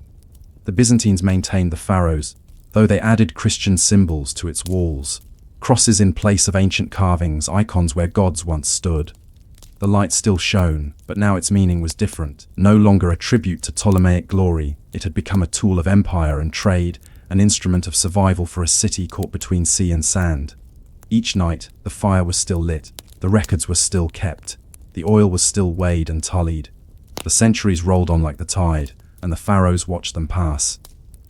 The Byzantines maintained the pharaohs, though they added Christian symbols to its walls. Crosses in place of ancient carvings, icons where gods once stood. The light still shone, but now its meaning was different. No longer a tribute to Ptolemaic glory, it had become a tool of empire and trade, an instrument of survival for a city caught between sea and sand. Each night, the fire was still lit, the records were still kept, the oil was still weighed and tallied. The centuries rolled on like the tide, and the pharaohs watched them pass.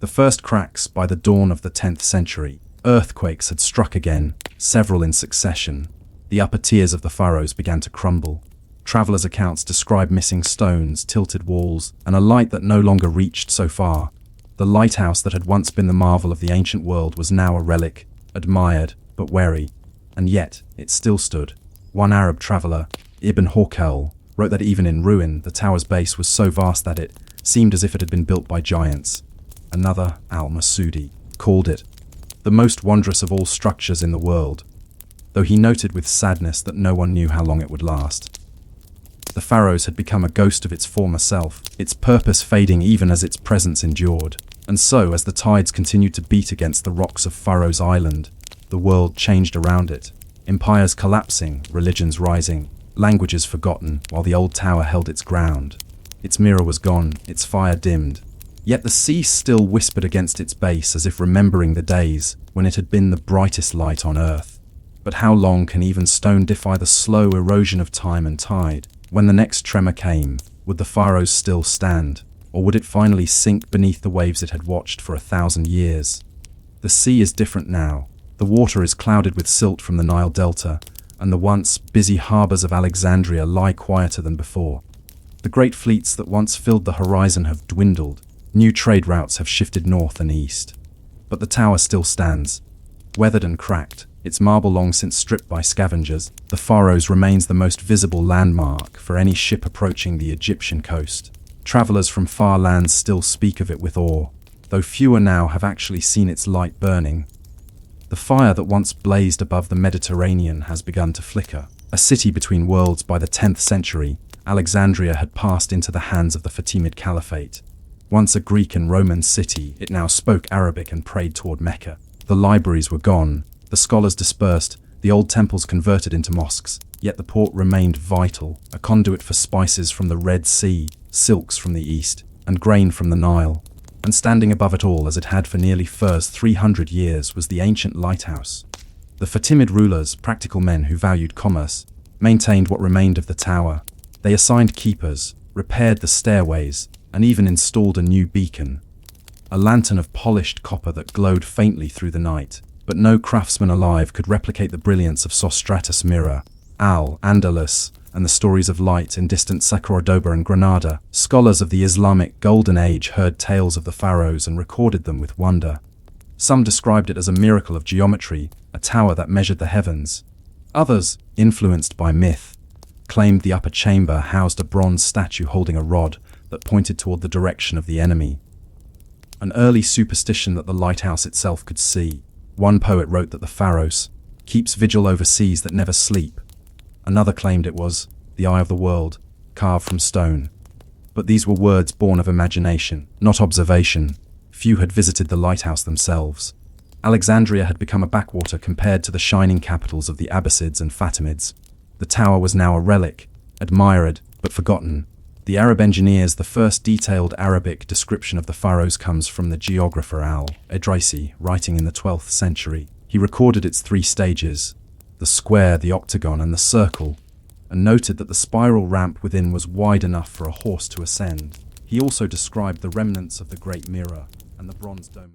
The first cracks, by the dawn of the 10th century, earthquakes had struck again, several in succession. The upper tiers of the pharaohs began to crumble. Travelers' accounts describe missing stones, tilted walls, and a light that no longer reached so far. The lighthouse that had once been the marvel of the ancient world was now a relic, admired, but wary. And yet, it still stood. One Arab traveller, Ibn Hawkel, wrote that even in ruin, the tower's base was so vast that it seemed as if it had been built by giants. Another, Al-Masudi, called it the most wondrous of all structures in the world, though he noted with sadness that no one knew how long it would last. The pharaohs had become a ghost of its former self, its purpose fading even as its presence endured. And so, as the tides continued to beat against the rocks of Pharaoh's Island, the world changed around it. Empires collapsing, religions rising, languages forgotten, while the old tower held its ground. Its mirror was gone, its fire dimmed. Yet the sea still whispered against its base as if remembering the days when it had been the brightest light on earth. But how long can even stone defy the slow erosion of time and tide? When the next tremor came, would the pharaohs still stand, or would it finally sink beneath the waves it had watched for 1,000 years? The sea is different now. The water is clouded with silt from the Nile Delta, and the once busy harbors of Alexandria lie quieter than before. The great fleets that once filled the horizon have dwindled. New trade routes have shifted north and east. But the tower still stands, weathered and cracked, its marble long since stripped by scavengers. The Pharos remains the most visible landmark for any ship approaching the Egyptian coast. Travelers from far lands still speak of it with awe, though fewer now have actually seen its light burning. The fire that once blazed above the Mediterranean has begun to flicker. A city between worlds, by the 10th century, Alexandria had passed into the hands of the Fatimid Caliphate. Once a Greek and Roman city, it now spoke Arabic and prayed toward Mecca. The libraries were gone, the scholars dispersed, the old temples converted into mosques, yet the port remained vital, a conduit for spices from the Red Sea, silks from the east, and grain from the Nile. And standing above it all, as it had for nearly 300 years, was the ancient lighthouse. The Fatimid rulers, practical men who valued commerce, maintained what remained of the tower. They assigned keepers, repaired the stairways, and even installed a new beacon, a lantern of polished copper that glowed faintly through the night. But no craftsman alive could replicate the brilliance of Sostratus' mirror, Al-Andalus, and the stories of light in distant Cordoba and Granada. Scholars of the Islamic Golden Age heard tales of the pharaohs and recorded them with wonder. Some described it as a miracle of geometry, a tower that measured the heavens. Others, influenced by myth, claimed the upper chamber housed a bronze statue holding a rod that pointed toward the direction of the enemy. An early superstition that the lighthouse itself could see. One poet wrote that the Pharos keeps vigil over seas that never sleep. Another claimed it was the eye of the world, carved from stone. But these were words born of imagination, not observation. Few had visited the lighthouse themselves. Alexandria had become a backwater compared to the shining capitals of the Abbasids and Fatimids. The tower was now a relic, admired but forgotten. The Arab engineers, the first detailed Arabic description of the pharaohs comes from the geographer Al-Idrisi, writing in the 12th century. He recorded its 3 stages, the square, the octagon, and the circle, and noted that the spiral ramp within was wide enough for a horse to ascend. He also described the remnants of the Great Mirror and the bronze dome.